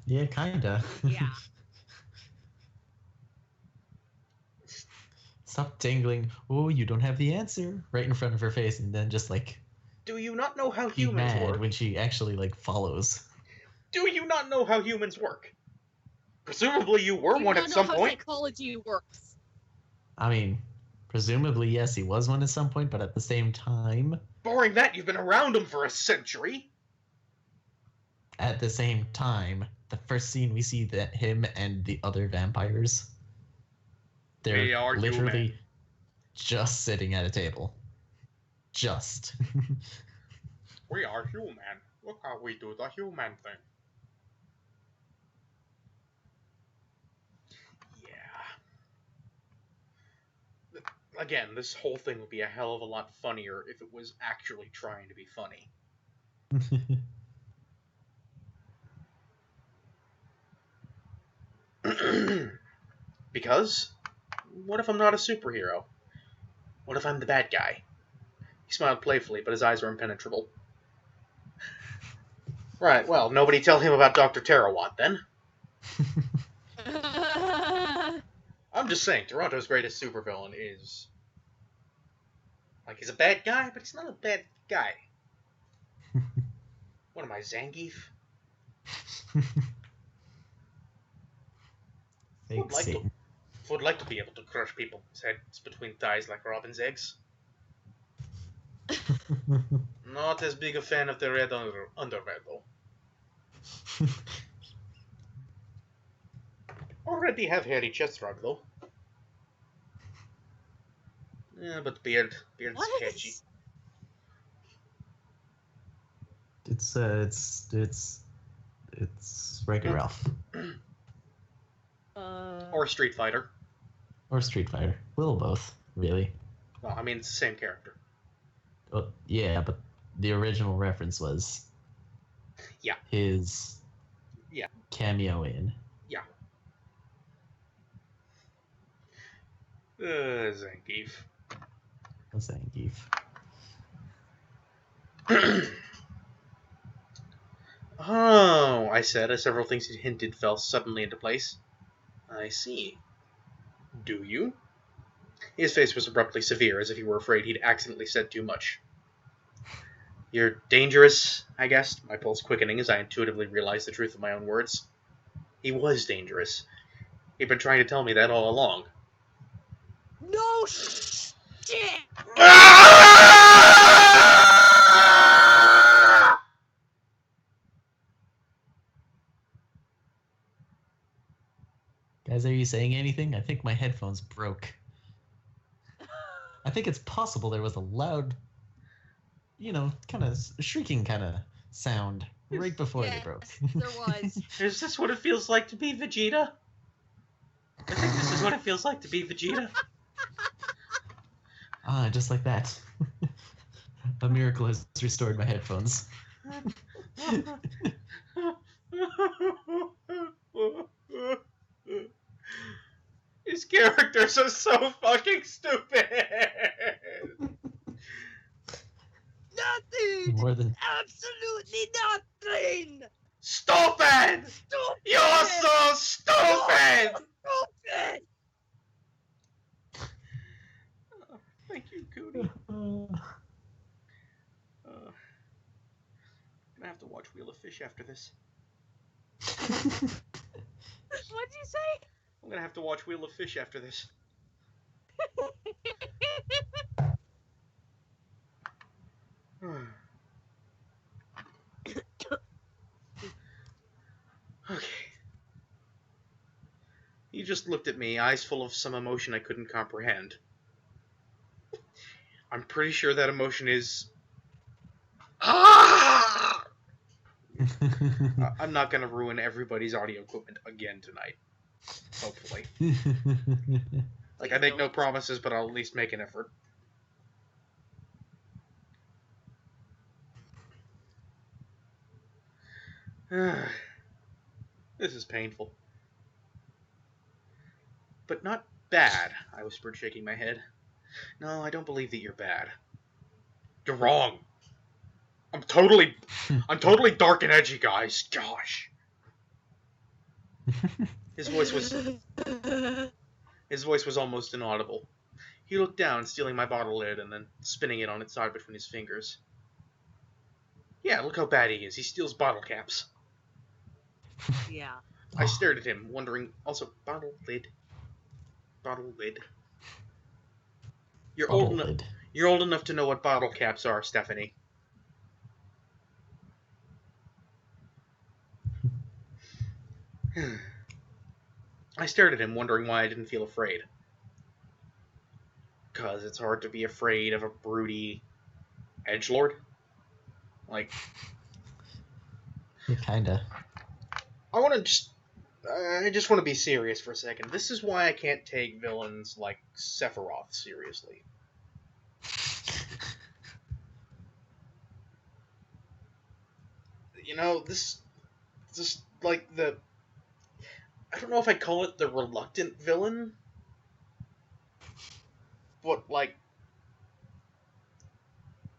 Yeah, kinda. Yeah. Stop dangling, oh, you don't have the answer, right in front of her face, and then just, like, Do you not know how be humans mad work? when she actually, like, follows. Do you not know how humans work? Presumably you were Do you one not at know some how point. psychology works? I mean, presumably, yes, he was one at some point, but at the same time, Barring that, you've been around him for a century. the first scene we see that him and the other vampires, We they're are literally human. just sitting at a table. Just. We are human. Look how we do the human thing. Yeah. Again, this whole thing would be a hell of a lot funnier if it was actually trying to be funny. Because, what if I'm not a superhero? What if I'm the bad guy? He smiled playfully, but his eyes were impenetrable. Right, well, nobody tell him about Dr. Tarawat, then. I'm just saying, Toronto's greatest supervillain is... Like, he's a bad guy, but he's not a bad guy. What am I, Zangief? Would like to be able to crush people's heads between thighs like Robin's eggs. Not as big a fan of the red underwear, though. Already have hairy chest rug, though. Yeah, but beard's sketchy. It's Wreck-It Ralph. Or Street Fighter. Or Street Fighter. Little both, really. Well, I mean, it's the same character. Oh, yeah, but the original reference was his cameo in. Yeah. Zangief. Zangief. Oh, I said, as several things he'd hinted fell suddenly into place. I see. Do you? His face was abruptly severe, as if he were afraid he'd accidentally said too much. You're dangerous, I guessed, my pulse quickening as I intuitively realized the truth of my own words. He was dangerous. He'd been trying to tell me that all along. No shit! Guys, are you saying anything? I think my headphones broke. I think it's possible there was a loud, kind of shrieking kind of sound right before they broke. There was. Is this what it feels like to be Vegeta? I think this is what it feels like to be Vegeta. Just like that. A miracle has restored my headphones. His characters are so fucking stupid. Nothing! More than Absolutely nothing! Stupid! You're so stupid! Stupid! Thank you, Cootie. Gonna have to watch Wheel of Fish after this. What'd you say? I'm gonna have to watch Wheel of Fish after this. Okay. He just looked at me, eyes full of some emotion I couldn't comprehend. I'm pretty sure that emotion is... Ah! I'm not gonna ruin everybody's audio equipment again tonight. Hopefully. Like, I make no promises, but I'll at least make an effort. This is painful. But not bad, I whispered, shaking my head. No, I don't believe that you're bad. You're wrong. I'm totally dark and edgy, guys. Gosh. His voice was almost inaudible. He looked down, stealing my bottle lid and then spinning it on its side between his fingers. Yeah, look how bad he is. He steals bottle caps. Yeah. I stared at him, wondering, also, bottle lid. Bottle lid. You're old enough to know what bottle caps are, Stephanie. I stared at him, wondering why I didn't feel afraid. 'Cause it's hard to be afraid of a broody edgelord. Like... Yeah, kinda. I just want to be serious for a second. This is why I can't take villains like Sephiroth seriously. You know, this like the... I don't know if I call it the reluctant villain. But, like...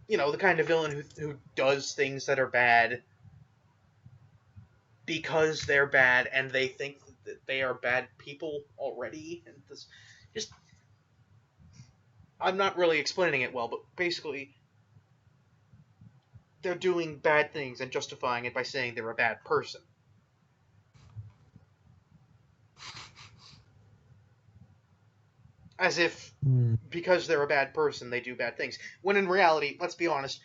the kind of villain who does things that are bad because they're bad and they think that they are bad people already. And this, just, I'm not really explaining it well, but basically, they're doing bad things and justifying it by saying they're a bad person. As if, because they're a bad person, they do bad things. When in reality, let's be honest,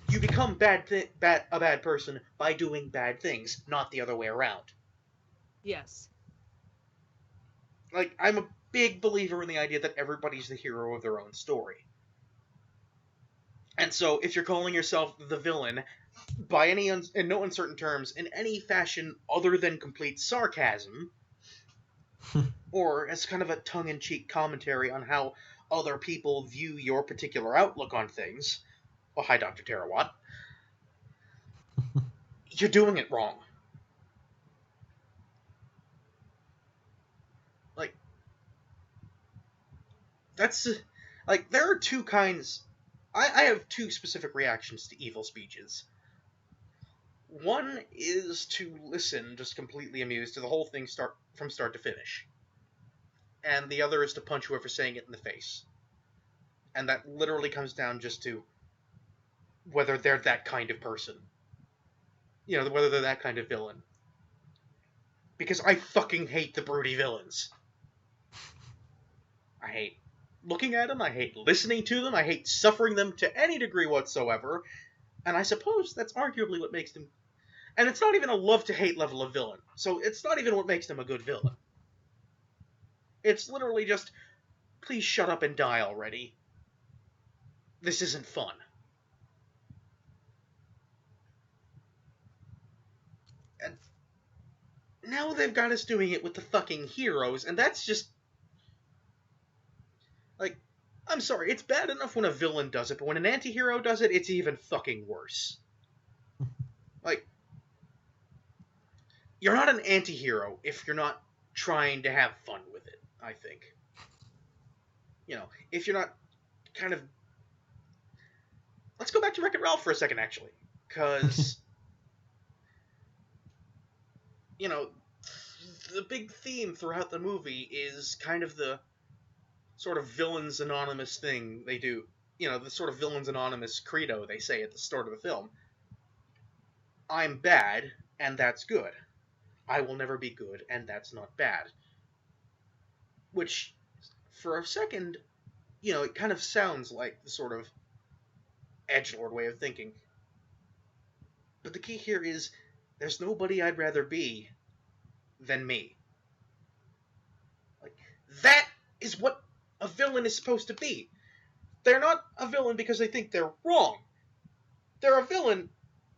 you become a bad person by doing bad things, not the other way around. Yes. Like, I'm a big believer in the idea that everybody's the hero of their own story. And so, if you're calling yourself the villain, by in no uncertain terms, in any fashion other than complete sarcasm, or as kind of a tongue-in-cheek commentary on how other people view your particular outlook on things, well, hi, Dr. Terawatt, you're doing it wrong. Like, that's, like, there are two kinds, I have two specific reactions to evil speeches. One is to listen, just completely amused, to the whole thing from start to finish. And the other is to punch whoever's saying it in the face. And that literally comes down just to whether they're that kind of person. Whether they're that kind of villain. Because I fucking hate the broody villains. I hate looking at them, I hate listening to them, I hate suffering them to any degree whatsoever, and I suppose that's arguably what makes them... And it's not even a love-to-hate level of villain, so it's not even what makes them a good villain. It's literally just, please shut up and die already. This isn't fun. And now they've got us doing it with the fucking heroes, and that's just... Like, I'm sorry, it's bad enough when a villain does it, but when an anti-hero does it, it's even fucking worse. Like, you're not an anti-hero if you're not trying to have fun with it, I think. If you're not kind of... Let's go back to Wreck-It Ralph for a second, actually. Because, the big theme throughout the movie is kind of the sort of Villains Anonymous thing they do. The sort of Villains Anonymous credo they say at the start of the film. I'm bad, and that's good. I will never be good, and that's not bad. Which, for a second, it kind of sounds like the sort of edgelord way of thinking. But the key here is, there's nobody I'd rather be than me. Like, that is what a villain is supposed to be. They're not a villain because they think they're wrong. They're a villain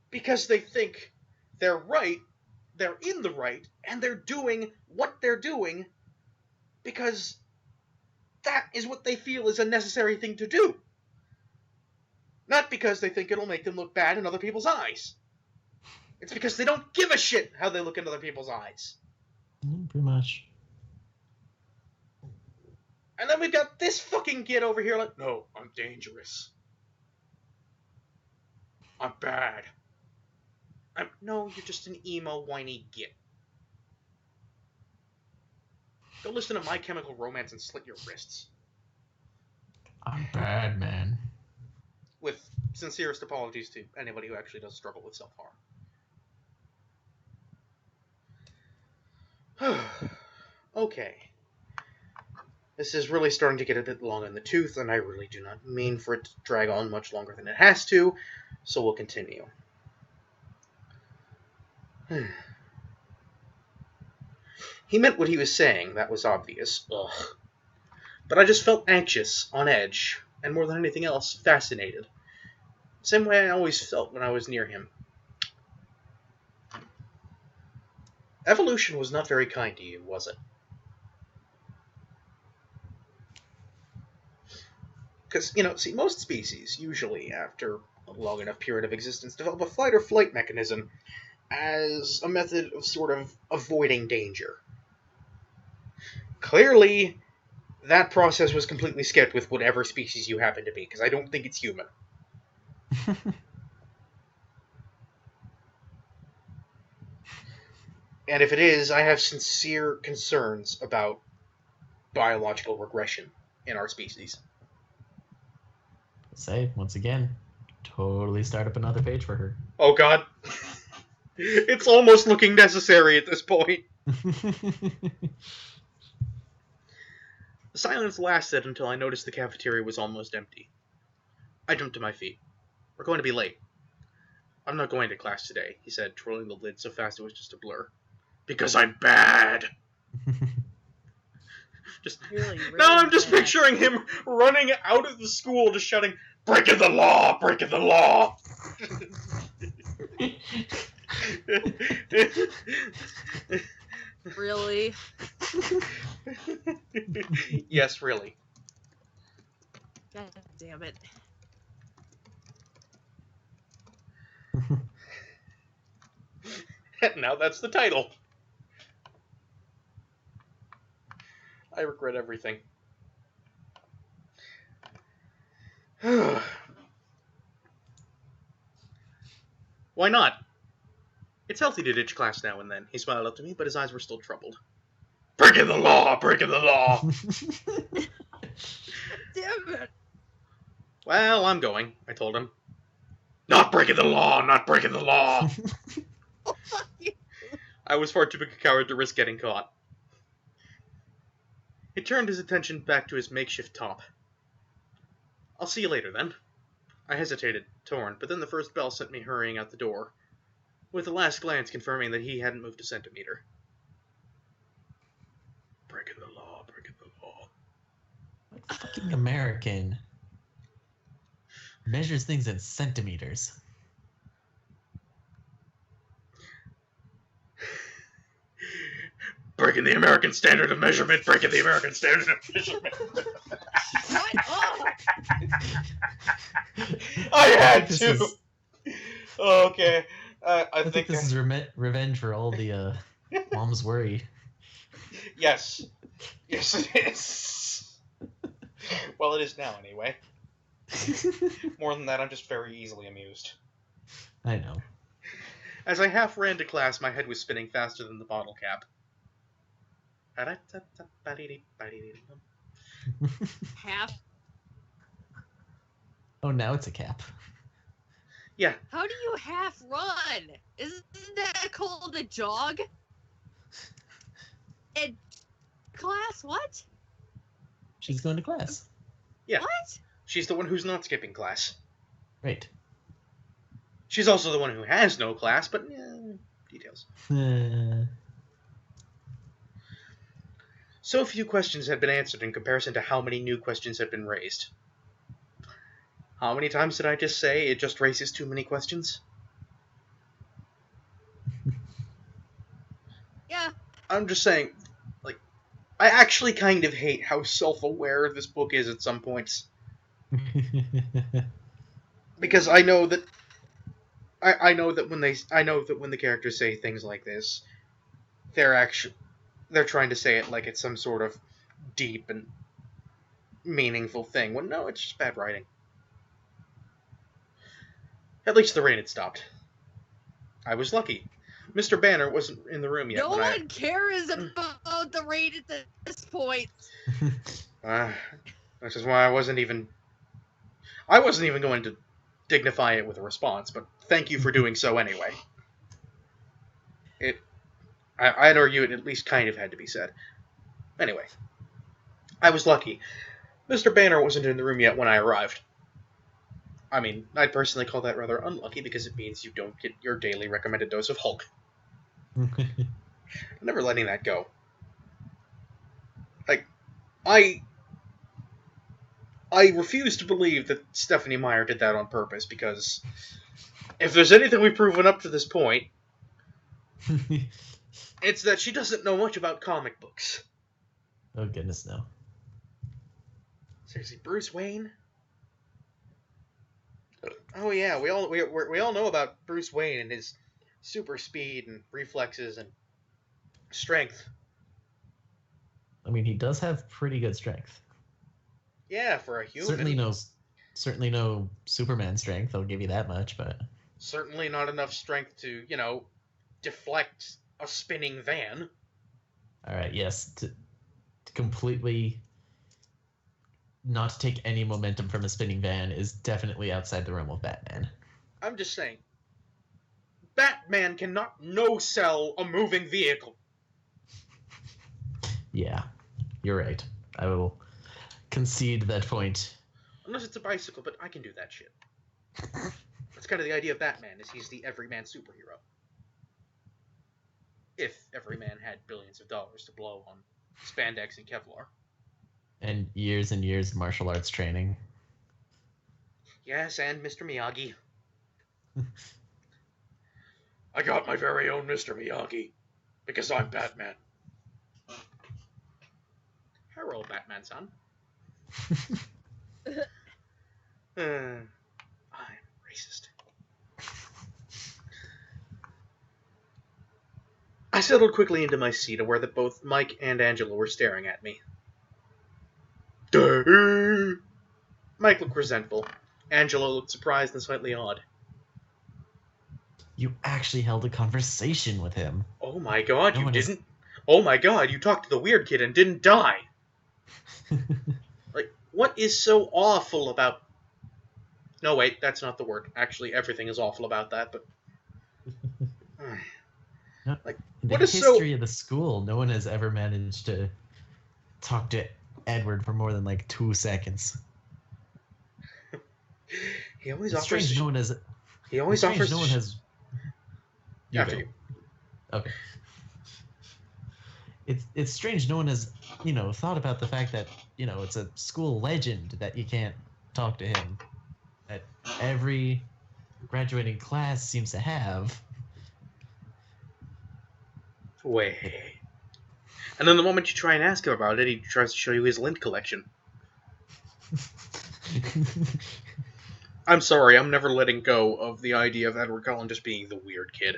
because they think they're right, they're in the right, and they're doing what they're doing because that is what they feel is a necessary thing to do. Not because they think it'll make them look bad in other people's eyes. It's because they don't give a shit how they look in other people's eyes. Pretty much. And then we've got this fucking kid over here like, no, I'm dangerous. I'm bad. No, you're just an emo, whiny git. Go listen to My Chemical Romance and slit your wrists. I'm bad, man. With sincerest apologies to anybody who actually does struggle with self-harm. Okay. This is really starting to get a bit long in the tooth, and I really do not mean for it to drag on much longer than it has to, so we'll continue. He meant what he was saying, that was obvious. Ugh. But I just felt anxious, on edge, and more than anything else, fascinated. Same way I always felt when I was near him. Evolution was not very kind to you, was it? Because, see, most species, usually, after a long enough period of existence, develop a fight or flight mechanism as a method of sort of avoiding danger. Clearly, that process was completely skipped with whatever species you happen to be, because I don't think it's human. And if it is, I have sincere concerns about biological regression in our species. Say, once again, totally start up another page for her. Oh god. It's almost looking necessary at this point. The silence lasted until I noticed the cafeteria was almost empty. I jumped to my feet. We're going to be late. I'm not going to class today, he said, twirling the lid so fast it was just a blur. Because I'm bad. Just Really now I'm just bad. picturing him running out of the school just shouting, "Breaking the law! Breaking the law!" Really? Yes, really. God damn it. Now that's the title. I regret everything. Why not? It's healthy to ditch class now and then. He smiled up to me, but his eyes were still troubled. Breaking the law! Breaking the law! Damn it. Well, I'm going, I told him. Not breaking the law! Not breaking the law! Oh, fuck you. I was far too big a coward to risk getting caught. He turned his attention back to his makeshift top. I'll see you later, then. I hesitated, torn, but then the first bell sent me hurrying out the door, with a last glance confirming that he hadn't moved a centimeter. Breaking the law, breaking the law. What fucking American measures things in centimeters? Breaking the American standard of measurement, breaking the American standard of measurement. What? Oh. I had This to. is- Okay. I think this is revenge for all the mom's worry. Yes. Yes, it is. Well, it is now, anyway. More than that, I'm just very easily amused. I know. As I half ran to class, my head was spinning faster than the bottle cap. Half. Oh, now it's a cap. Yeah, How do you half run? Isn't that called a jog? In class? What? She's going to class. yeah. What? She's the one who's not skipping class. Right. She's also the one who has no class, but details. So few questions had been answered in comparison to how many new questions had been raised. How many times did I just say it just raises too many questions? Yeah. I'm just saying, like, I actually kind of hate how self-aware this book is at some points. Because I know that when the characters say things like this, they're trying to say it like it's some sort of deep and meaningful thing. When no, it's just bad writing. At least the rain had stopped. I was lucky. Mr. Banner wasn't in the room yet. No one cares about the raid at this point. Which is why I wasn't even going to dignify it with a response, but thank you for doing so anyway. I'd argue it at least kind of had to be said. Anyway, I was lucky. Mr. Banner wasn't in the room yet when I arrived. I mean, I'd personally call that rather unlucky because it means you don't get your daily recommended dose of Hulk. I'm never letting that go. Like, I refuse to believe that Stephanie Meyer did that on purpose, because if there's anything we've proven up to this point, it's that she doesn't know much about comic books. Oh goodness, no. Seriously, Bruce Wayne? Oh yeah, we all know about Bruce Wayne and his super speed and reflexes and strength. I mean, he does have pretty good strength. Yeah, for a human. Certainly knows certainly no Superman strength. I'll give you that much. But Certainly not enough strength to, deflect a spinning van. all right, yes, to completely not take any momentum from a spinning van is definitely outside the realm of Batman. I'm just saying, Batman cannot no-sell a moving vehicle. Yeah, you're right. I will concede that point. Unless it's a bicycle, but I can do that shit. That's kind of the idea of Batman, is he's the everyman superhero. If every man had billions of dollars to blow on spandex and Kevlar. And years of martial arts training. Yes, and Mr. Miyagi. I got my very own Mr. Miyagi, because I'm Batman. Hello, Batman, son. I'm racist. I settled quickly into my seat, aware that both Mike and Angela were staring at me. Duh. Mike looked resentful. Angela looked surprised and slightly odd. You actually held a conversation with him. Oh my god, No you one is- didn't? Oh my god, you talked to the weird kid and didn't die! Like, what is so awful about... No, wait, that's not the word. Actually, everything is awful about that, but... Like, In the what is history of the school, no one has ever managed to talk to Edward for more than like 2 seconds. He always It's offers... strange no one has. He always it's strange offers... no one has. After go. you. Okay. It's strange no one has thought about the fact that it's a school legend that you can't talk to him. That every graduating class seems to have. Wait. And then the moment you try and ask him about it, he tries to show you his lint collection. I'm sorry, I'm never letting go of the idea of Edward Cullen just being the weird kid.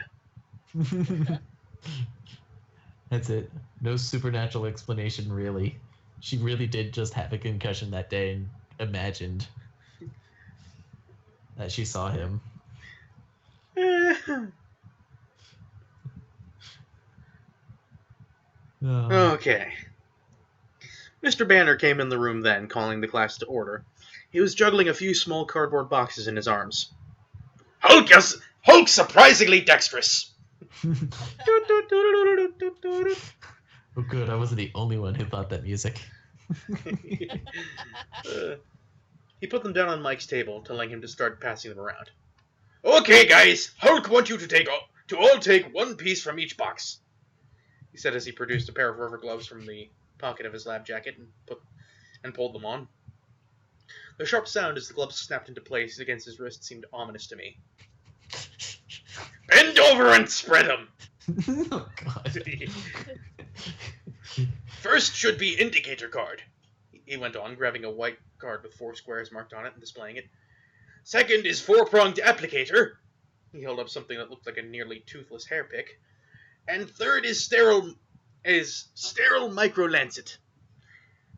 That's it. No supernatural explanation, really. She really did just have a concussion that day and imagined that she saw him. Okay. Mr. Banner came in the room then, calling the class to order. He was juggling a few small cardboard boxes in his arms. Hulk's surprisingly dexterous! Oh, good. I wasn't the only one who thought that music. He put them down on Mike's table, telling him to start passing them around. Okay, guys, Hulk wants you to all take one piece from each box, he said as he produced a pair of rubber gloves from the pocket of his lab jacket and pulled them on. The sharp sound as the gloves snapped into place against his wrist seemed ominous to me. Bend over and spread them! Oh, God. First should be indicator card, he went on, grabbing a white card with 4 squares marked on it and displaying it. Second is 4-pronged applicator. He held up something that looked like a nearly toothless hair pick. And third is sterile micro-lancet.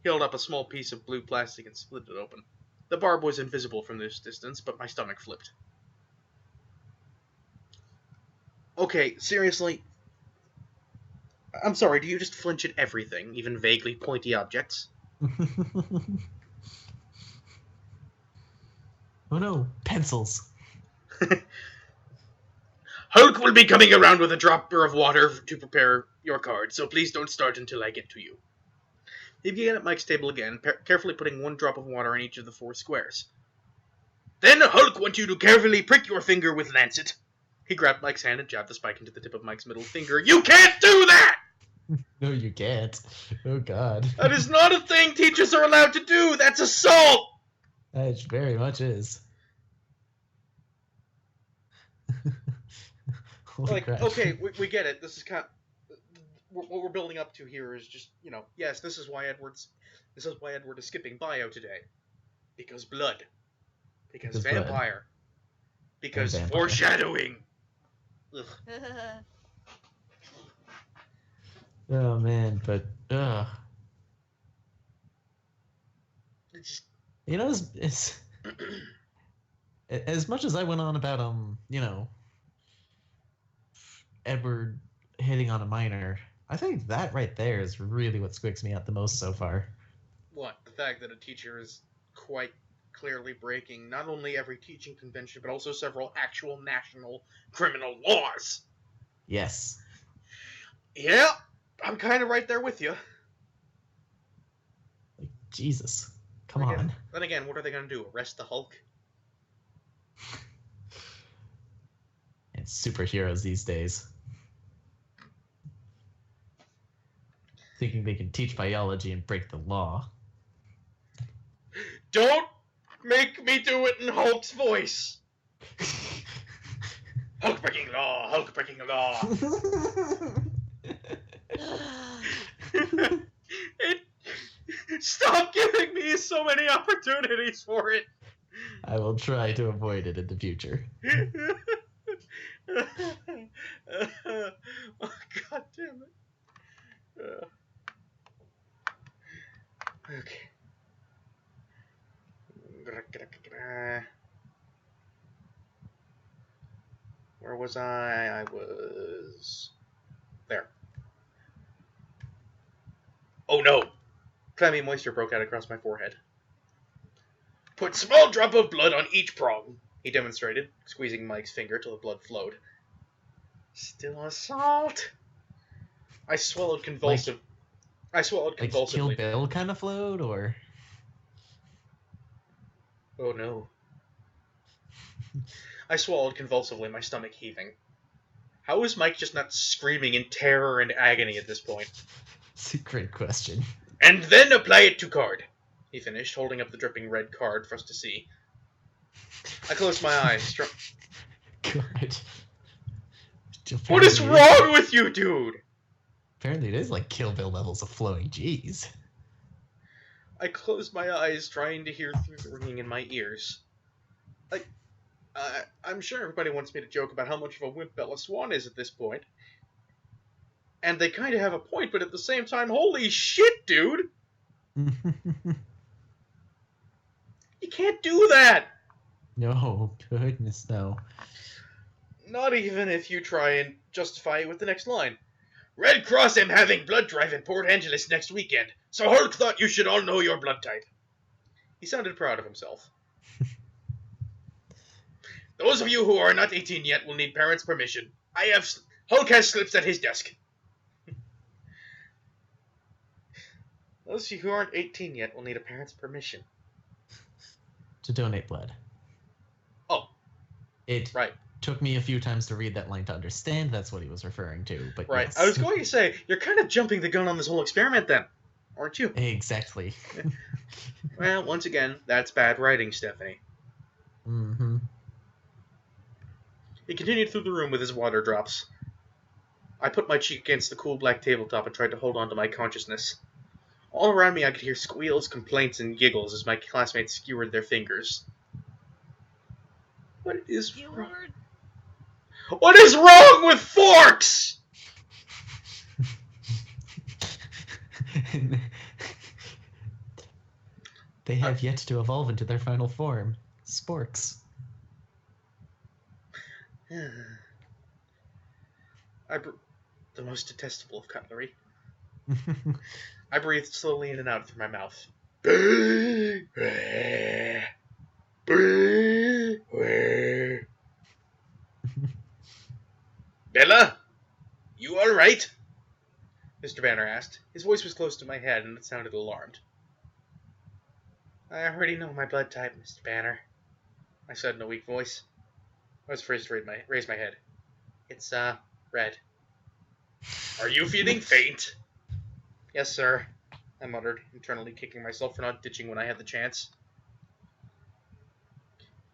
He held up a small piece of blue plastic and split it open. The barb was invisible from this distance, but my stomach flipped. Okay, seriously? I'm sorry, do you just flinch at everything, even vaguely pointy objects? Oh no, pencils. Hulk will be coming around with a dropper of water to prepare your card, so please don't start until I get to you. He began at Mike's table again, carefully putting 1 drop of water in each of the 4 squares. Then Hulk wants you to carefully prick your finger with lancet. He grabbed Mike's hand and jabbed the spike into the tip of Mike's middle finger. You can't do that! No, you can't. Oh, God. That is not a thing teachers are allowed to do! That's assault! That very much is. Holy crap. Okay, we get it. This is what we're building up to here is just, yes, this is why Edward is skipping bio today. Because blood. Because vampire. Blood. Because Vampire. foreshadowing. Ugh. Oh, man, but, It's just, it's As much as I went on about Edward hitting on a minor, I think that right there is really what squicks me out the most so far. What? The fact that a teacher is quite clearly breaking not only every teaching convention, but also several actual national criminal laws. Yes. Yeah, I'm kind of right there with you. Like, Jesus. Come on. Then again, what are they going to do? Arrest the Hulk? It's superheroes these days. Thinking they can teach biology and break the law. Don't make me do it in Hulk's voice! Hulk breaking law! Hulk breaking law! Stop giving me so many opportunities for it! I will try to avoid it in the future. Oh, God damn it. Okay. Where was I? I was there. Oh no! Clammy moisture broke out across my forehead. Put small drop of blood on each prong, he demonstrated, squeezing Mike's finger till the blood flowed. Still assault? I swallowed convulsively. Like Kill Bill kind of flowed, or? Oh no. I swallowed convulsively, my stomach heaving. How is Mike just not screaming in terror and agony at this point? It's a great question. And then apply it to card, he finished, holding up the dripping red card for us to see. I closed my eyes. God. What is wrong with you, dude? Apparently it is like Kill Bill levels of flowing. Jeez. I closed my eyes, trying to hear through the ringing in my ears. I'm sure everybody wants me to joke about how much of a wimp Bella Swan is at this point. And they kind of have a point, but at the same time, holy shit, dude! You can't do that! No, goodness no. Not even if you try and justify it with the next line. Red Cross am having blood drive in Port Angeles next weekend, so Hulk thought you should all know your blood type. He sounded proud of himself. Those of you who are not 18 yet will need parents' permission. Hulk has slips at his desk. Those of you who aren't 18 yet will need a parent's permission. To donate blood. Oh. It right. Took me a few times to read that line to understand that's what he was referring to, but right. Yes. I was going to say, you're kind of jumping the gun on this whole experiment then, aren't you? Exactly. Well, once again, that's bad writing, Stephanie. Mm-hmm. He continued through the room with his water drops. I put my cheek against the cool black tabletop and tried to hold on to my consciousness. All around me I could hear squeals, complaints, and giggles as my classmates skewered their fingers. What is wrong with forks? They have yet to evolve into their final form. Sporks. The most detestable of cutlery. I breathed slowly in and out through my mouth. Bella? You alright? Mr. Banner asked. His voice was close to my head and it sounded alarmed. I already know my blood type, Mr. Banner, I said in a weak voice. I was first to raise my head. It's, red. Are you feeling faint? Yes, sir, I muttered, internally kicking myself for not ditching when I had the chance.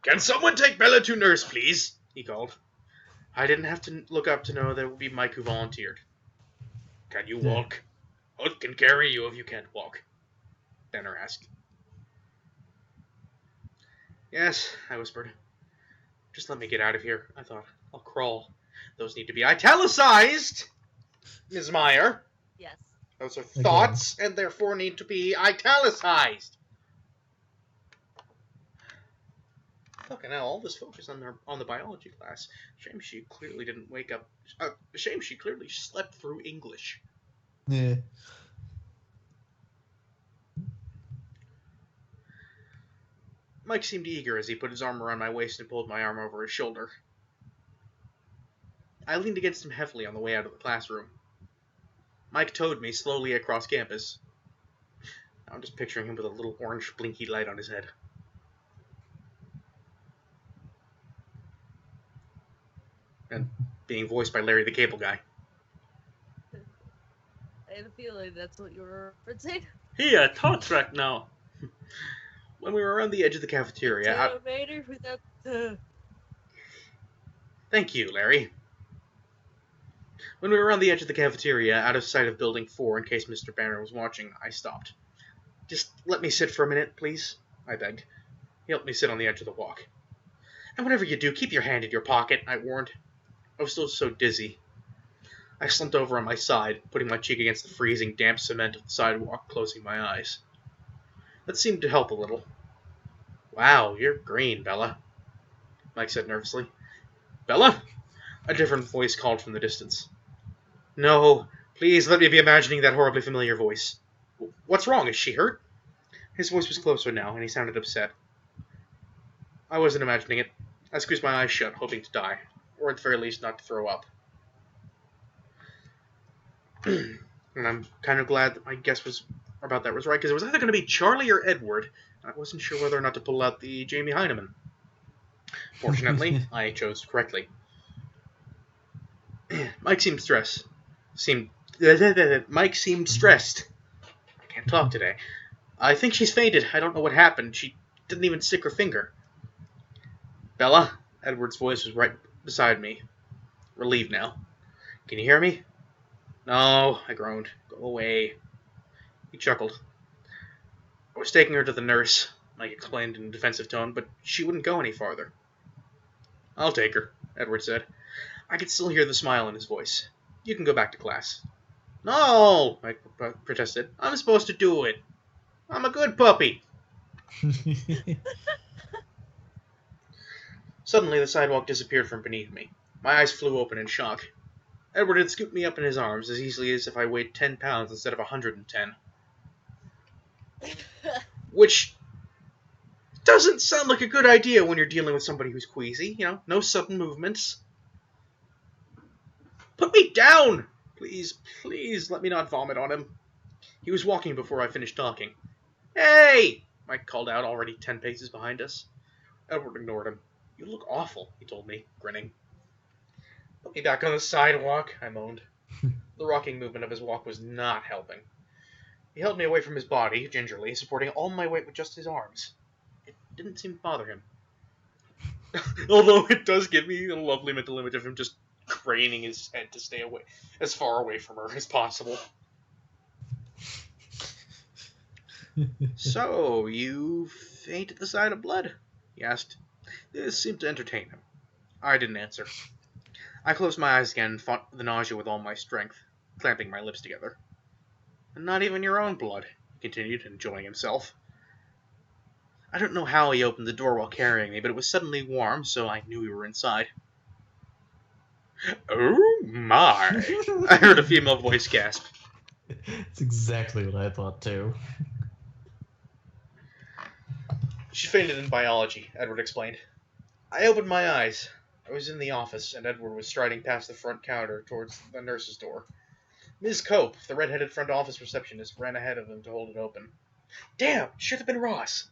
Can someone take Bella to nurse, please? He called. I didn't have to look up to know that it would be Mike who volunteered. Can you walk? Hulk can carry you if you can't walk, Banner asked. Yes, I whispered. Just let me get out of here, I thought. I'll crawl. Those need to be italicized, Ms. Meyer. Yes. Those are thoughts, and therefore need to be italicized. Fucking hell, all this focus on the biology class. Shame she clearly didn't wake up. Shame she clearly slept through English. Yeah. Mike seemed eager as he put his arm around my waist and pulled my arm over his shoulder. I leaned against him heavily on the way out of the classroom. Mike towed me slowly across campus. I'm just picturing him with a little orange blinky light on his head. And being voiced by Larry the Cable Guy. I had a feeling that's what you were referencing. Here, talk track now. When we were around the edge of the cafeteria... Tomato without the... Thank you, Larry. When we were on the edge of the cafeteria, out of sight of Building 4 in case Mr. Banner was watching, I stopped. Just let me sit for a minute, please, I begged. He helped me sit on the edge of the walk. And whatever you do, keep your hand in your pocket, I warned. I was still so dizzy. I slumped over on my side, putting my cheek against the freezing, damp cement of the sidewalk, closing my eyes. That seemed to help a little. Wow, you're green, Bella, Mike said nervously. Bella? A different voice called from the distance. No, please let me be imagining that horribly familiar voice. What's wrong? Is she hurt? His voice was closer now, and he sounded upset. I wasn't imagining it. I squeezed my eyes shut, hoping to die, or at the very least not to throw up. And I'm kind of glad that my guess about that was right, because it was either going to be Charlie or Edward. I wasn't sure whether or not to pull out the Jamie Heineman. Fortunately, I chose correctly. Mike seemed stressed. Mike seemed stressed. I can't talk today. I think she's fainted. I don't know what happened. She didn't even stick her finger. Bella? Edward's voice was right beside me. Relieved now. Can you hear me? No, I groaned. Go away. He chuckled. I was taking her to the nurse, Mike explained in a defensive tone, but she wouldn't go any farther. I'll take her, Edward said. I could still hear the smile in his voice. You can go back to class. No, Mike protested. I'm supposed to do it. I'm a good puppy. Suddenly, the sidewalk disappeared from beneath me. My eyes flew open in shock. Edward had scooped me up in his arms as easily as if I weighed 10 pounds instead of 110. Which doesn't sound like a good idea when you're dealing with somebody who's queasy. You know, no sudden movements. Put me down! Please, please let me not vomit on him. He was walking before I finished talking. Hey! Mike called out, already 10 paces behind us. Edward ignored him. You look awful, he told me, grinning. Put me back on the sidewalk, I moaned. The rocking movement of his walk was not helping. He held me away from his body, gingerly, supporting all my weight with just his arms. It didn't seem to bother him. Although it does give me a lovely mental image of him just craning his head to stay away, as far away from her as possible. So, you faint at the sight of blood? He asked. This seemed to entertain him. I didn't answer. I closed my eyes again and fought the nausea with all my strength, clamping my lips together. And not even your own blood, he continued, enjoying himself. I don't know how he opened the door while carrying me, but it was suddenly warm, so I knew we were inside. Oh my! I heard a female voice gasp. That's exactly what I thought too. She fainted in biology, Edward explained. I opened my eyes. I was in the office, and Edward was striding past the front counter towards the nurse's door. Ms. Cope, the red-headed front office receptionist, ran ahead of him to hold it open. Damn, should have been Ross.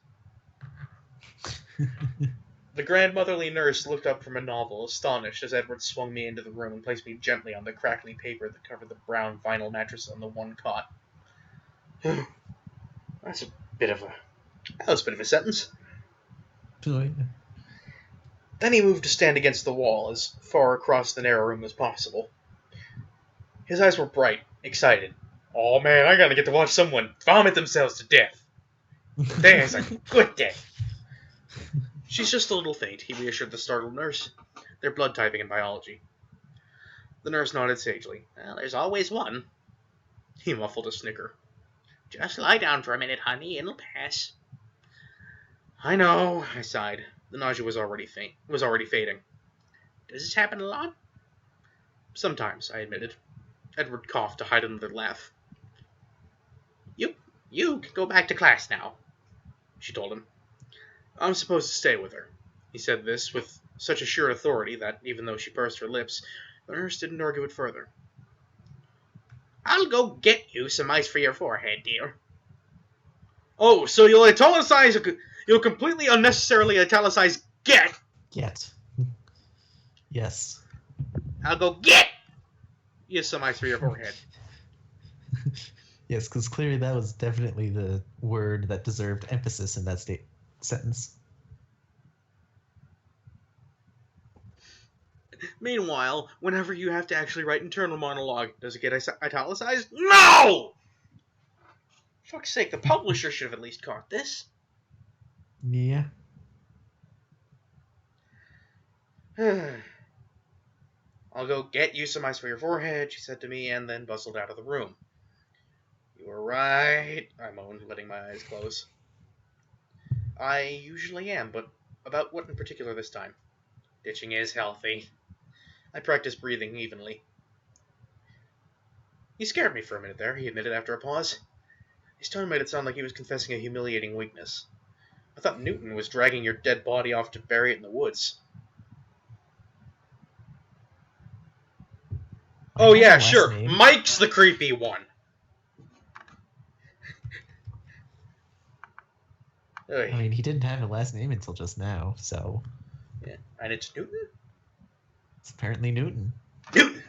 The grandmotherly nurse looked up from a novel, astonished, as Edward swung me into the room and placed me gently on the crackly paper that covered the brown vinyl mattress on the one cot. That was a bit of a sentence. Oh, yeah. Then he moved to stand against the wall, as far across the narrow room as possible. His eyes were bright, excited. Oh man, I gotta get to watch someone vomit themselves to death. Today is a good day. She's just a little faint, he reassured the startled nurse. They're blood typing in biology. The nurse nodded sagely. Well, there's always one. He muffled a snicker. Just lie down for a minute, honey, and it'll pass. I know, I sighed. The nausea was already fading. Does this happen a lot? Sometimes, I admitted. Edward coughed to hide another laugh. You can go back to class now, she told him. I'm supposed to stay with her. He said this with such assured authority that, even though she pursed her lips, the nurse didn't argue it further. I'll go get you some ice for your forehead, dear. Oh, so you'll completely unnecessarily italicize get. Get. Yes. I'll go get you some ice for your forehead. Yes, because clearly that was definitely the word that deserved emphasis in that sentence. Meanwhile, whenever you have to actually write internal monologue, does it get italicized? No! Fuck's sake, the publisher should have at least caught this. Yeah. I'll go get you some ice for your forehead, she said to me, and then bustled out of the room. You were right, I moaned, letting my eyes close. I usually am, but about what in particular this time? Ditching is healthy. I practice breathing evenly. He scared me for a minute there, he admitted after a pause. His tone made it sound like he was confessing a humiliating weakness. I thought Newton was dragging your dead body off to bury it in the woods. Oh yeah, sure. Name. Mike's the creepy one. I mean, he didn't have a last name until just now, so... Yeah, and it's Newton? It's apparently Newton. Newton!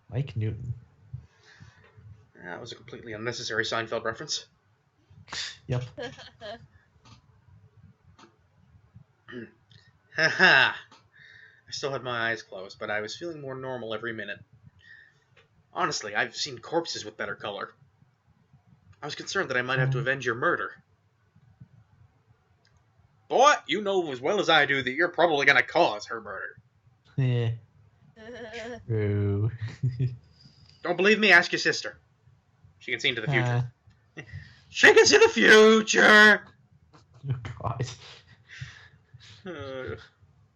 Mike Newton. That was a completely unnecessary Seinfeld reference. Yep. Haha. I still had my eyes closed, but I was feeling more normal every minute. Honestly, I've seen corpses with better color. I was concerned that I might have to avenge your murder. Boy, you know as well as I do that you're probably going to cause her murder. Yeah. True. Don't believe me? Ask your sister. She can see into the future. She can see the future! Oh, God.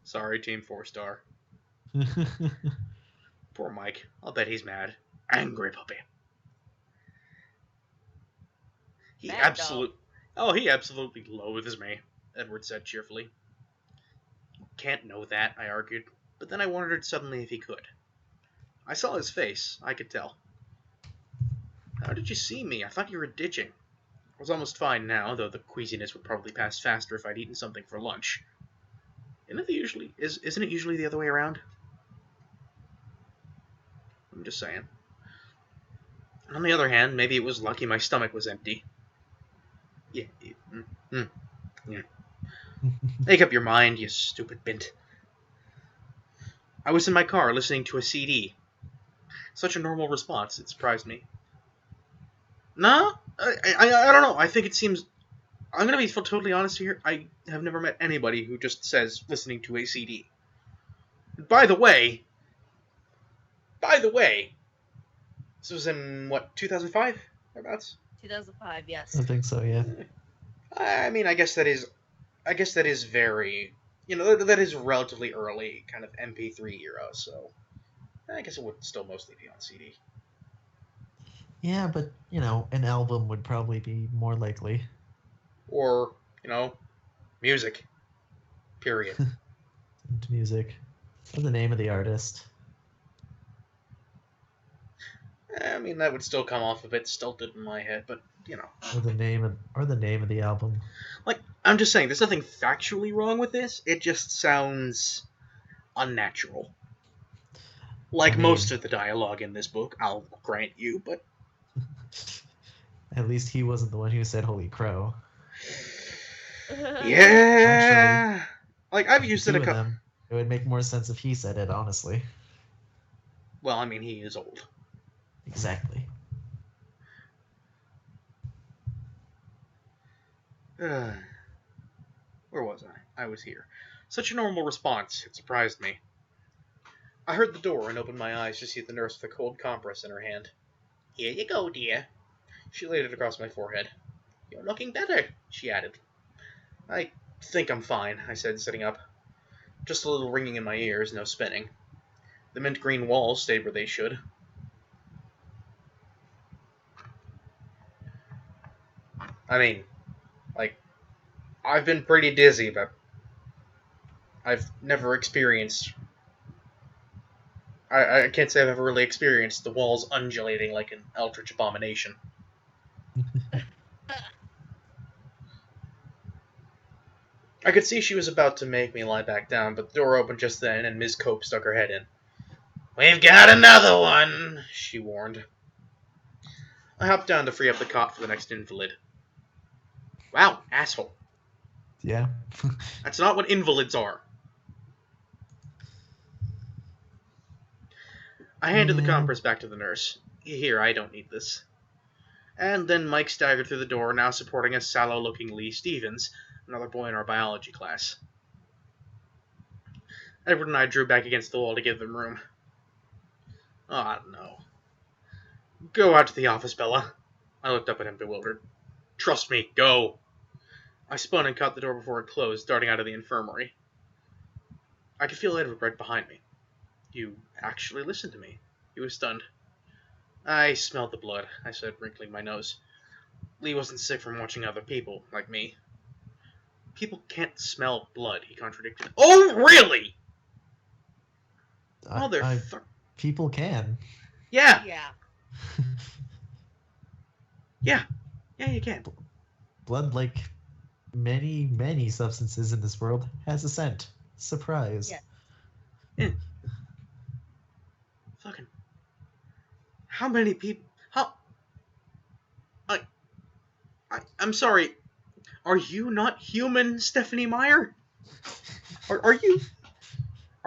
Sorry, Team 4-star. Poor Mike. I'll bet he's mad. Angry puppy. He absolutely loathes me, Edward said cheerfully. Can't know that, I argued, but then I wondered suddenly if he could. I saw his face, I could tell. How did you see me? I thought you were ditching. I was almost fine now, though the queasiness would probably pass faster if I'd eaten something for lunch. Isn't it usually the other way around? I'm just saying. On the other hand, maybe it was lucky my stomach was empty. Yeah. Make up your mind, you stupid bint. I was in my car listening to a CD. Such a normal response, it surprised me. No, I don't know. I think it seems... I'm going to be totally honest here. I have never met anybody who just says listening to a CD. By the way, this was in, what, 2005? Thereabouts? 2005, yes. I think so, yeah. I mean, I guess that is very, that is relatively early kind of MP3 era, so I guess it would still mostly be on CD. Yeah, but, an album would probably be more likely. Or, music. Period. Music. Or the name of the artist. I mean, that would still come off a bit stilted in my head, but, Or the name of the album. Like, I'm just saying, there's nothing factually wrong with this. It just sounds unnatural. Like most of the dialogue in this book, I'll grant you, but... At least he wasn't the one who said "Holy Crow." Yeah! Actually, like, I've used it a couple... It would make more sense if he said it, honestly. Well, I mean, he is old. Exactly. Where was I? I was here. Such a normal response. It surprised me. I heard the door and opened my eyes to see the nurse with a cold compress in her hand. Here you go, dear. She laid it across my forehead. You're looking better, she added. I think I'm fine, I said, sitting up. Just a little ringing in my ears, no spinning. The mint green walls stayed where they should. I mean, like, I've been pretty dizzy, but I've never experienced... I can't say I've ever really experienced the walls undulating like an eldritch abomination. I could see she was about to make me lie back down, but the door opened just then, and Ms. Cope stuck her head in. "We've got another one," she warned. I hopped down to free up the cot for the next invalid. Wow, asshole. Yeah. That's not what invalids are. I handed the compress back to the nurse. Here, I don't need this. And then Mike staggered through the door, now supporting a sallow-looking Lee Stevens, another boy in our biology class. Edward and I drew back against the wall to give them room. Ah, no. Go out to the office, Bella. I looked up at him, bewildered. Trust me, go. I spun and caught the door before it closed, darting out of the infirmary. I could feel Edward right behind me. You actually listened to me. He was stunned. I smelled the blood, I said, wrinkling my nose. Lee wasn't sick from watching other people, like me. People can't smell blood, he contradicted. Oh, really? Motherfucker. People can. Yeah. Yeah. Yeah, you can. Blood, like many, many substances in this world, has a scent. Surprise. Yeah. Fucking. How many people? How? I'm sorry. Are you not human, Stephanie Meyer? Are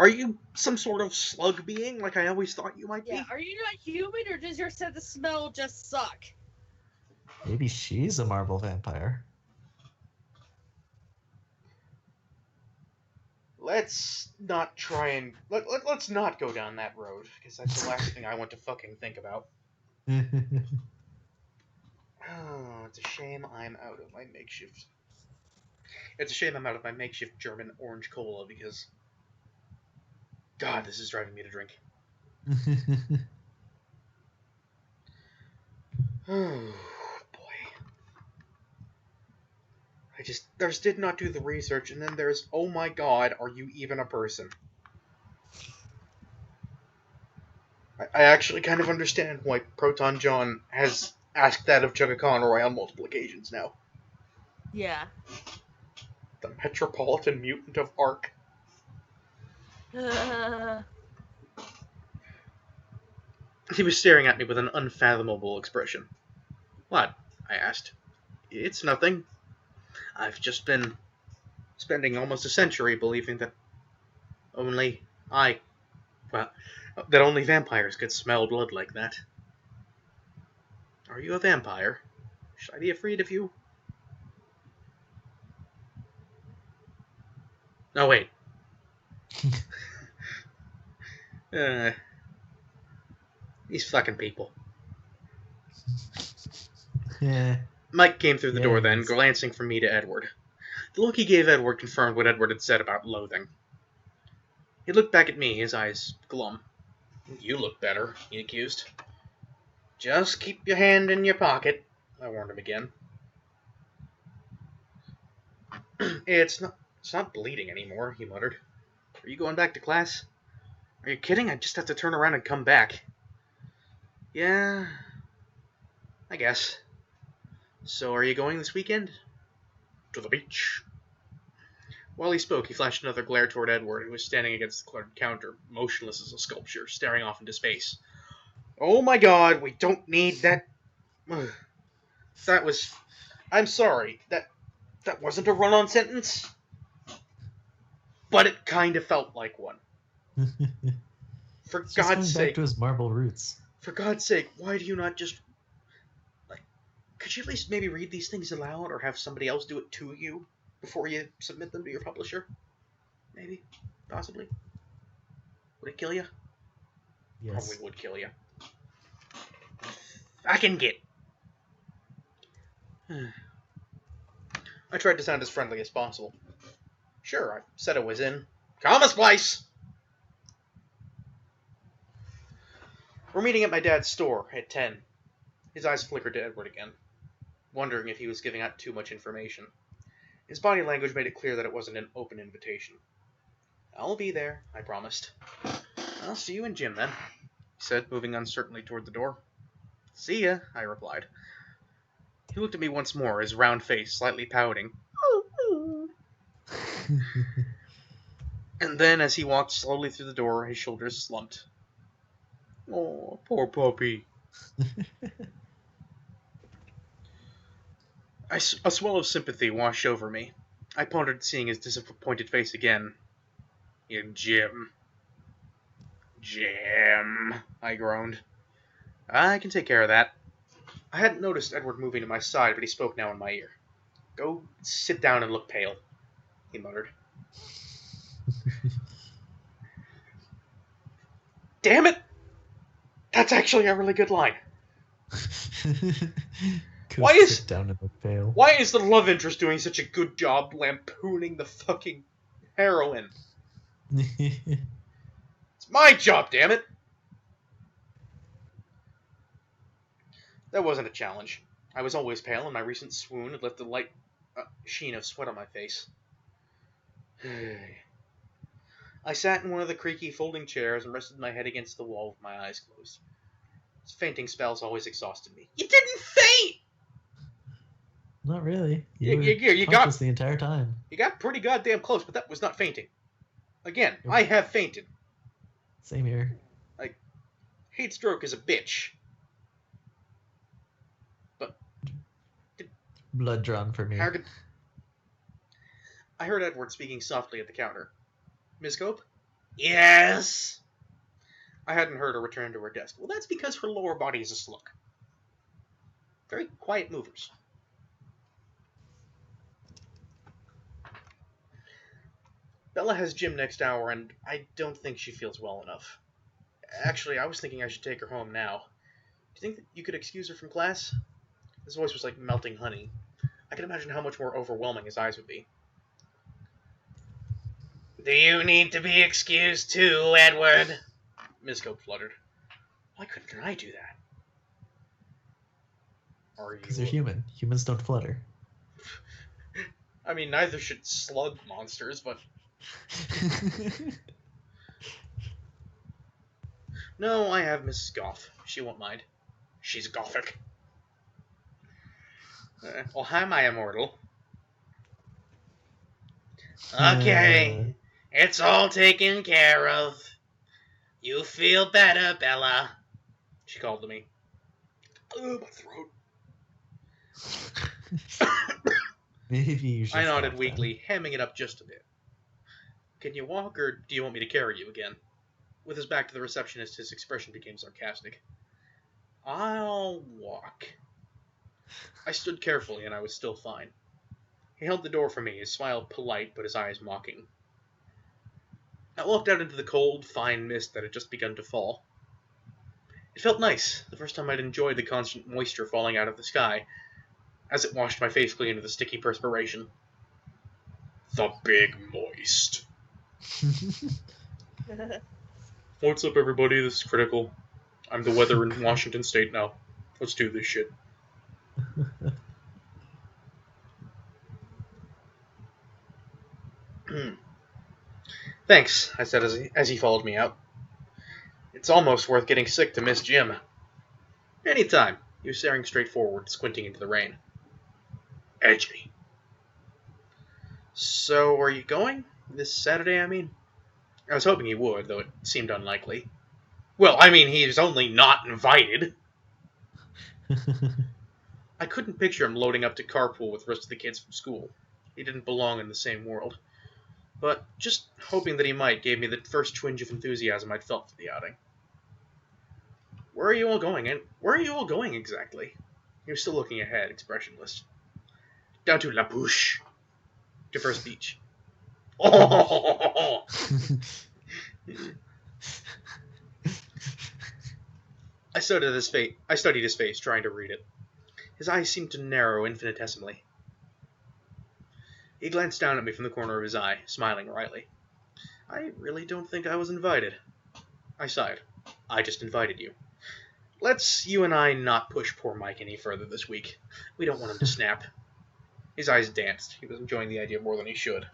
you some sort of slug being like I always thought you might be? Yeah. Are you not human, or does your sense of smell just suck? Maybe she's a marble vampire. Let's not try and let's not go down that road, because that's the last thing I want to fucking think about. Oh, it's a shame I'm out of my makeshift. It's a shame I'm out of my makeshift German orange cola, because God, this is driving me to drink. Oh boy. I just did not do the research, and then there's, oh my God, are you even a person? I actually kind of understand why Proton John has asked that of Chugga Conroy on multiple occasions now. Yeah. The Metropolitan Mutant of Ark. He was staring at me with an unfathomable expression. What? I asked. It's nothing. I've just been spending almost a century believing that only vampires could smell blood like that. Are you a vampire? Should I be afraid of you? No, wait. These fucking people. Yeah. Mike came through the door then, Yes. glancing from me to Edward. The look he gave Edward confirmed what Edward had said about loathing. He looked back at me, his eyes glum. You look better, he accused. Just keep your hand in your pocket, I warned him again. It's not bleeding anymore, he muttered. Are you going back to class? Are you kidding? I just have to turn around and come back. Yeah, I guess. So are you going this weekend? To the beach. While he spoke, he flashed another glare toward Edward, who was standing against the cluttered counter, motionless as a sculpture, staring off into space. Oh my God, we don't need that. That was... I'm sorry, that wasn't a run-on sentence. But it kind of felt like one. For He's God's going sake. back to his marble roots. For God's sake, why do you not just... could you at least maybe read these things aloud, or have somebody else do it to you before you submit them to your publisher? Maybe. Possibly. Would it kill you? Yes. Probably would kill you. I can get... I tried to sound as friendly as possible. Sure, I said it was in. Come a splice! We're meeting at my dad's store at 10. His eyes flickered to Edward again, wondering if he was giving out too much information. His body language made it clear that it wasn't an open invitation. I'll be there, I promised. I'll see you in gym then, he said, moving uncertainly toward the door. See ya, I replied. He looked at me once more, his round face slightly pouting. And then, as he walked slowly through the door, his shoulders slumped. Oh, poor puppy. A swell of sympathy washed over me. I pondered seeing his disappointed face again. In gym. Jim, I groaned. I can take care of that. I hadn't noticed Edward moving to my side, but he spoke now in my ear. Go sit down and look pale, he muttered. Damn it! That's actually a really good line. Why is the love interest doing such a good job lampooning the fucking heroine? It's my job, damn it! That wasn't a challenge. I was always pale, and my recent swoon had left a light sheen of sweat on my face. I sat in one of the creaky folding chairs and rested my head against the wall with my eyes closed. His fainting spells always exhausted me. You didn't faint! Not really. You got the entire time. You got pretty goddamn close, but that was not fainting. Again, I have fainted. Same here. Heat stroke is a bitch. But blood drawn for me. I heard Edward speaking softly at the counter. Miss Cope? Yes? I hadn't heard her return to her desk. Well, that's because her lower body is a slug. Very quiet movers. Bella has gym next hour, and I don't think she feels well enough. Actually, I was thinking I should take her home now. Do you think that you could excuse her from class? His voice was like melting honey. I can imagine how much more overwhelming his eyes would be. Do you need to be excused too, Edward? Miss Cope fluttered. Why couldn't I do that? Because they're human. Humans don't flutter. I mean, neither should slug monsters, but... No, I have Mrs. Goff. She won't mind. She's gothic. Well, hi, my immortal. Okay, it's all taken care of. You feel better, Bella, she called to me. Oh, my throat. Maybe you should. I nodded weakly, hamming it up just a bit. Can you walk, or do you want me to carry you again? With his back to the receptionist, his expression became sarcastic. I'll walk. I stood carefully, and I was still fine. He held the door for me, his smile polite, but his eyes mocking. I walked out into the cold, fine mist that had just begun to fall. It felt nice, the first time I'd enjoyed the constant moisture falling out of the sky, as it washed my face clean of the sticky perspiration. The big moist. What's up, everybody? This is Critical. I'm the weather in Washington State now. Let's do this shit. Thanks, I said as he followed me out. It's almost worth getting sick to miss Jim. Anytime. He was staring straight forward, squinting into the rain. Edgy. So, are you going? This Saturday, I mean? I was hoping he would, though it seemed unlikely. Well, I mean, he's only not invited. I couldn't picture him loading up to carpool with the rest of the kids from school. He didn't belong in the same world. But just hoping that he might gave me the first twinge of enthusiasm I'd felt for the outing. Where are you all going? And where are you all going exactly? He was still looking ahead, expressionless. Down to La Bouche. To First Beach. Oh! I studied his face, trying to read it. His eyes seemed to narrow infinitesimally. He glanced down at me from the corner of his eye, smiling wryly. I really don't think I was invited. I sighed. I just invited you. Let's you and I not push poor Mike any further this week. We don't want him to snap. His eyes danced. He was enjoying the idea more than he should.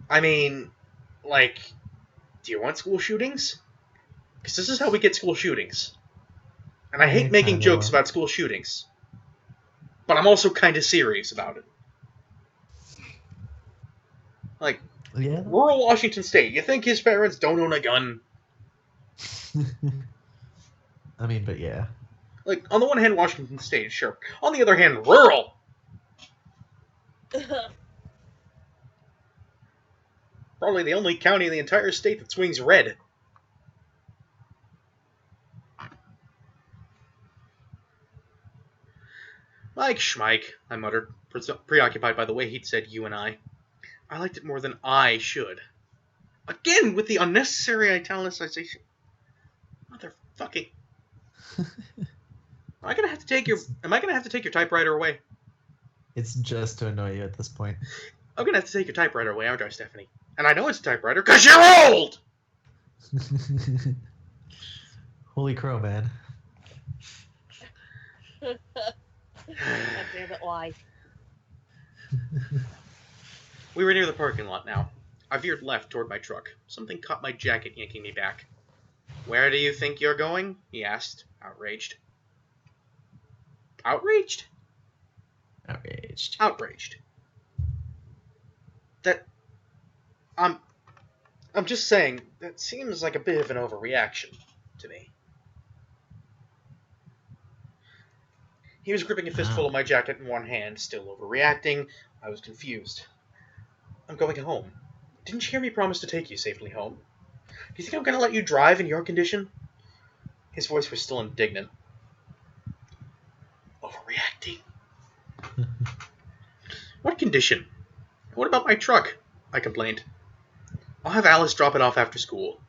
I mean, like, do you want school shootings? Because this is how we get school shootings. And I hate making jokes about school shootings. But I'm also kind of serious about it. Like, Yeah. rural Washington State, you think his parents don't own a gun? I mean, but yeah. Like, on the one hand, Washington State, sure. On the other hand, rural! Probably the only county in the entire state that swings red. Mike Schmike, I muttered, preoccupied by the way he'd said you and I. I liked it more than I should. Again, with the unnecessary italicization. Motherfucking... Am I gonna have to take your typewriter away? It's just to annoy you at this point. I'm gonna have to take your typewriter away, aren't I, Stephanie? And I know it's a typewriter, because you're old! Holy crow, man. God damn it, why? We were near the parking lot now. I veered left toward my truck. Something caught my jacket, yanking me back. Where do you think you're going? He asked, outraged. Outraged? Outraged. Outraged. I'm just saying, that seems like a bit of an overreaction to me. He was gripping a fistful of my jacket in one hand, still overreacting. I was confused. I'm going home. Didn't you hear me promise to take you safely home? Do you think I'm going to let you drive in your condition? His voice was still indignant. Overreacting? What condition? What about my truck? I complained. I'll have Alice drop it off after school.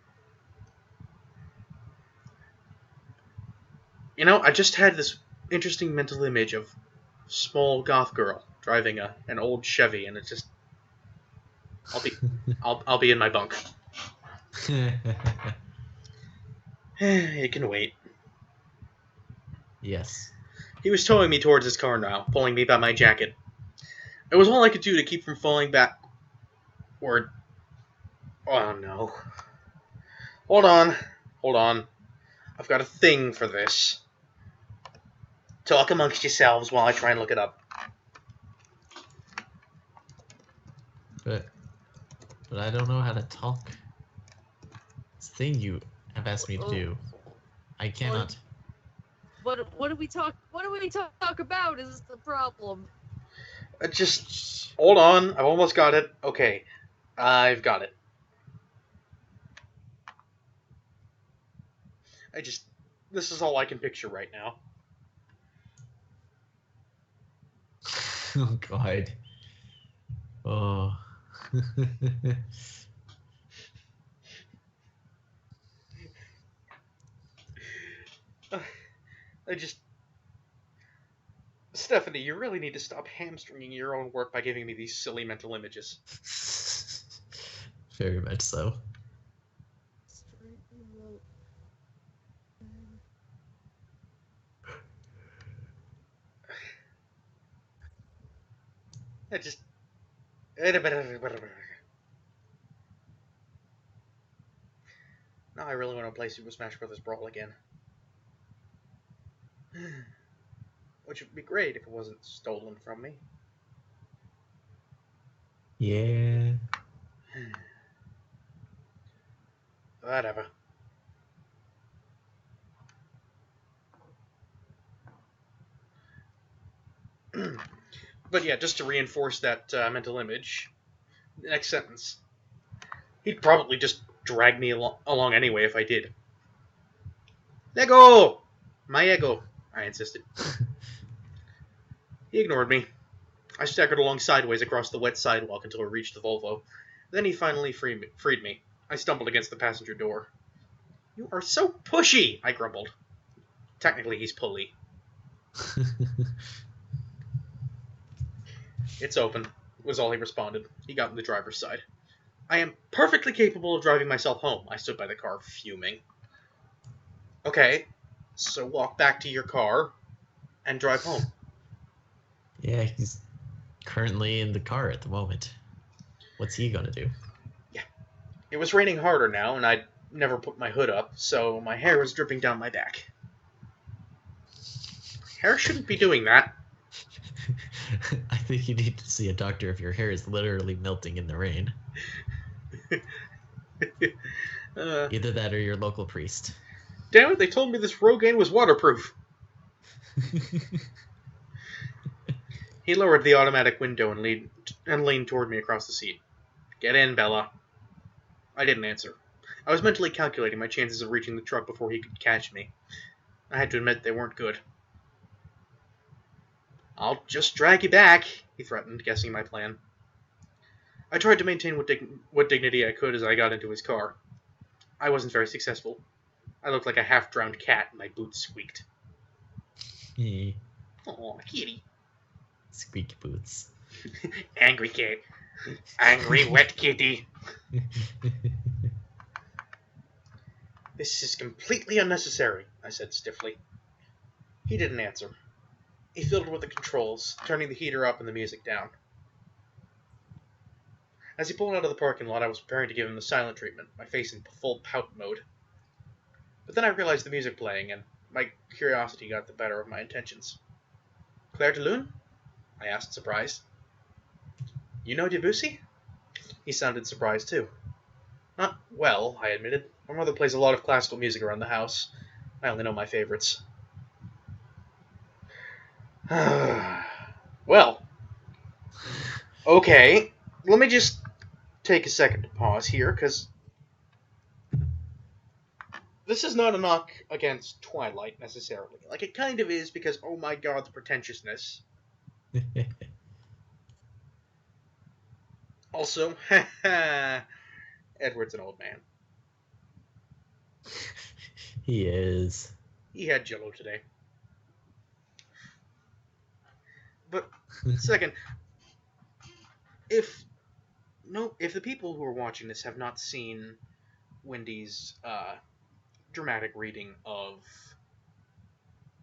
You know, I just had this interesting mental image of a small goth girl driving an old Chevy, and it's just... I'll be in my bunk. It can wait. Yes. He was towing me towards his car now, pulling me by my jacket. It was all I could do to keep from falling backward. Oh no. Hold on. I've got a thing for this. Talk amongst yourselves while I try and look it up. But I don't know how to talk. It's the thing you have asked me to do. I cannot. What do we talk about is the problem. Just hold on. I've almost got it. Okay. I've got it. This is all I can picture right now. Oh god. Oh. Stephanie, you really need to stop hamstringing your own work by giving me these silly mental images. Very much so. Now I really want to play Super Smash Bros. Brawl again. Which would be great if it wasn't stolen from me. Yeah. Whatever. But yeah, just to reinforce that mental image, the next sentence. He'd probably just drag me along anyway if I did. Lego! My ego, I insisted. He ignored me. I staggered along sideways across the wet sidewalk until I reached the Volvo. Then he finally freed me. I stumbled against the passenger door. You are so pushy, I grumbled. Technically, he's pulley. It's open, was all he responded. He got in the driver's side. I am perfectly capable of driving myself home. I stood by the car, fuming. Okay, so walk back to your car and drive home. Yeah, he's currently in the car at the moment. What's he gonna do? Yeah. It was raining harder now, and I'd never put my hood up, so my hair was dripping down my back. Hair shouldn't be doing that. I think you need to see a doctor if your hair is literally melting in the rain. Either that or your local priest. Damn it, they told me this Rogaine was waterproof. He lowered the automatic window and leaned toward me across the seat. Get in, Bella. I didn't answer. I was mentally calculating my chances of reaching the truck before he could catch me. I had to admit they weren't good. I'll just drag you back, he threatened, guessing my plan. I tried to maintain what dignity I could as I got into his car. I wasn't very successful. I looked like a half-drowned cat, and my boots squeaked. Aw, kitty. Squeaky boots. Angry cat. Angry wet kitty. This is completely unnecessary, I said stiffly. He didn't answer. He fiddled with the controls, turning the heater up and the music down. As he pulled out of the parking lot, I was preparing to give him the silent treatment, my face in full pout mode. But then I realized the music playing, and my curiosity got the better of my intentions. Claire de Lune? I asked, surprised. You know Debussy? He sounded surprised, too. Not well, I admitted. My mother plays a lot of classical music around the house. I only know my favorites. Well, okay, let me just take a second to pause here, because this is not a knock against Twilight, necessarily. Like, it kind of is, because, oh my god, the pretentiousness. Also, Edward's an old man. He is. He had Jello today. But, second, if the people who are watching this have not seen Wendy's dramatic reading of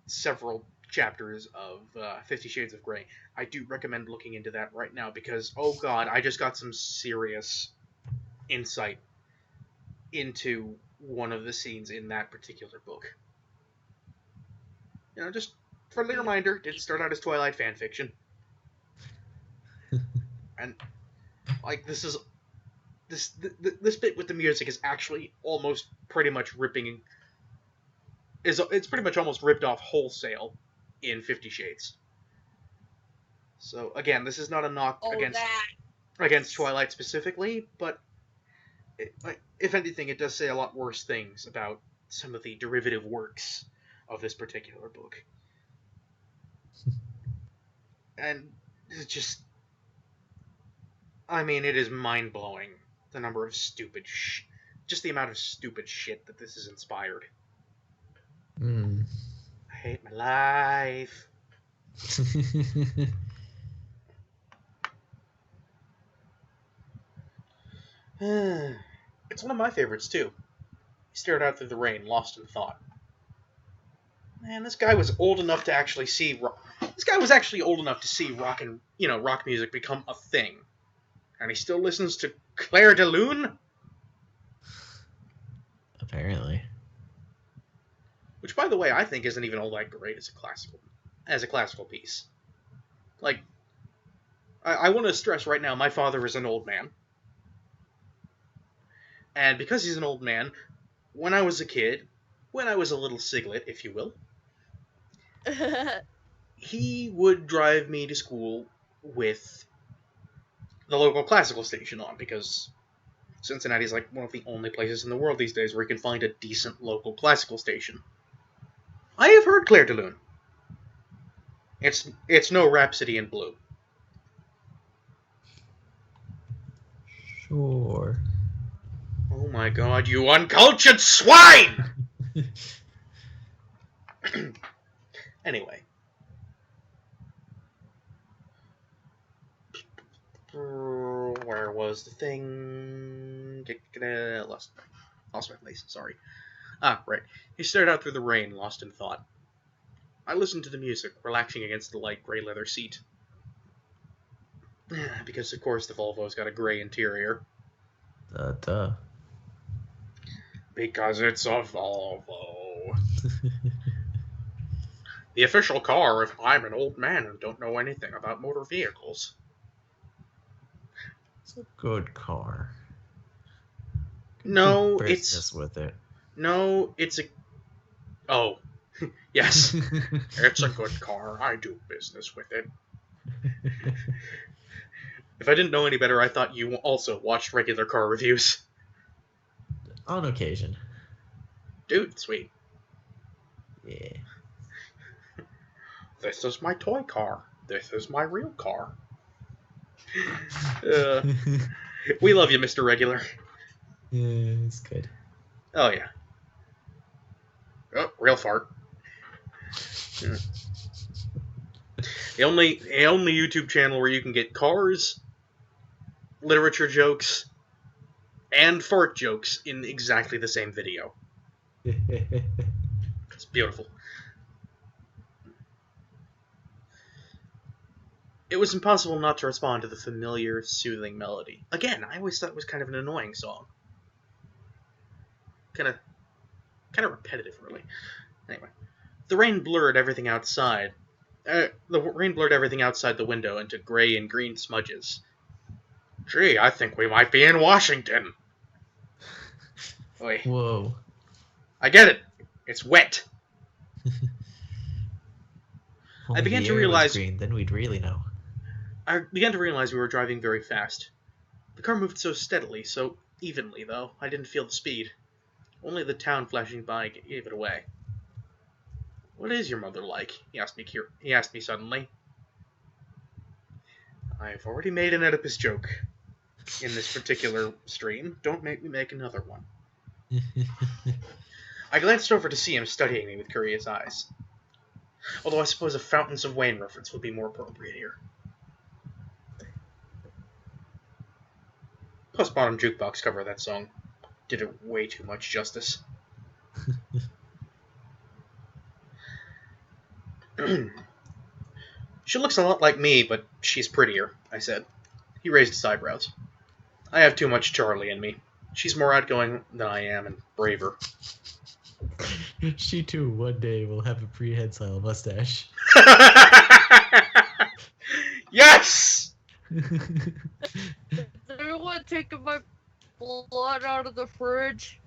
several chapters of 50 Shades of Grey, I do recommend looking into that right now, because, oh god, I just got some serious insight into one of the scenes in that particular book. You know, just friendly reminder, did start out as Twilight fanfiction. And, like, this bit with the music is actually almost pretty much it's pretty much almost ripped off wholesale in 50 Shades. So, again, this is not a knock against Twilight specifically, but if anything, it does say a lot worse things about some of the derivative works of this particular book. And it's just, I mean, it is mind-blowing, the number of just the amount of stupid shit that this has inspired. I hate my life. It's one of my favorites, too. He stared out through the rain, lost in thought. Man, this guy was old enough to actually see rock music become a thing. And he still listens to Claire de Lune? Apparently. Which, by the way, I think isn't even all that great as a classical piece. Like, I want to stress right now, my father is an old man. And because he's an old man, when I was a kid, when I was a little siglet, if you will, he would drive me to school with the local classical station on, because Cincinnati's like one of the only places in the world these days where you can find a decent local classical station. I have heard Claire de Lune. It's no Rhapsody in Blue. Sure. Oh my god, you uncultured swine! Anyway. Where was the thing? Lost my place, sorry. Ah, right. He stared out through the rain, lost in thought. I listened to the music, relaxing against the light gray leather seat. Because, of course, the Volvo's got a gray interior. Duh. Because it's a Volvo. The official car if I'm an old man and don't know anything about motor vehicles. It's a good car. No, Do business with it. No, it's a... Oh. Yes. It's a good car. I do business with it. If I didn't know any better, I thought you also watched regular car reviews. On occasion. Dude, sweet. Yeah. This is my toy car. This is my real car. We love you, Mr. Regular. Yeah, it's good. Oh, yeah. Oh, real fart. Yeah. The only YouTube channel where you can get cars, literature jokes, and fart jokes in exactly the same video. It's beautiful. It was impossible not to respond to the familiar, soothing melody. Again, I always thought it was kind of an annoying song. Kind of repetitive, really. Anyway, the rain blurred everything outside. The rain blurred everything outside the window into gray and green smudges. Gee, I think we might be in Washington. Oy. Whoa. I get it. It's wet. Only began the to air was realize- green, then we'd really know. I began to realize we were driving very fast. The car moved so steadily, so evenly, though, I didn't feel the speed. Only the town flashing by gave it away. What is your mother like? He asked me suddenly. I've already made an Oedipus joke in this particular stream. Don't make me make another one. I glanced over to see him studying me with curious eyes. Although I suppose a Fountains of Wayne reference would be more appropriate here. Post-bottom jukebox cover of that song did it way too much justice. She looks a lot like me, but she's prettier, I said. He raised his eyebrows. I have too much Charlie in me. She's more outgoing than I am and braver. She too, one day, will have a prehensile mustache. Yes! Everyone taking my blood out of the fridge.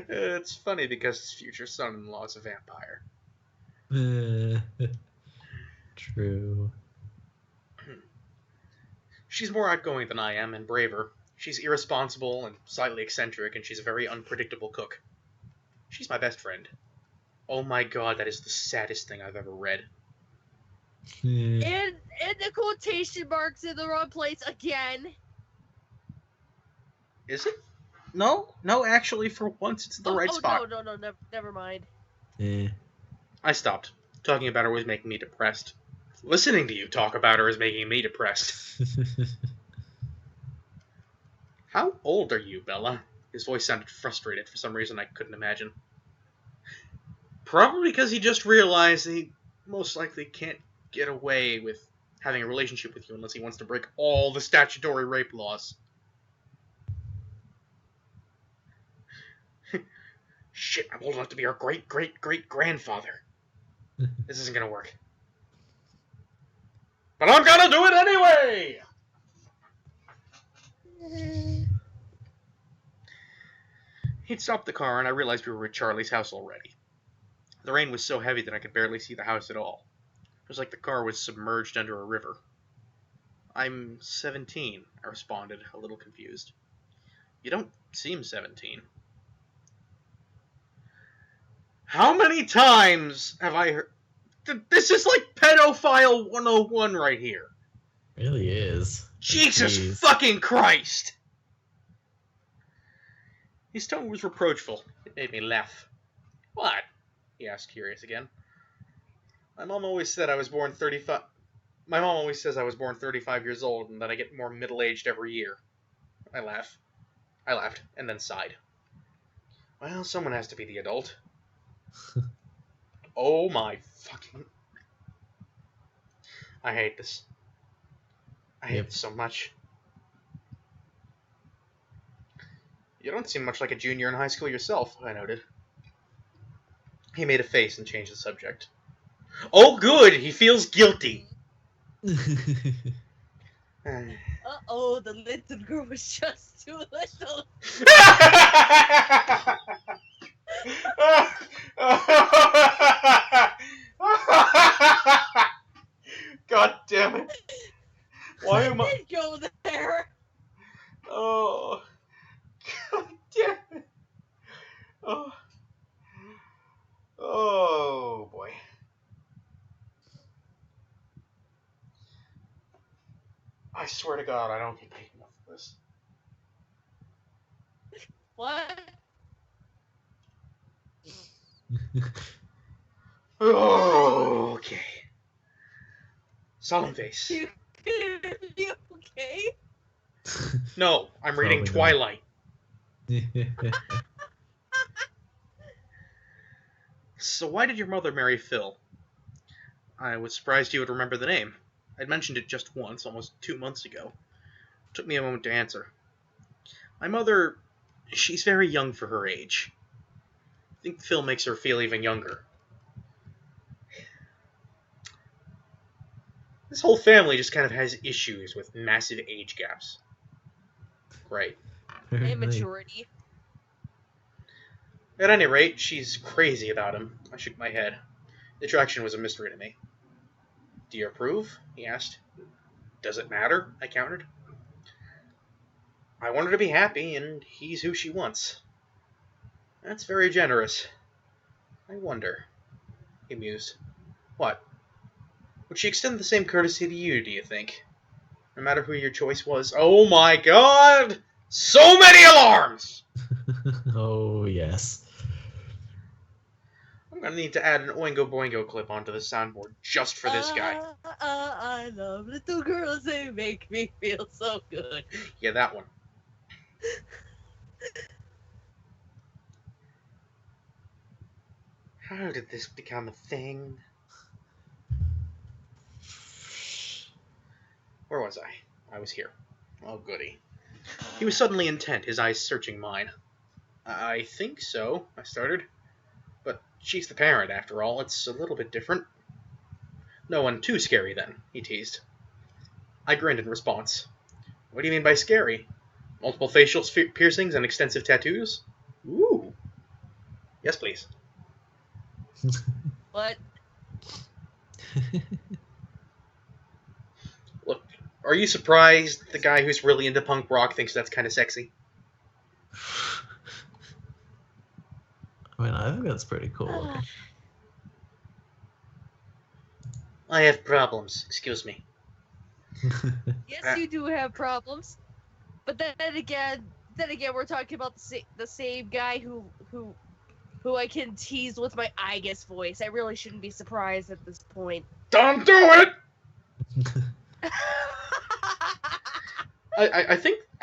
It's funny because his future son-in-law is a vampire. True. She's more outgoing than I am and braver. She's irresponsible and slightly eccentric, and she's a very unpredictable cook. She's my best friend. Oh my god, that is the saddest thing I've ever read. And the quotation marks in the wrong place again. Is it? No, actually, for once it's the right spot. No, never mind. I stopped. Talking about her was making me depressed. Listening to you talk about her is making me depressed. How old are you, Bella? His voice sounded frustrated for some reason I couldn't imagine. Probably because he just realized he most likely can't get away with having a relationship with you unless he wants to break all the statutory rape laws. Shit, I'm old enough to be her great-great-great-grandfather. This isn't gonna work. But I'm gonna do it anyway! He'd stopped the car, and I realized we were at Charlie's house already. The rain was so heavy that I could barely see the house at all. It was like the car was submerged under a river. I'm 17, I responded, a little confused. You don't seem 17. How many times have I heard... This is like pedophile 101 right here. Really is. Jesus Jeez. fucking Christ! His tone was reproachful. It made me laugh. What? He asked, curious again. My mom always said I was born 35. My mom always says I was born 35 years old and that I get more middle-aged every year. I laughed, and then sighed. Well, someone has to be the adult. Oh my fucking... I hate this. I hate this so much. You don't seem much like a junior in high school yourself, I noted. He made a face and changed the subject. Oh good, he feels guilty. Uh-oh, the little girl was just too little. God damn it. Why am I... Didn't go there. Oh. God damn it. Oh. Oh, boy. I swear to God, I don't get paid enough for this. What? Oh, okay. Solemn face. You okay? No, I'm reading Probably Twilight. So why did your mother marry Phil? I was surprised you would remember the name. I'd mentioned it just once, almost 2 months ago. It took me a moment to answer. My mother, she's very young for her age. I think Phil makes her feel even younger. This whole family just kind of has issues with massive age gaps. Right. Immaturity. At any rate, she's crazy about him. I shook my head. The attraction was a mystery to me. Do you approve? He asked. Does it matter? I countered. I want her to be happy, and he's who she wants. That's very generous. I wonder. He mused. What? Would she extend the same courtesy to you, do you think? No matter who your choice was. Oh my God! So many alarms! Oh, yes. I'm gonna need to add an Oingo Boingo clip onto the soundboard just for this guy. I love little girls, they make me feel so good. Yeah, that one. How did this become a thing? Where was I? I was here. Oh, goody. He was suddenly intent, his eyes searching mine. I think so, I started. But she's the parent, after all. It's a little bit different. No one too scary, then, he teased. I grinned in response. What do you mean by scary? Multiple facial piercings and extensive tattoos? Ooh. Yes, please. What? Look, are you surprised the guy who's really into punk rock thinks that's kind of sexy? I mean, I think that's pretty cool looking. I have problems, excuse me. Yes, you do have problems, but then again, we're talking about the same guy who I can tease with my I guess voice. I really shouldn't be surprised at this point. Don't do it! I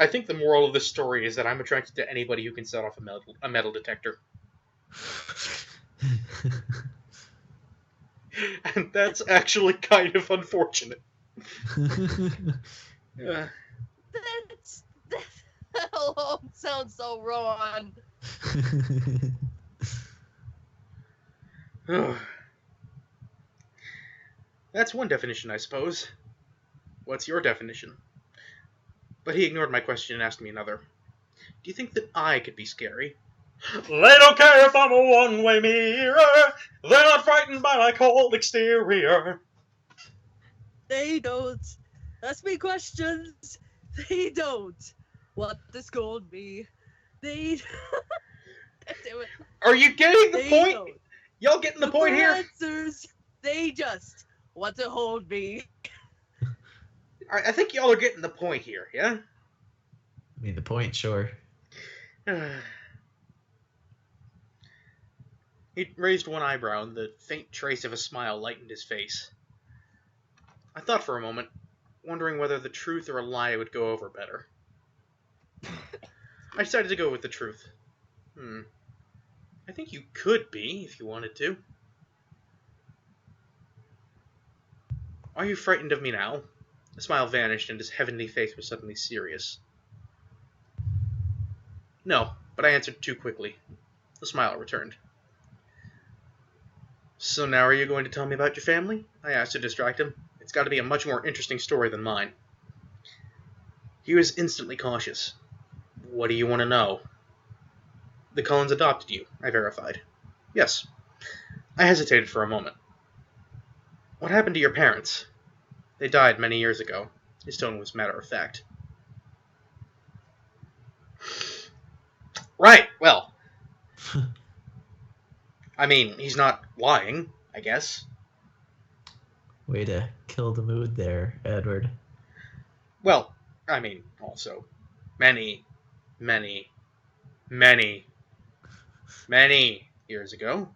think the moral of this story is that I'm attracted to anybody who can set off a metal detector. And that's actually kind of unfortunate. That alone sounds so wrong. That's one definition, I suppose. What's your definition? But he ignored my question and asked me another. Do you think that I could be scary? They don't care if I'm a one-way mirror. They're not frightened by my cold exterior. They don't ask me questions. They don't want to scold me. They. Damn it. Are you getting the They point? don't. Y'all getting the point here? Answers. They just want to hold me. I think y'all are getting the point here, yeah? I mean, the point, sure. He raised one eyebrow, and the faint trace of a smile lightened his face. I thought for a moment, wondering whether the truth or a lie would go over better. I decided to go with the truth. I think you could be, if you wanted to. Are you frightened of me now? The smile vanished, and his heavenly face was suddenly serious. No, but I answered too quickly. The smile returned. So now are you going to tell me about your family? I asked to distract him. It's got to be a much more interesting story than mine. He was instantly cautious. What do you want to know? The Cullens adopted you, I verified. Yes. I hesitated for a moment. What happened to your parents? They died many years ago. His tone was matter of fact. Right, well. I mean, he's not lying, I guess. Way to kill the mood there, Edward. Well, I mean, also, many years ago.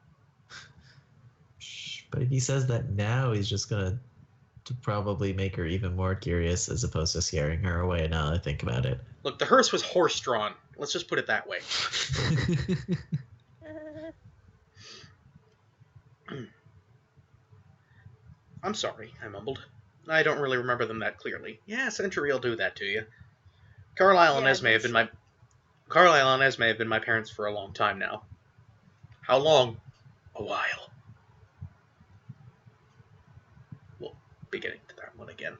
But if he says that now, he's just gonna to probably make her even more curious as opposed to scaring her away now that I think about it. Look, the hearse was horse-drawn. Let's just put it that way. I'm sorry, I mumbled. I don't really remember them that clearly. Yeah, Century will do that to you. Carlisle and Esme have been my parents for a long time now. How long? A while. We'll be getting to that one again.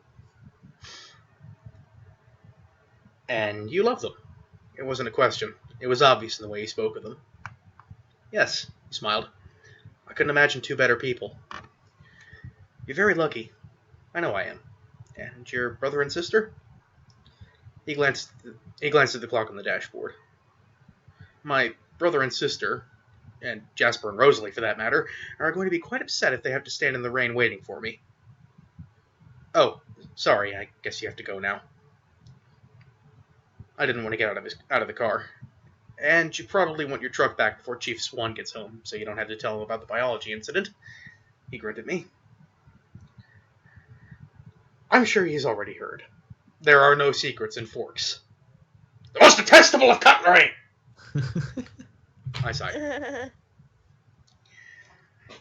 And you love them. It wasn't a question. It was obvious in the way he spoke of them. Yes, he smiled. I couldn't imagine two better people. You're very lucky. I know I am. And your brother and sister? He glanced at the clock on the dashboard. My brother and sister, and Jasper and Rosalie for that matter, are going to be quite upset if they have to stand in the rain waiting for me. Oh, sorry, I guess you have to go now. I didn't want to get out of the car. And you probably want your truck back before Chief Swan gets home, so you don't have to tell him about the biology incident. He grinned at me. I'm sure he's already heard. There are no secrets in forks. The most detestable of cutlery! I sighed.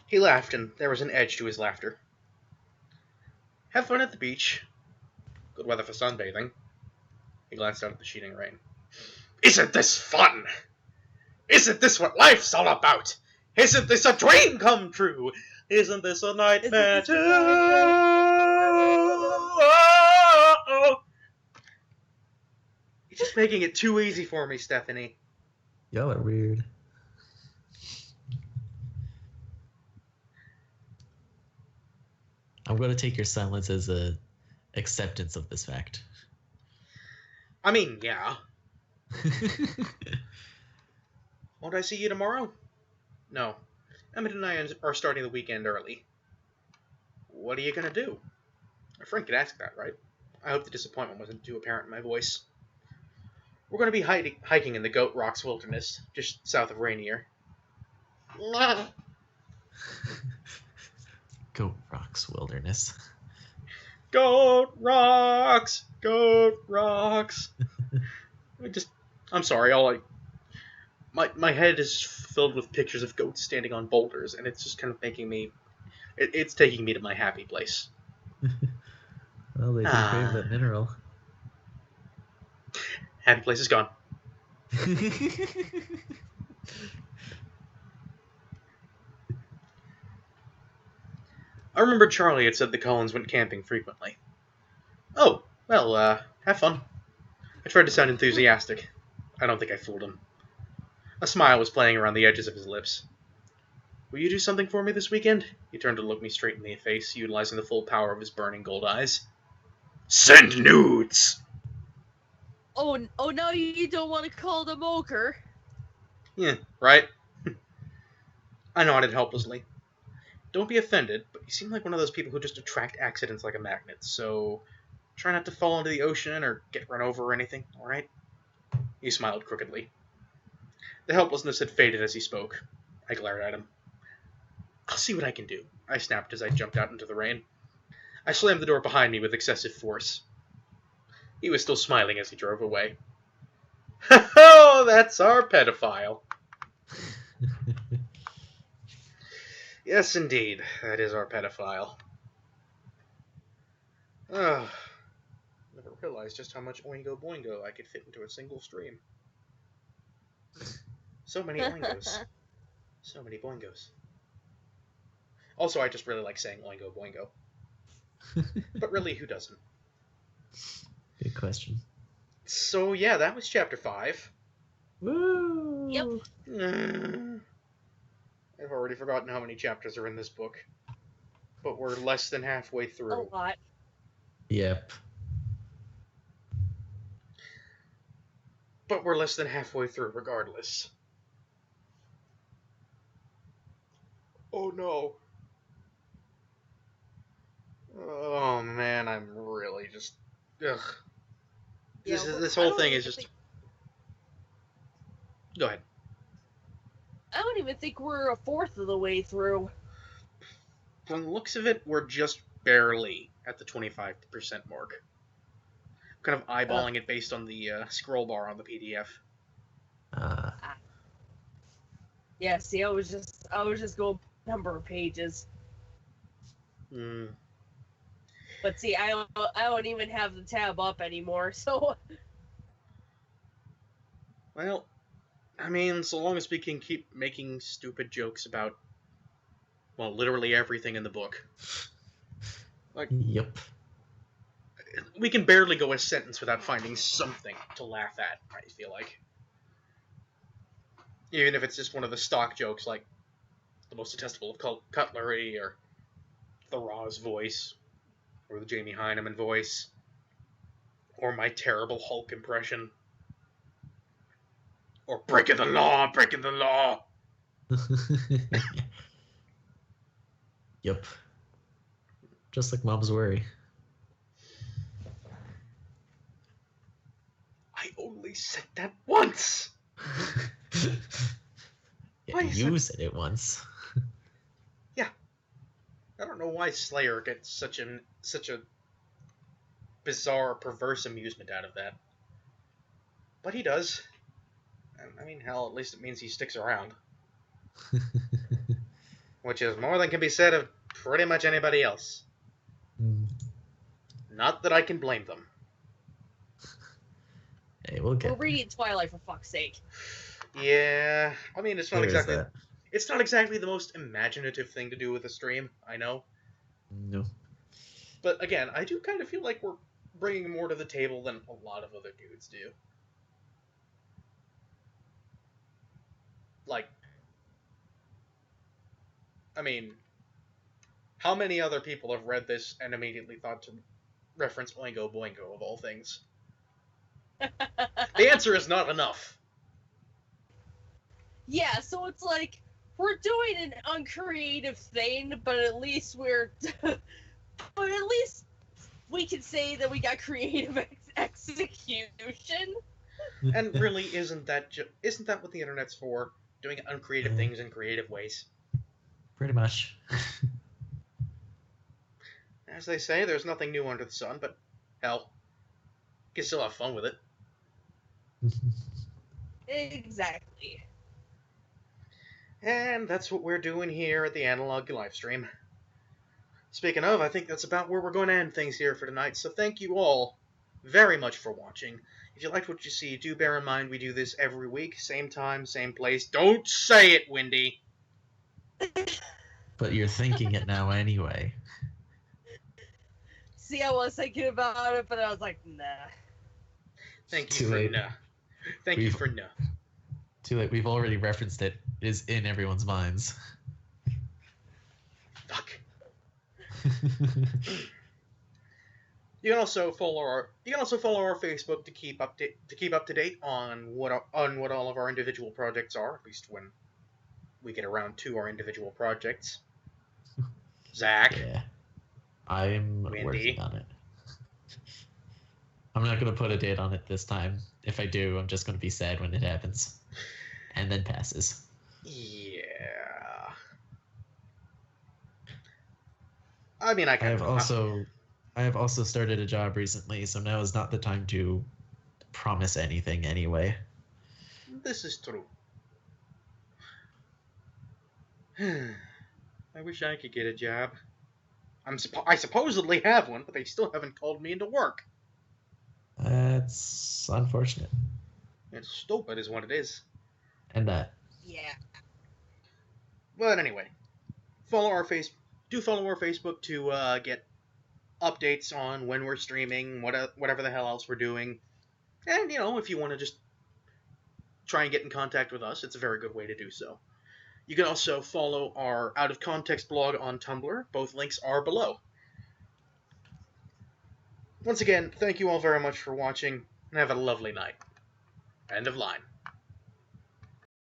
He laughed, and there was an edge to his laughter. Have fun at the beach. Good weather for sunbathing. He glanced out at the sheeting rain. Isn't this fun? Isn't this what life's all about? Isn't this a dream come true? Isn't this a nightmare too? You're just making it too easy for me, Stephanie. Y'all are weird. I'm going to take your silence as a acceptance of this fact. I mean, yeah. Won't I see you tomorrow? No. Emmett and I are starting the weekend early. What are you going to do? A friend could ask that, right? I hope the disappointment wasn't too apparent in my voice. We're going to be hiking in the Goat Rocks Wilderness, just south of Rainier. Goat Rocks Wilderness. Goat Rocks! Goat Rocks! I'm sorry, my head is filled with pictures of goats standing on boulders, and it's just kind of making me... It's taking me to my happy place. Well, they do crave that mineral. Happy place is gone. I remember Charlie had said the Cullens went camping frequently. Oh, well, have fun. I tried to sound enthusiastic. I don't think I fooled him. A smile was playing around the edges of his lips. Will you do something for me this weekend? He turned to look me straight in the face, utilizing the full power of his burning gold eyes. Send nudes! Oh, now you don't want to call them ochre. Yeah, right? I nodded helplessly. Don't be offended, but you seem like one of those people who just attract accidents like a magnet, so try not to fall into the ocean or get run over or anything, alright? He smiled crookedly. The helplessness had faded as he spoke. I glared at him. I'll see what I can do, I snapped as I jumped out into the rain. I slammed the door behind me with excessive force. He was still smiling as he drove away. Oh, that's our pedophile. Yes, indeed, that is our pedophile. Oh, never realized just how much Oingo Boingo I could fit into a single stream. So many Oingos. So many Boingos. Also, I just really like saying Oingo Boingo. But really, who doesn't? Good question. So yeah, that was chapter 5. Woo! Yep. I've already forgotten how many chapters are in this book. But we're less than halfway A through. lot. Yep. But we're less than halfway through regardless. Oh no. Oh man, I'm really just... Ugh. Yeah, This I whole don't thing even is just... think- Go ahead. I don't even think we're a fourth of the way through. From the looks of it, we're just barely at the 25% mark. I'm kind of eyeballing it based on the scroll bar on the PDF. Yeah, see, I was just going number of pages. Hmm. But see, I don't even have the tab up anymore, so Well, I mean, so long as we can keep making stupid jokes about, well, literally everything in the book. Like, Yep. we can barely go a sentence without finding something to laugh at, I feel like. Even if it's just one of the stock jokes, like the most detestable of cutlery, or the Roz voice, or the Jamie Heineman voice, or my terrible Hulk impression, or breaking the law, breaking the law. Yep. Just like Mom's worry. I only said that once! Yeah, Why is you that- said it once. I don't know why Slayer gets such a bizarre, perverse amusement out of that. But he does. And, I mean, hell, at least it means he sticks around. Which is more than can be said of pretty much anybody else. Not that I can blame them. Hey, we'll get we're reading Twilight for fuck's sake. Yeah, I mean, it's not there is exactly that. it's not exactly the most imaginative thing to do with a stream, I know. No. But again, I do kind of feel like we're bringing more to the table than a lot of other dudes do. Like, I mean, how many other people have read this and immediately thought to reference Oingo Boingo of all things? The answer is not enough. Yeah, so it's like we're doing an uncreative thing, but at least we can say that we got creative execution. And really, isn't that what the internet's for? Doing uncreative things in creative ways. Pretty much. As they say, there's nothing new under the sun, but hell, you can still have fun with it. Exactly. And that's what we're doing here at the Analog Livestream. Speaking of, I think that's about where we're going to end things here for tonight, so thank you all very much for watching. If you liked what you see, do bear in mind we do this every week, same time, same place. Don't say it, Wendy! But you're thinking it now anyway. See, I was thinking about it, but I was like, nah. Thank Too you for late. no. Thank you for no. Too late. We've already referenced it. It is in everyone's minds. Fuck. You can also follow our Facebook to keep up to date on what all of our individual projects are, at least when we get around to our individual projects. Zach. Yeah. I'm Wendy. working on it. I'm not going to put a date on it this time. If I do, I'm just going to be sad when it happens. And then passes. Yeah. I mean, I I kind have of know. I have also started a job recently, so now is not the time to promise anything anyway. This is true. I wish I could get a job. I supposedly have one, but they still haven't called me into work. That's unfortunate. It's stupid, is what it is. And that. Yeah. But anyway, follow our follow our Facebook to get updates on when we're streaming, whatever the hell else we're doing, and if you want to just try and get in contact with us, it's a very good way to do so. You can also follow our Out of Context blog on Tumblr. Both links are below. Once again, thank you all very much for watching, and have a lovely night. End of line.